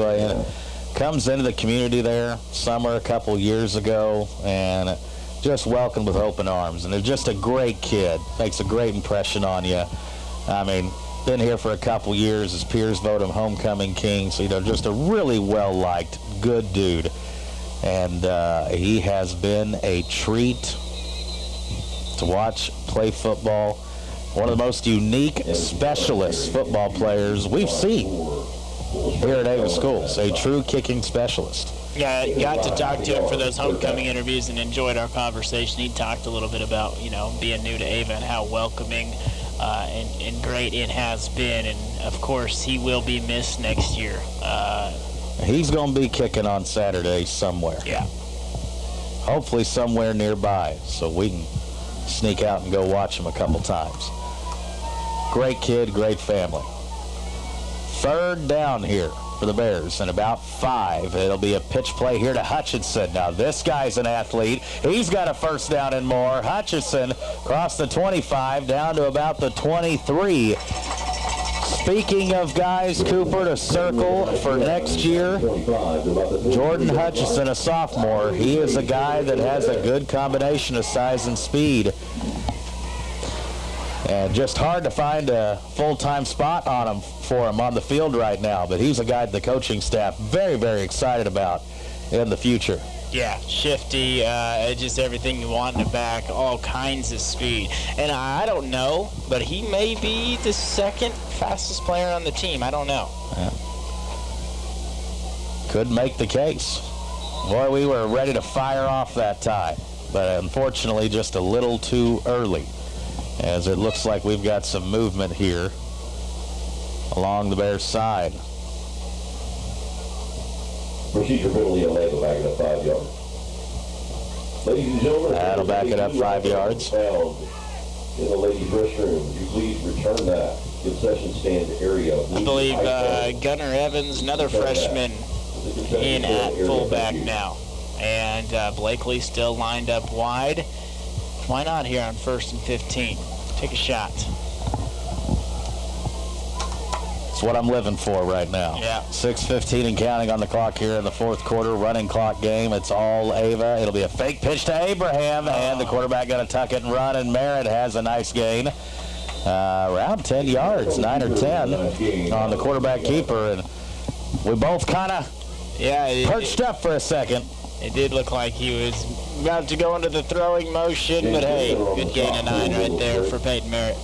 comes into the community there summer a couple years ago and just welcomed with open arms. And they're just a great kid. Makes a great impression on you. I mean, been here for a couple years. His peers vote him homecoming king. So, just a really well-liked, good dude. And he has been a treat to watch play football. One of the most unique specialist football players we've seen here at Ava Schools, a true kicking specialist. Yeah, got to talk to him for those homecoming interviews and enjoyed our conversation. He talked a little bit about, being new to Ava and how welcoming and great it has been. And, of course, he will be missed next year. He's going to be kicking on Saturday somewhere. Yeah. Hopefully somewhere nearby so we can sneak out and go watch him a couple times. Great kid, great family. Third down here for the Bears and about 5. It'll be a pitch play here to Hutchinson. Now this guy's an athlete. He's got a first down and more. Hutchinson across the 25 down to about the 23. Speaking of guys, Cooper, to circle for next year, Jordan Hutchinson, a sophomore. He is a guy that has a good combination of size and speed. And just hard to find a full-time spot for him on the field right now. But he's a guy the coaching staff very, very excited about in the future. Yeah, shifty, just everything you want in the back, all kinds of speed. And I don't know, but he may be the second fastest player on the team. I don't know. Yeah. Could make the case. Boy, we were ready to fire off that tie, but unfortunately just a little too early, as it looks like we've got some movement here along the Bears' side. Procedure penalty on Ava back it up 5 yards. Ladies and gentlemen, that'll back it up 5 yards. Found in the ladies' restroom. Would you please return that concession stand area? I believe Gunnar Evans, another freshman, in at fullback now. And Blakely still lined up wide. Why not here on 1st and 15? Take a shot. It's what I'm living for right now. Yeah. 6:15 and counting on the clock here in the fourth quarter. Running clock game. It's all Ava. It'll be a fake pitch to Abraham, and the quarterback going to tuck it and run, and Merritt has a nice gain. Around 10 yards, 9 or 10 on the quarterback keeper, and we both kind of perched up for a second. It did look like he was about to go into the throwing motion, but hey, good gain of 9 right there for Peyton Merritt.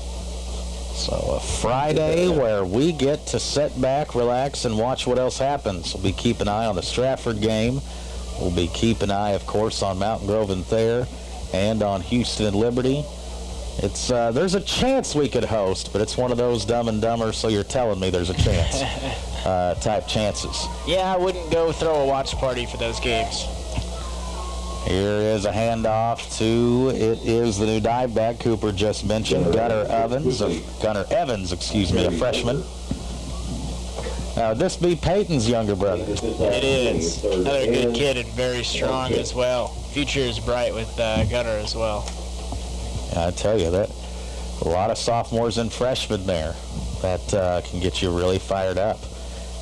So a Friday where we get to sit back, relax, and watch what else happens. We'll be keeping an eye on the Stratford game. We'll be keeping an eye, of course, on Mountain Grove and Thayer and on Houston and Liberty. It's there's a chance we could host, but it's one of those Dumb and Dumber, so you're telling me there's a chance type chances. Yeah, I wouldn't go throw a watch party for those games. Here is a handoff to, it is the new dive back Cooper just mentioned, Gunnar Evans, a freshman. Now, would this be Peyton's younger brother? It is. Another good kid and very strong as well. Future is bright with Gunnar as well. I tell you, that a lot of sophomores and freshmen there that can get you really fired up.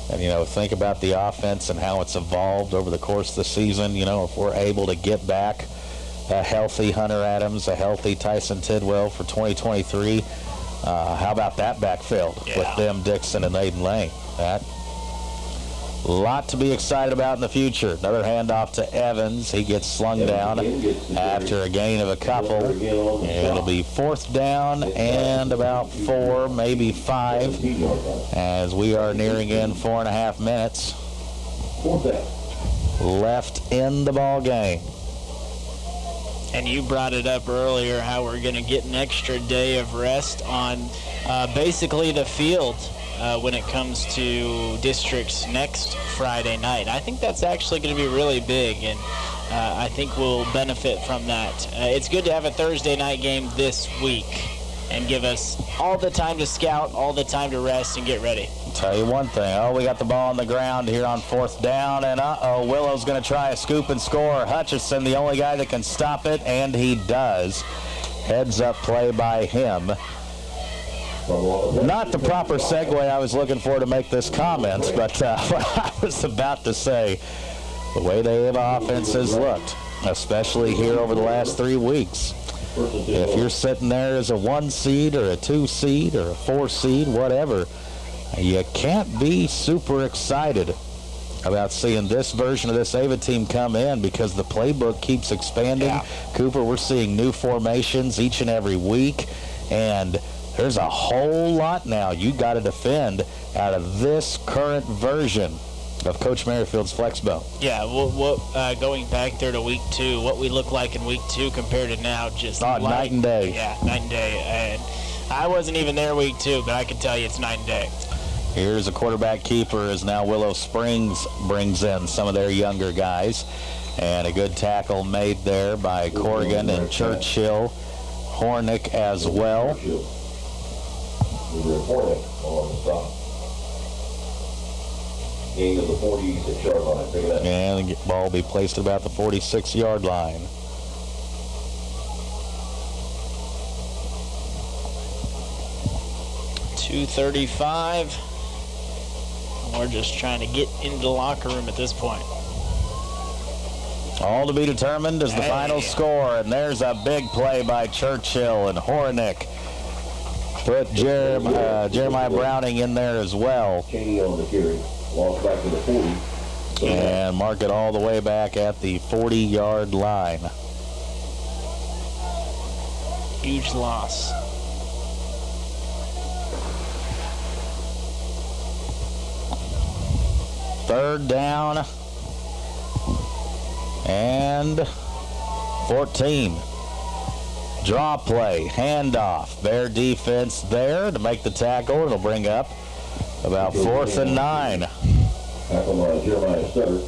And, you know, think about the offense and how it's evolved over the course of the season. You know, if we're able to get back a healthy Hunter Adams, a healthy Tyson Tidwell for 2023, how about that backfield with them, Dixon, and Aiden Lane? That a lot to be excited about in the future. Another handoff to Evans. He gets slung down after a gain of a couple. And it'll be 4th down and about 4, maybe 5, as we are nearing in 4.5 minutes left in the ball game. And you brought it up earlier how we're going to get an extra day of rest on basically the field when it comes to districts next Friday night. I think that's actually going to be really big, and I think we'll benefit from that. It's good to have a Thursday night game this week and give us all the time to scout, all the time to rest and get ready. I'll tell you one thing. We got the ball on the ground here on 4th down, and Willow's going to try a scoop and score. Hutchison, the only guy that can stop it, and he does. Heads up play by him. Not the proper segue I was looking for to make this comment, but what I was about to say, the way the Ava offense has looked, especially here over the last 3 weeks. If you're sitting there as a 1 seed or a 2 seed or a 4 seed, whatever, you can't be super excited about seeing this version of this Ava team come in because the playbook keeps expanding. Yeah. Cooper, we're seeing new formations each and every week, and there's a whole lot now you got to defend out of this current version of Coach Merrifield's Flexbone. Yeah, going back there to week 2, what we look like in week 2 compared to now, just night and day. Yeah, night and day. And I wasn't even there week 2, but I can tell you it's night and day. Here's a quarterback keeper as now Willow Springs brings in some of their younger guys. And a good tackle made there by Corrigan and Churchill. Hornick as well. On the stop. Gain of the 46-yard line. And the ball will be placed at about the 46-yard line. .235. We're just trying to get into the locker room at this point. All to be determined is the final score, and there's a big play by Churchill and Hornick. Put Jeremiah Browning in there as well. Cheney on the carry. Walks back to the 40. And mark it all the way back at the 40-yard line. Huge loss. Third down and 14. Draw play, handoff. Bear defense there to make the tackle. It'll bring up about 4th and 9. Tackle Jeremiah Sutter.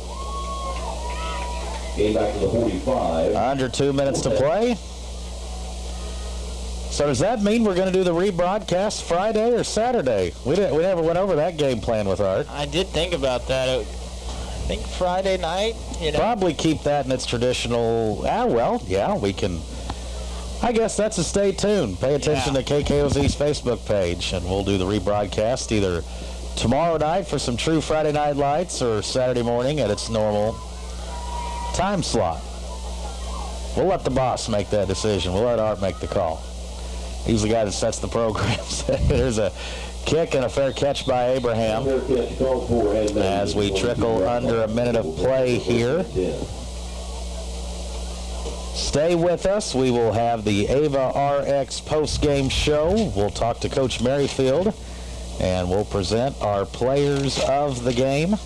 Game back to the 45. Under 2 minutes to play. So does that mean we're going to do the rebroadcast Friday or Saturday? We never went over that game plan with Art. I did think about that. I think Friday night. Probably keep that in its traditional. We can. I guess that's a stay tuned. Pay attention to KKOZ's Facebook page, and we'll do the rebroadcast either tomorrow night for some true Friday Night Lights or Saturday morning at its normal time slot. We'll let the boss make that decision. We'll let Art make the call. He's the guy that sets the programs. There's a kick and a fair catch by Abraham as we trickle under a minute of play here. Stay with us. We will have the Ava RX post-game show. We'll talk to Coach Merrifield, and we'll present our players of the game.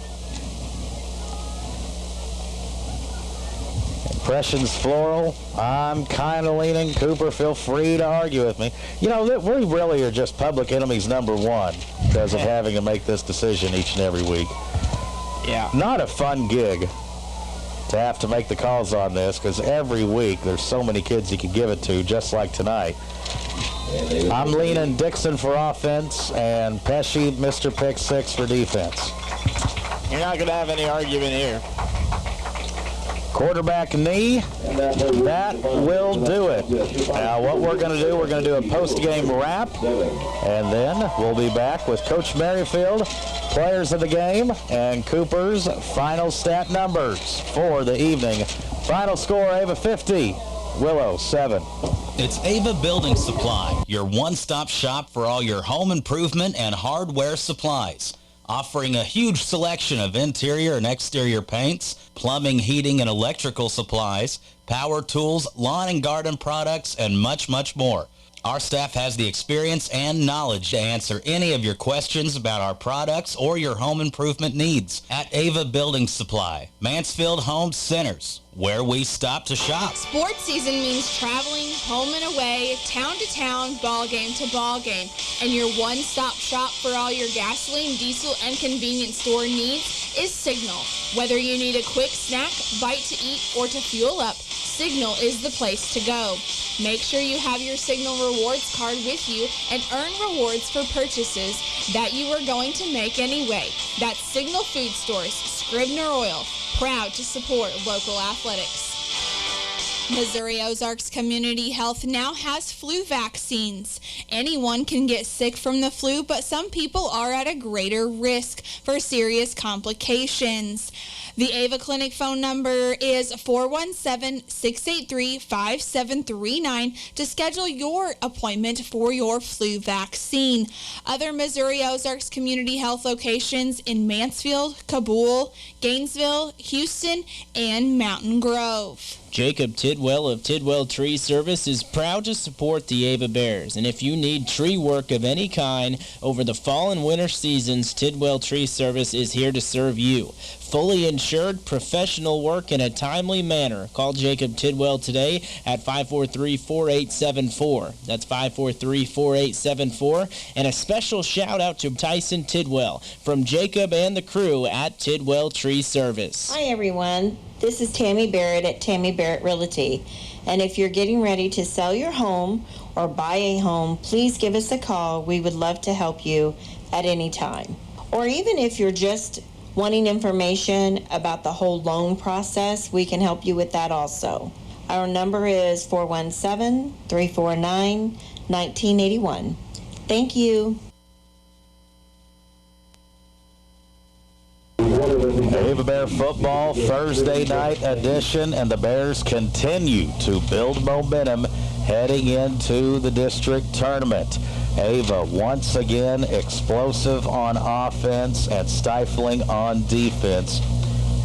Impressions Floral. I'm kind of leaning Cooper. Feel free to argue with me. We really are just public enemies number one because of having to make this decision each and every week. Yeah. Not a fun gig to have to make the calls on this because every week there's so many kids you can give it to, just like tonight. I'm leaning Dixon for offense and Pesci, Mr. Pick Six for defense. You're not going to have any argument here. Quarterback knee, that will do it. Now what we're going to do, we're going to do a post-game wrap, and then we'll be back with Coach Merrifield, players of the game, and Cooper's final stat numbers for the evening. Final score, Ava 50, Willow 7. It's Ava Building Supply, your one-stop shop for all your home improvement and hardware supplies. Offering a huge selection of interior and exterior paints, plumbing, heating, and electrical supplies, power tools, lawn and garden products, and much, much more. Our staff has the experience and knowledge to answer any of your questions about our products or your home improvement needs at Ava Building Supply, Mansfield Home Centers, where we stop to shop. Sports season means traveling home and away, town to town, ball game to ball game. And your one-stop shop for all your gasoline, diesel, and convenience store needs is Signal. Whether you need a quick snack, bite to eat, or to fuel up, Signal is the place to go. Make sure you have your Signal Rewards card with you and earn rewards for purchases that you are going to make anyway. That's Signal Food Stores, Scribner Oil, proud to support local athletics. Missouri Ozarks Community Health now has flu vaccines. Anyone can get sick from the flu, but some people are at a greater risk for serious complications. The Ava Clinic phone number is 417-683-5739 to schedule your appointment for your flu vaccine. Other Missouri Ozarks Community Health locations in Mansfield, Kabul, Gainesville, Houston, and Mountain Grove. Jacob Tidwell of Tidwell Tree Service is proud to support the Ava Bears, and if you need tree work of any kind over the fall and winter seasons, Tidwell Tree Service is here to serve you. Fully insured, professional work in a timely manner. Call Jacob Tidwell today at 543-4874. That's 543-4874. And a special shout out to Tyson Tidwell from Jacob and the crew at Tidwell Tree Service. Hi everyone, this is Tammy Barrett at Tammy Barrett Realty. And if you're getting ready to sell your home or buy a home, please give us a call. We would love to help you at any time. Or even if you're just wanting information about the whole loan process, we can help you with that also. Our number is 417-349-1981. Thank you. Ava Bear football Thursday night edition, and the Bears continue to build momentum heading into the district tournament. Ava once again explosive on offense and stifling on defense.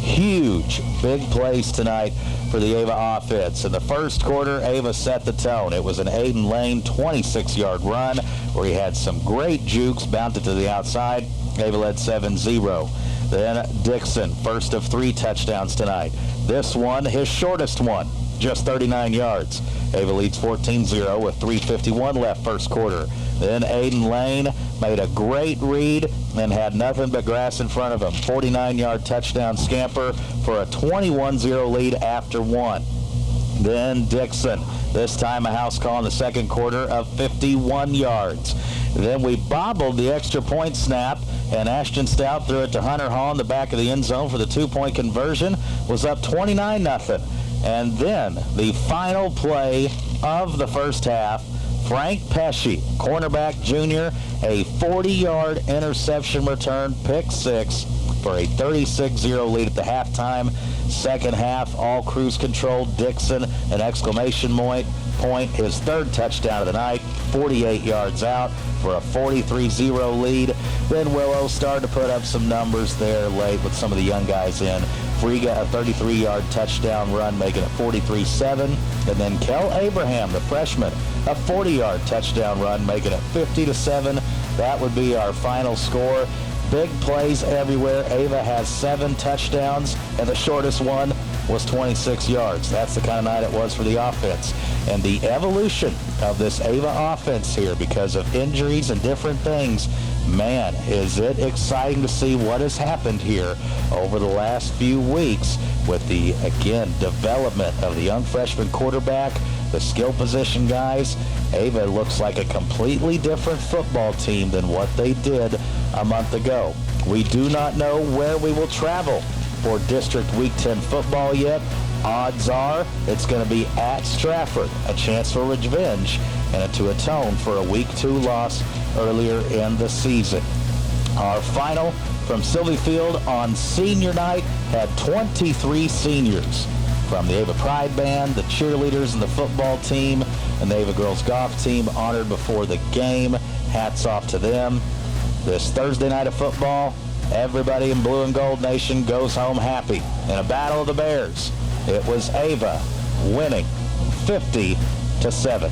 Huge, big plays tonight for the Ava offense. In the first quarter, Ava set the tone. It was an Aiden Lane 26-yard run where he had some great jukes, bounced it to the outside. Ava led 7-0. Then Dixon, first of 3 touchdowns tonight. This one, his shortest one, just 39 yards. Ava leads 14-0 with 3:51 left first quarter. Then Aiden Lane made a great read and had nothing but grass in front of him. 49-yard touchdown scamper for a 21-0 lead after 1. Then Dixon, this time a house call in the second quarter of 51 yards. Then we bobbled the extra point snap, and Ashton Stout threw it to Hunter Hall in the back of the end zone for the 2-point conversion. Was up 29-0. And then the final play of the first half, Frank Pesci, cornerback junior, a 40-yard interception return, pick 6 for a 36-0 lead at the halftime. Second half, all cruise control. Dixon, an exclamation point, his third touchdown of the night, 48 yards out for a 43-0 lead. Then Willow started to put up some numbers there late with some of the young guys in. Friga, a 33-yard touchdown run, making it 43-7. And then Kel Abraham, the freshman, a 40-yard touchdown run, making it 50-7. That would be our final score. Big plays everywhere. Ava has 7 touchdowns, and the shortest one was 26 yards. That's the kind of night it was for the offense. And the evolution of this Ava offense here, because of injuries and different things, man, is it exciting to see what has happened here over the last few weeks with the, again, development of the young freshman quarterback, the skill position guys. Ava looks like a completely different football team than what they did a month ago. We do not know where we will travel for District Week 10 football yet. Odds are it's going to be at Stratford, a chance for revenge and to atone for a Week 2 loss earlier in the season. Our final from Sylvie Field on senior night had 23 seniors from the Ava Pride Band, the cheerleaders and the football team, and the Ava Girls Golf Team honored before the game. Hats off to them. This Thursday night of football, everybody in Blue and Gold Nation goes home happy. In a battle of the Bears, it was Ava winning 50-7.